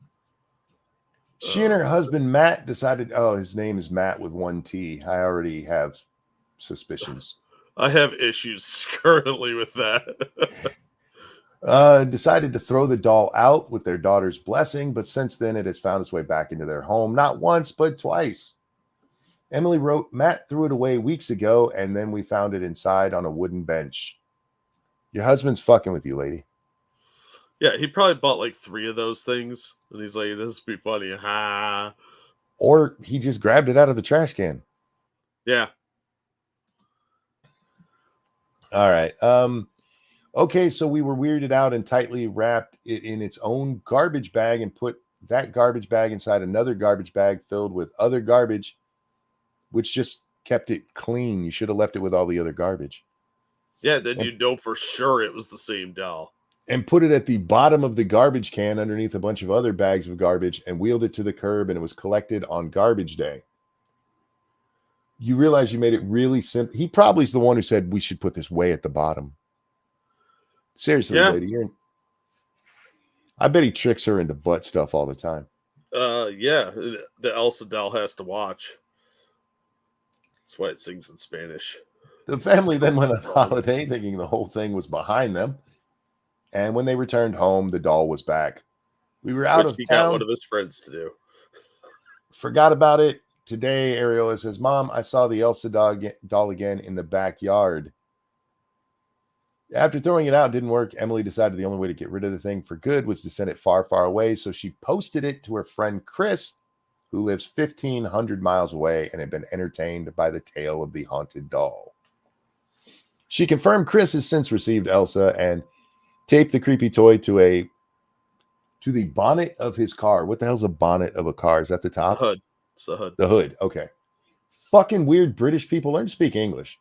She and her husband, Matt, decided, his name is Matt with 1 T. I already have suspicions. I have issues currently with that. Decided to throw the doll out with their daughter's blessing, but since then it has found its way back into their home, not once, but twice. Emily wrote, Matt threw it away weeks ago, and then we found it inside on a wooden bench. Your husband's fucking with you, lady. Yeah, he probably bought like 3 of those things, and he's like, this would be funny. Ha. Or he just grabbed it out of the trash can. Yeah. All right. Okay, so we were weirded out and tightly wrapped it in its own garbage bag and put that garbage bag inside another garbage bag filled with other garbage, which just kept it clean. You should have left it with all the other garbage. Yeah, then you know for sure it was the same doll. and put it at the bottom of the garbage can underneath a bunch of other bags of garbage and wheeled it to the curb, and it was collected on garbage day. You realize you made it really simple. He probably is the one who said we should put this way at the bottom. Seriously, Yeah. lady, I bet he tricks her into butt stuff all the time. Yeah, the Elsa doll has to watch. That's why it sings in Spanish. The family then went on holiday thinking the whole thing was behind them. And when they returned home, the doll was back. We were out Which of he got town. one of his friends to do. Forgot about it. Today, Ariola says, Mom, I saw the Elsa doll again in the backyard. After throwing it out, didn't work. Emily decided the only way to get rid of the thing for good was to send it far, far away. So she posted it to her friend Chris, who lives 1,500 miles away and had been entertained by the tale of the haunted doll. She confirmed Chris has since received Elsa and taped the creepy toy to the bonnet of his car. What the hell's a bonnet of a car? Is that the The top? hood. It's the hood. The hood. Okay. Fucking weird British people learn to speak English.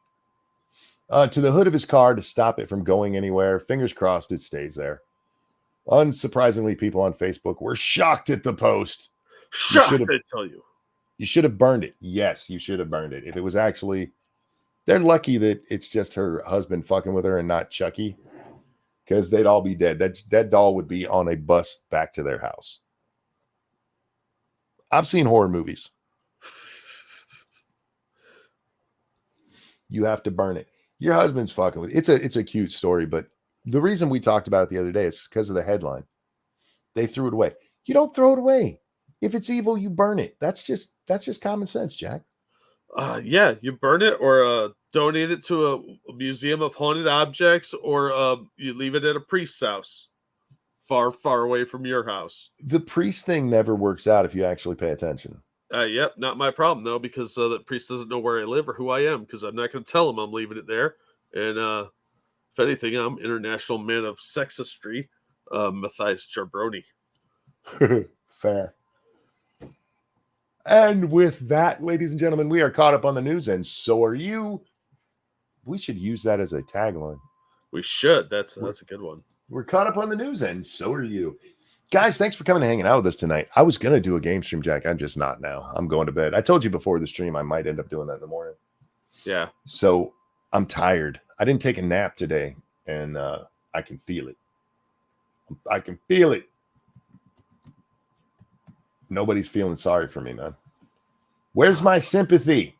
To the hood of his car to stop it from going anywhere. Fingers crossed it stays there. Unsurprisingly, people on Facebook were shocked at the post. Shocked, I tell you. You should have burned it. Yes, you should have burned it. If it was actually, they're lucky that it's just her husband fucking with her and not Chucky, because they'd all be dead. That doll would be on a bus back to their house. I've seen horror movies. You have to burn it. Your husband's fucking with it. It's a cute story, but the reason we talked about it the other day is because of the headline. They threw it away. You don't throw it away. If it's evil, you burn it. That's just common sense, Jack. Yeah, you burn it or donate it to a museum of haunted objects, or you leave it at a priest's house, far, far away from your house. The priest thing never works out if you actually pay attention. Yep, not my problem though, because the priest doesn't know where I live or who I am, because I'm not going to tell him I'm leaving it there. And if anything, I'm international man of sexistry, Matthias Jarbroni. Fair. And with that, ladies and gentlemen, we are caught up on the news, and so are you. We should use that as a tagline. We should. That's a good one. We're caught up on the news, and so are you. Guys, thanks for coming and hanging out with us tonight. I was going to do a game stream, Jack. I'm just not now. I'm going to bed. I told you before the stream I might end up doing that in the morning. Yeah. So I'm tired. I didn't take a nap today, and I can feel it. I can feel it. Nobody's feeling sorry for me, man. Where's my sympathy?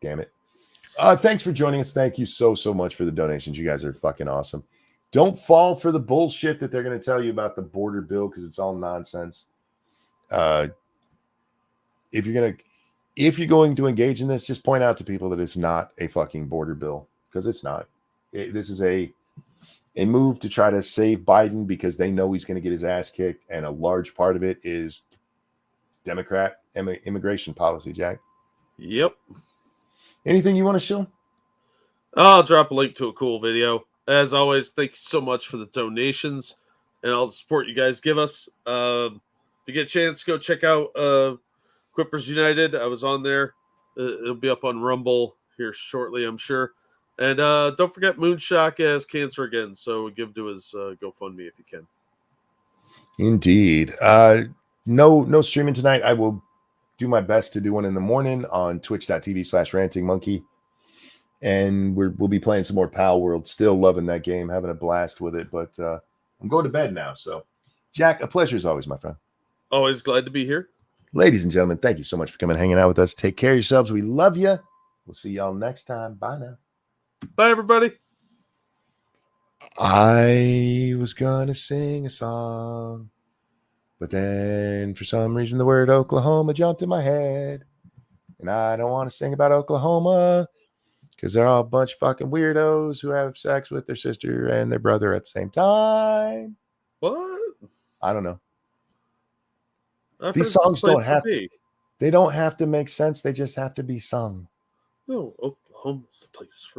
Damn it. Thanks for joining us. Thank you so much for the donations. You guys are fucking awesome. Don't fall for the bullshit that they're going to tell you about the border bill, because it's all nonsense. If you're going to engage in this, just point out to people that it's not a fucking border bill, because it's not. This is a move to try to save Biden, because they know he's going to get his ass kicked, and a large part of it is Democrat immigration policy, Jack. Yep. Anything you want to show? I'll drop a link to a cool video. As always, thank you so much for the donations and all the support you guys give us. If you get a chance, go check out Quippers United. I was on there. It'll be up on Rumble here shortly, I'm sure. And don't forget, Moonshock has cancer again, so give to his GoFundMe if you can. Indeed. No streaming tonight. I will do my best to do one in the morning on twitch.tv/rantingmonkey. And we'll be playing some more Pal World. Still loving that game, having a blast with it. But I'm going to bed now. So, Jack, a pleasure as always, my friend. Always glad to be here. Ladies and gentlemen, thank you so much for coming and hanging out with us. Take care of yourselves. We love you. We'll see y'all next time. Bye now. Bye, everybody. I was going to sing a song, but then for some reason the word Oklahoma jumped in my head. And I don't want to sing about Oklahoma, because they're all a bunch of fucking weirdos who have sex with their sister and their brother at the same time. What? I don't know. I've These heard songs this place don't have to be. They don't have to make sense. They just have to be sung. No, Oklahoma's the place for